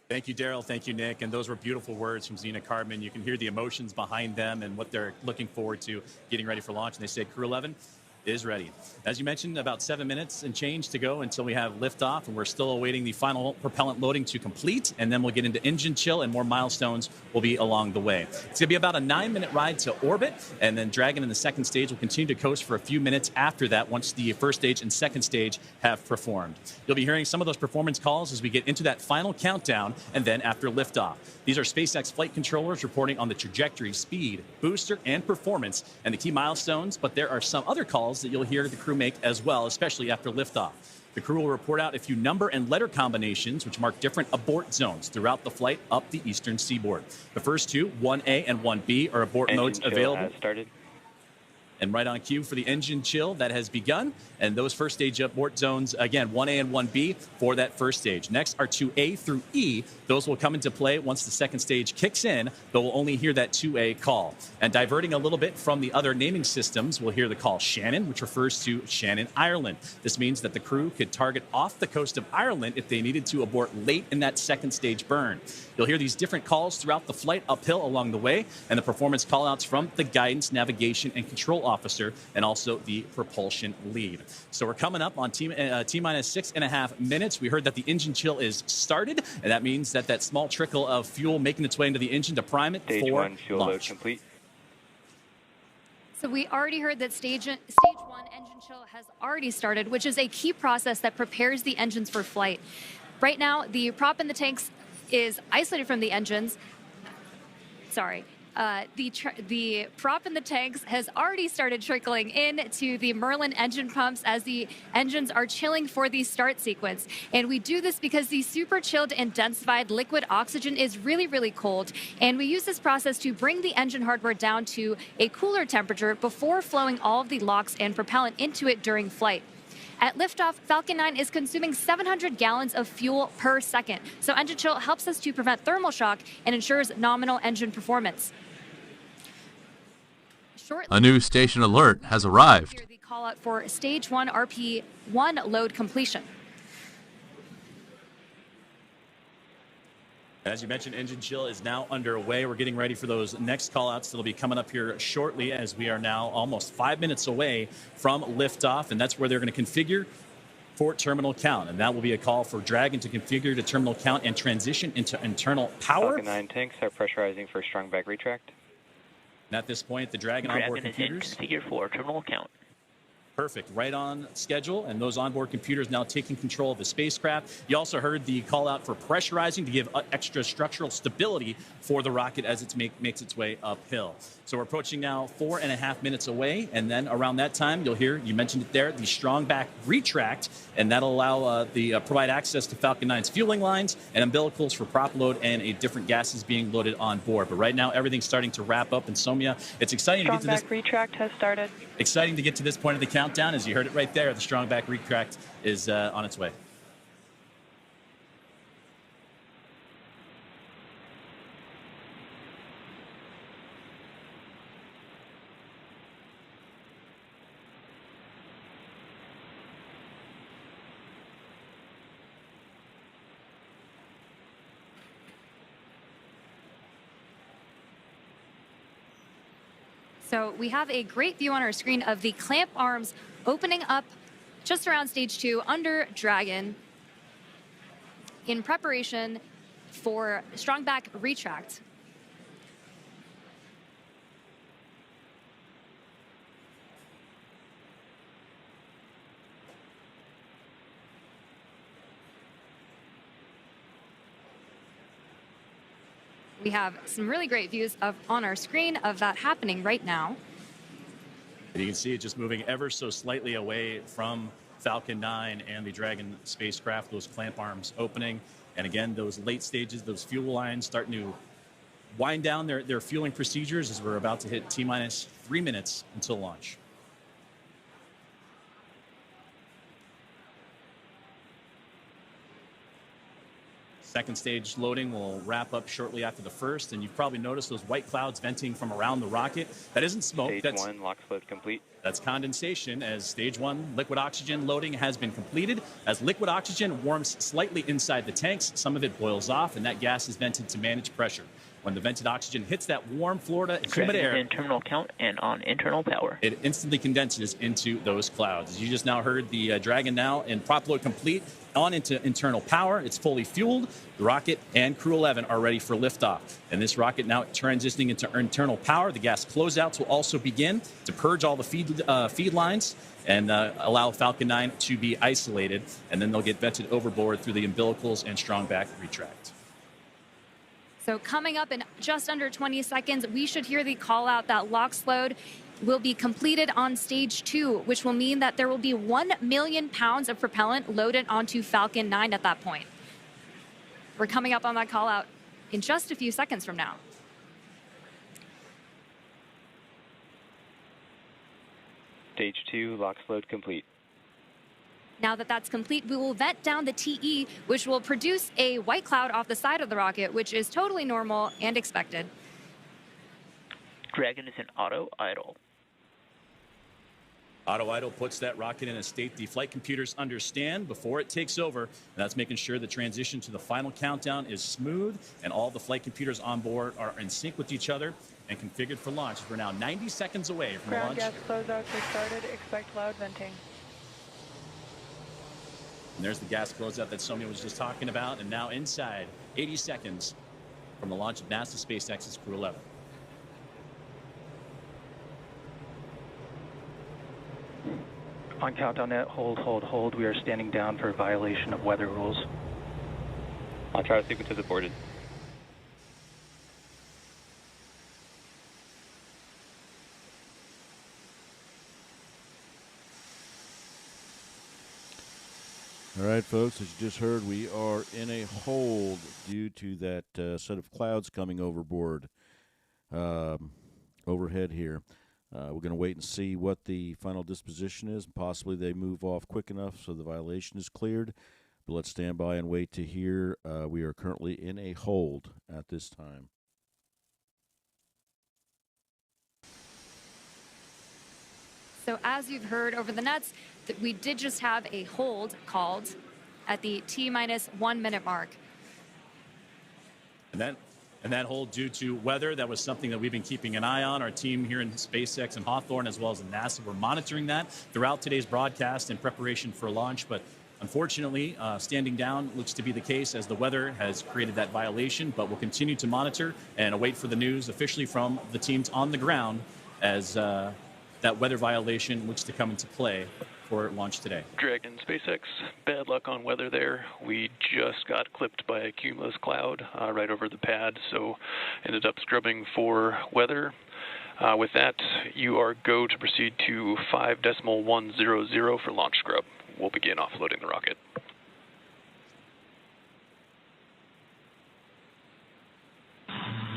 Thank you, Daryl. Thank you, Nick. And those were beautiful words from Xena Carbon. You can hear the emotions behind them and what they're looking forward to getting ready for launch. And they say Crew 11 is ready. As you mentioned, about 7 minutes and change to go until we have liftoff, and we're still awaiting the final propellant loading to complete, and then we'll get into engine chill, and more milestones will be along the way. It's going to be about a 9-minute ride to orbit, and then Dragon in the second stage will continue to coast for a few minutes after that once the first stage and second stage have performed. You'll be hearing some of those performance calls as we get into that final countdown, and then after liftoff. These are SpaceX flight controllers reporting on the trajectory, speed, booster, and performance, and the key milestones, but there are some other calls that you'll hear the crew make as well, especially after liftoff. The crew will report out a few number and letter combinations which mark different abort zones throughout the flight up the eastern seaboard. The first two, 1A and 1B, are abort modes available. Has started. And right on cue for the engine chill that has begun. And those first stage abort zones, again, 1A and 1B for that first stage. Next are 2A through E. Those will come into play once the second stage kicks in, but we'll only hear that 2A call. And diverting a little bit from the other naming systems, we'll hear the call Shannon, which refers to Shannon, Ireland. This means that the crew could target off the coast of Ireland if they needed to abort late in that second stage burn. You'll hear these different calls throughout the flight uphill along the way, and the performance callouts from the guidance, navigation, and control officer, and also the propulsion lead. So we're coming up on T-minus 6.5 minutes. We heard that the engine chill is started, and that means that that small trickle of fuel making its way into the engine to prime it Stage for 1 fuel load launch. complete. So we already heard that stage 1 engine chill has already started, which is a key process that prepares the engines for flight. Right now, the prop in the tanks is isolated from the engines. Sorry. The prop in the tanks has already started trickling into the Merlin engine pumps as the engines are chilling for the start sequence. And we do this because the super chilled and densified liquid oxygen is really, really cold. And we use this process to bring the engine hardware down to a cooler temperature before flowing all of the LOX and propellant into it during flight. At liftoff, Falcon 9 is consuming 700 gallons of fuel per second. So engine chill helps us to prevent thermal shock and ensures nominal engine performance. A new station alert has arrived. Here the call out for stage 1 RP1 load completion. As you mentioned, engine chill is now underway. We're getting ready for those next call-outs that'll be coming up here shortly, as we are now almost 5 minutes away from liftoff, and that's where they're going to configure for terminal count. And that will be a call for Dragon to configure to terminal count and transition into internal power. Falcon 9 tanks are pressurizing for strong back retract. And at this point, the Dragon onboard computers configured for terminal count. Perfect. Right on schedule, and those onboard computers now taking control of the spacecraft. You also heard the call out for pressurizing to give extra structural stability for the rocket as it makes its way uphill. So we're approaching now 4.5 minutes away, and then around that time, you'll hear, you mentioned it there, the strong back retract, and that'll allow provide access to Falcon 9's fueling lines and umbilicals for prop load and different gases being loaded on board. But right now, everything's starting to wrap up, and Somya, it's exciting Strong to get to this. back retract has started. Exciting to get to this point of the countdown. As you heard it right there, the strong back retract is on its way. So we have a great view on our screen of the clamp arms opening up just around stage 2 under Dragon in preparation for strong back retract. We have some really great views on our screen of that happening right now. And you can see it just moving ever so slightly away from Falcon 9 and the Dragon spacecraft, those clamp arms opening. And again, those late stages, those fuel lines starting to wind down their fueling procedures as we're about to hit T-minus 3 minutes until launch. Second stage loading will wrap up shortly after the first, and you've probably noticed those white clouds venting from around the rocket. That isn't smoke. Stage 1, LOX load complete. That's condensation, as stage 1 liquid oxygen loading has been completed. As liquid oxygen warms slightly inside the tanks, some of it boils off, and that gas is vented to manage pressure. When the vented oxygen hits that warm Florida humid air, in terminal count and on internal power, it instantly condenses into those clouds. As you just now heard, the Dragon now in prop load complete, on into internal power. It's fully fueled. The rocket and Crew 11 are ready for liftoff. And this rocket now transitioning into internal power. The gas closeouts will also begin to purge all the feed lines and allow Falcon 9 to be isolated. And then they'll get vented overboard through the umbilicals and strong back retract. So coming up in just under 20 seconds, we should hear the call out that LOX load will be completed on stage 2, which will mean that there will be 1 million pounds of propellant loaded onto Falcon 9 at that point. We're coming up on that call out in just a few seconds from now. Stage 2, LOX load complete. Now that that's complete, we will vent down the TE, which will produce a white cloud off the side of the rocket, which is totally normal and expected. Dragon is in auto idle. Auto idle puts that rocket in a state the flight computers understand before it takes over. And that's making sure the transition to the final countdown is smooth and all the flight computers on board are in sync with each other and configured for launch. We're now 90 seconds away from Ground launch. gas closeouts are started. Expect loud venting. And there's the gas closeout that Sonia was just talking about. And now inside 80 seconds from the launch of NASA SpaceX's Crew 11. On countdown net, hold. We are standing down for violation of weather rules. Launch route sequence is aborted. All right, folks, as you just heard, we are in a hold due to that set of clouds coming overboard, overhead here. We're going to wait and see what the final disposition is. Possibly they move off quick enough so the violation is cleared. But let's stand by and wait to hear. We are currently in a hold at this time. So as you've heard over the nets, that we did just have a hold called at the T-minus 1 minute mark. And that hold due to weather, that was something that we've been keeping an eye on. Our team here in SpaceX and Hawthorne, as well as in NASA, we're monitoring that throughout today's broadcast in preparation for launch. But unfortunately, standing down looks to be the case as the weather has created that violation. But we'll continue to monitor and await for the news officially from the teams on the ground as that weather violation looks to come into play for launch today. Dragon SpaceX, bad luck on weather there. We just got clipped by a cumulus cloud right over the pad, so ended up scrubbing for weather. With that, you are go to proceed to 5.100 for launch scrub. We'll begin offloading the rocket.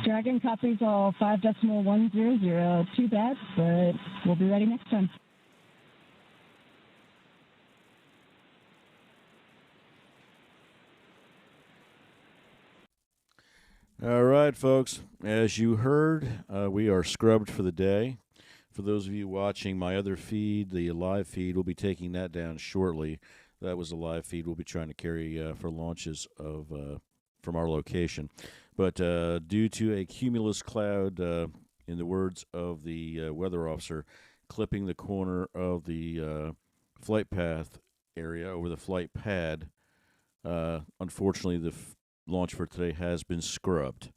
Dragon copies all 5.100. Too bad, but we'll be ready next time. All right, folks. As you heard, we are scrubbed for the day. For those of you watching my other feed, the live feed, we'll be taking that down shortly. That was a live feed we'll be trying to carry for launches of from our location. But due to a cumulus cloud, in the words of the weather officer, clipping the corner of the flight path area over the flight pad, unfortunately launch for today has been scrubbed.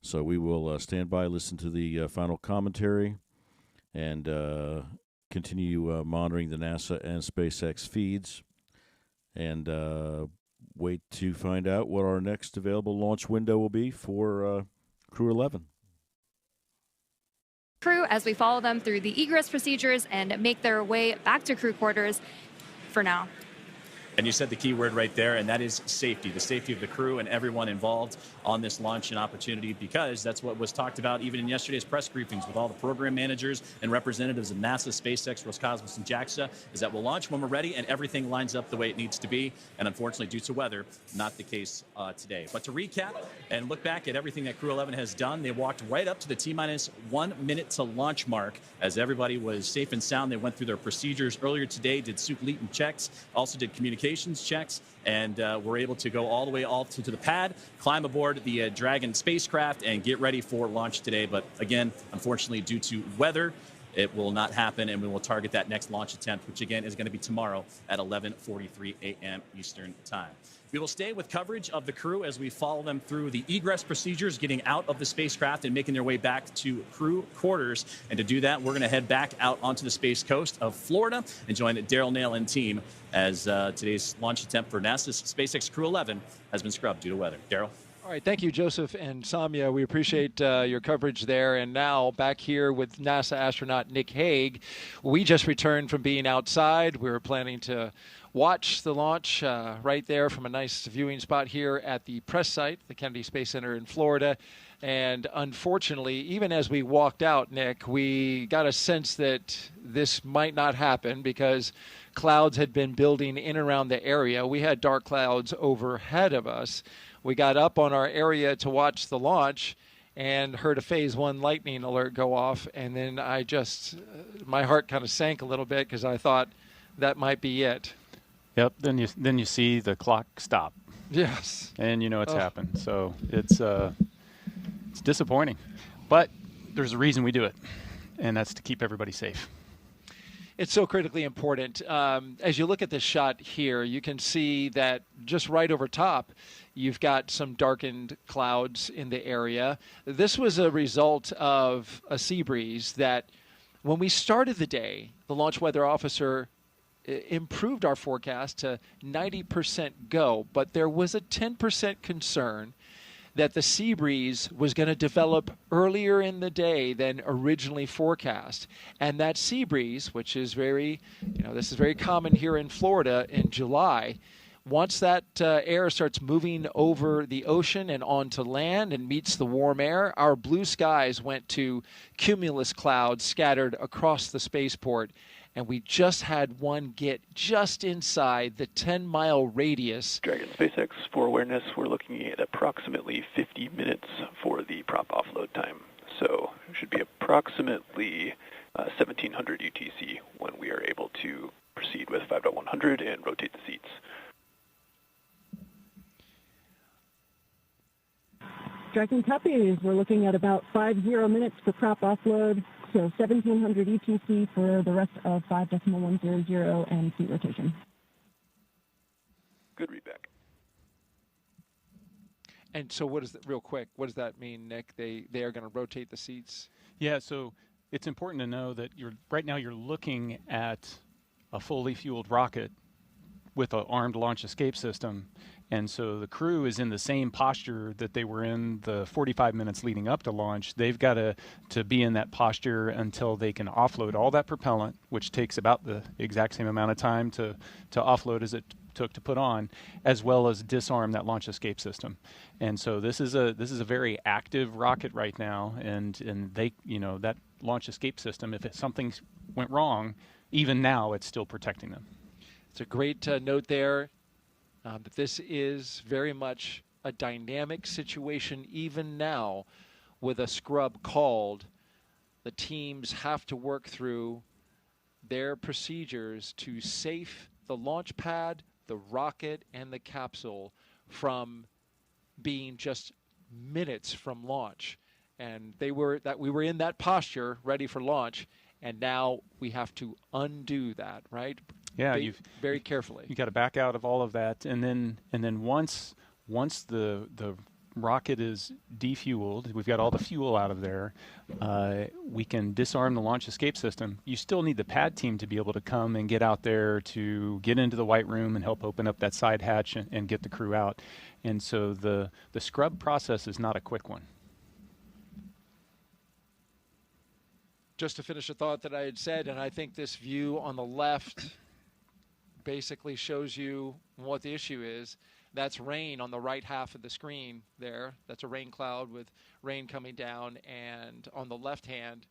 So we will stand by, listen to the final commentary, and continue monitoring the NASA and SpaceX feeds, and wait to find out what our next available launch window will be for Crew 11. Crew as we follow them through the egress procedures and make their way back to crew quarters for now. And you said the key word right there, and that is safety, the safety of the crew and everyone involved on this launch and opportunity, because that's what was talked about even in yesterday's press briefings with all the program managers and representatives of NASA, SpaceX, Roscosmos, and JAXA, is that we'll launch when we're ready and everything lines up the way it needs to be. And unfortunately, due to weather, not the case today. But to recap and look back at everything that Crew 11 has done, they walked right up to the T-minus 1 minute to launch mark as everybody was safe and sound. They went through their procedures earlier today, did soup-leaton checks, also did communications checks, and were able to go all the way to the pad, climb aboard the Dragon spacecraft, and get ready for launch today. But again, unfortunately, due to weather, it will not happen, and we will target that next launch attempt, which again is going to be tomorrow at 11:43 a.m. Eastern Time. We will stay with coverage of the crew as we follow them through the egress procedures, getting out of the spacecraft and making their way back to crew quarters. And to do that, we're going to head back out onto the Space Coast of Florida and join Daryl Nail and team as today's launch attempt for NASA's SpaceX Crew 11 has been scrubbed due to weather. Daryl? All right, thank you, Joseph and Samia. We appreciate your coverage there. And now back here with NASA astronaut Nick Hague. We just returned from being outside. We were planning to watch the launch right there from a nice viewing spot here at the press site, the Kennedy Space Center in Florida. And unfortunately, even as we walked out, Nick, we got a sense that this might not happen because clouds had been building in and around the area. We had dark clouds overhead of us. We got up on our area to watch the launch and heard a Phase 1 lightning alert go off. And then I just, my heart kind of sank a little bit because I thought that might be it. Yep. Then you see the clock stop. Yes. And you know it's happened. So it's disappointing, but there's a reason we do it, and that's to keep everybody safe. It's so critically important. As you look at this shot here, you can see that just right over top, you've got some darkened clouds in the area. This was a result of a sea breeze that when we started the day, the launch weather officer improved our forecast to 90% go, but there was a 10% concern that the sea breeze was going to develop earlier in the day than originally forecast. And that sea breeze, which is very, this is very common here in Florida in July, once that air starts moving over the ocean and onto land and meets the warm air, our blue skies went to cumulus clouds scattered across the spaceport. And we just had one get just inside the 10-mile radius. Dragon SpaceX, for awareness, we're looking at approximately 50 minutes for the prop offload time. So it should be approximately 1700 UTC when we are able to proceed with 5.100 and rotate the seats. Dragon copies, we're looking at about 50 minutes for prop offload. So 1700 ETC for the rest of 5.100 and seat rotation. Good readback. And so what is that, real quick, what does that mean, Nick? They are going to rotate the seats? Yeah, so it's important to know that right now you're looking at a fully fueled rocket with an armed launch escape system. And so the crew is in the same posture that they were in the 45 minutes leading up to launch. They've got to be in that posture until they can offload all that propellant, which takes about the exact same amount of time to offload as it took to put on, as well as disarm that launch escape system. And so this is a very active rocket right now, and they, that launch escape system, if something went wrong, even now it's still protecting them. It's a great note there. But this is very much a dynamic situation even now with a scrub called. The teams have to work through their procedures to safe the launch pad, the rocket, and the capsule from being just minutes from launch. And we were in that posture ready for launch, and now we have to undo that, right? Yeah, very carefully. You got to back out of all of that, and then once Once the rocket is defueled, we've got all the fuel out of there, we can disarm the launch escape system. You still need the pad team to be able to come and get out there to get into the white room and help open up that side hatch and get the crew out. And so the scrub process is not a quick one. Just to finish a thought that I had said, and I think this view on the left basically shows you what the issue is. That's rain on the right half of the screen there. That's a rain cloud with rain coming down. And on the left hand,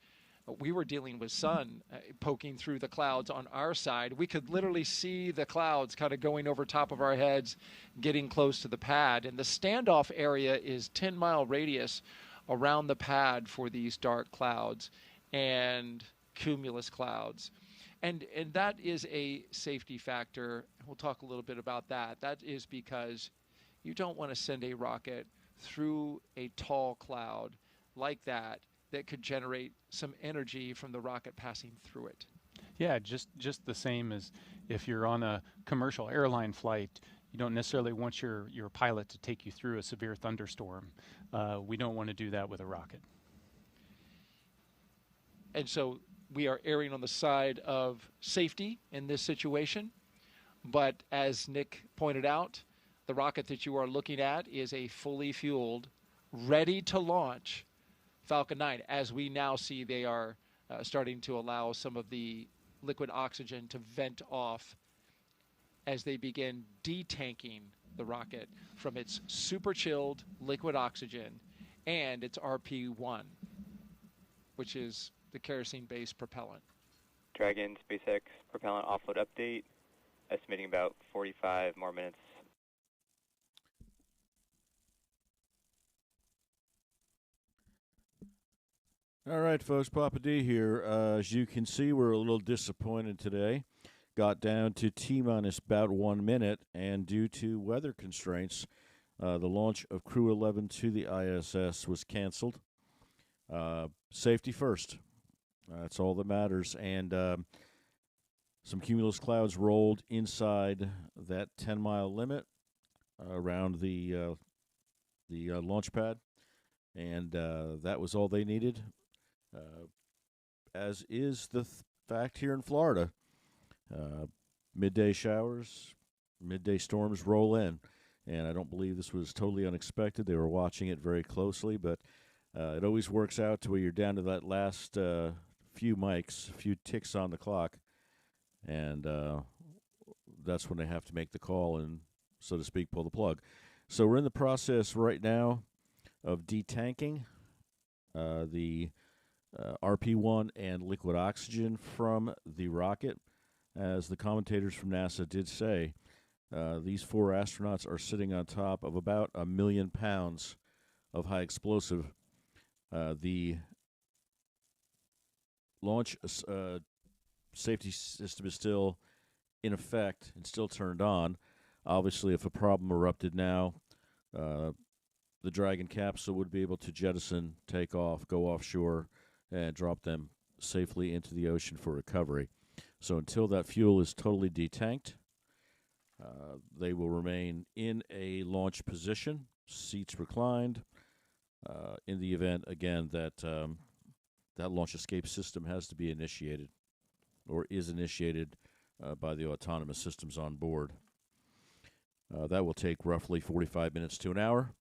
we were dealing with sun poking through the clouds on our side. We could literally see the clouds kind of going over top of our heads, getting close to the pad. And the standoff area is 10-mile radius around the pad for these dark clouds and cumulus clouds. And that is a safety factor. We'll talk a little bit about that. That is because you don't want to send a rocket through a tall cloud like that could generate some energy from the rocket passing through it. Yeah, just the same as if you're on a commercial airline flight, you don't necessarily want your pilot to take you through a severe thunderstorm. We don't want to do that with a rocket. And so we are erring on the side of safety in this situation. But as Nick pointed out, the rocket that you are looking at is a fully fueled, ready to launch Falcon 9. As we now see, they are starting to allow some of the liquid oxygen to vent off as they begin detanking the rocket from its super chilled liquid oxygen and its RP-1, which is the kerosene-based propellant. Dragon, SpaceX, propellant offload update, estimating about 45 more minutes. All right, folks, Papa D here. As you can see, we're a little disappointed today. Got down to T-minus about 1 minute, and due to weather constraints, the launch of Crew 11 to the ISS was canceled. Safety first. That's all that matters. And some cumulus clouds rolled inside that 10-mile limit around the launch pad, and that was all they needed. As is the fact here in Florida. Midday showers, midday storms roll in, and I don't believe this was totally unexpected. They were watching it very closely, but it always works out to where you're down to that last few mics, a few ticks on the clock, and that's when they have to make the call and, so to speak, pull the plug. So we're in the process right now of detanking the RP-1 and liquid oxygen from the rocket. As the commentators from NASA did say, these 4 astronauts are sitting on top of about 1 million pounds of high explosive. The launch safety system is still in effect and still turned on. Obviously, if a problem erupted now, the Dragon capsule would be able to jettison, take off, go offshore, and drop them safely into the ocean for recovery. So until that fuel is totally detanked, they will remain in a launch position, seats reclined, in the event, again, that that launch escape system has to be initiated or is initiated by the autonomous systems on board. That will take roughly 45 minutes to an hour,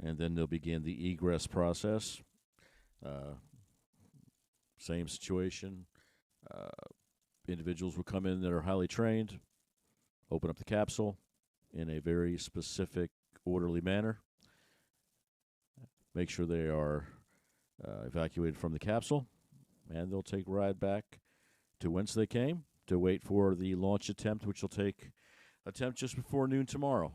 and then they'll begin the egress process. Same situation. Individuals will come in that are highly trained, open up the capsule in a very specific, orderly manner, make sure they are evacuated from the capsule, and they'll take a ride back to whence they came to wait for the launch attempt, which will take attempt just before noon tomorrow.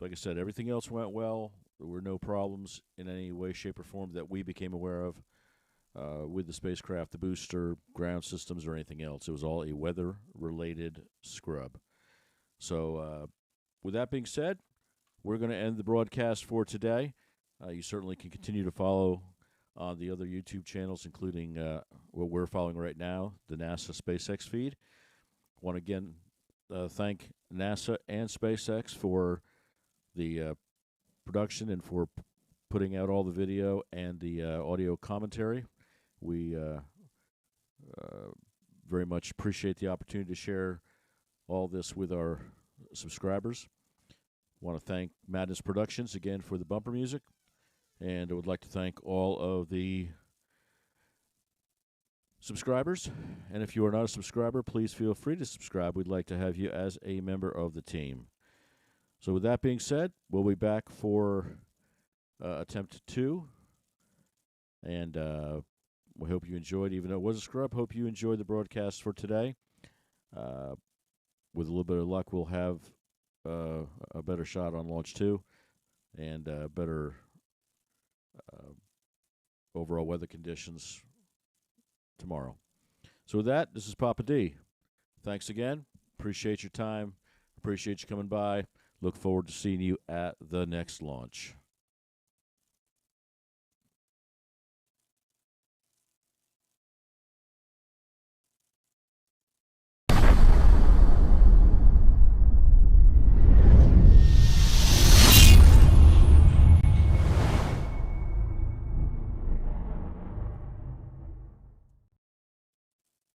Like I said, everything else went well. There were no problems in any way, shape, or form that we became aware of with the spacecraft, the booster, ground systems, or anything else. It was all a weather-related scrub. So with that being said, we're going to end the broadcast for today. You certainly can continue to follow on the other YouTube channels, including what we're following right now, the NASA SpaceX feed. Want to again thank NASA and SpaceX for the production and for putting out all the video and the audio commentary. We very much appreciate the opportunity to share all this with our subscribers. Want to thank Maddness Productions again for the bumper music, and I would like to thank all of the subscribers. And if you are not a subscriber, please feel free to subscribe. We'd like to have you as a member of the team. So with that being said, we'll be back for attempt 2, and we hope you enjoyed, even though it was a scrub. Hope you enjoyed the broadcast for today. With a little bit of luck, we'll have a better shot on launch 2 and better overall weather conditions tomorrow. So with that, this is Papa D. Thanks again. Appreciate your time. Appreciate you coming by. Look forward to seeing you at the next launch.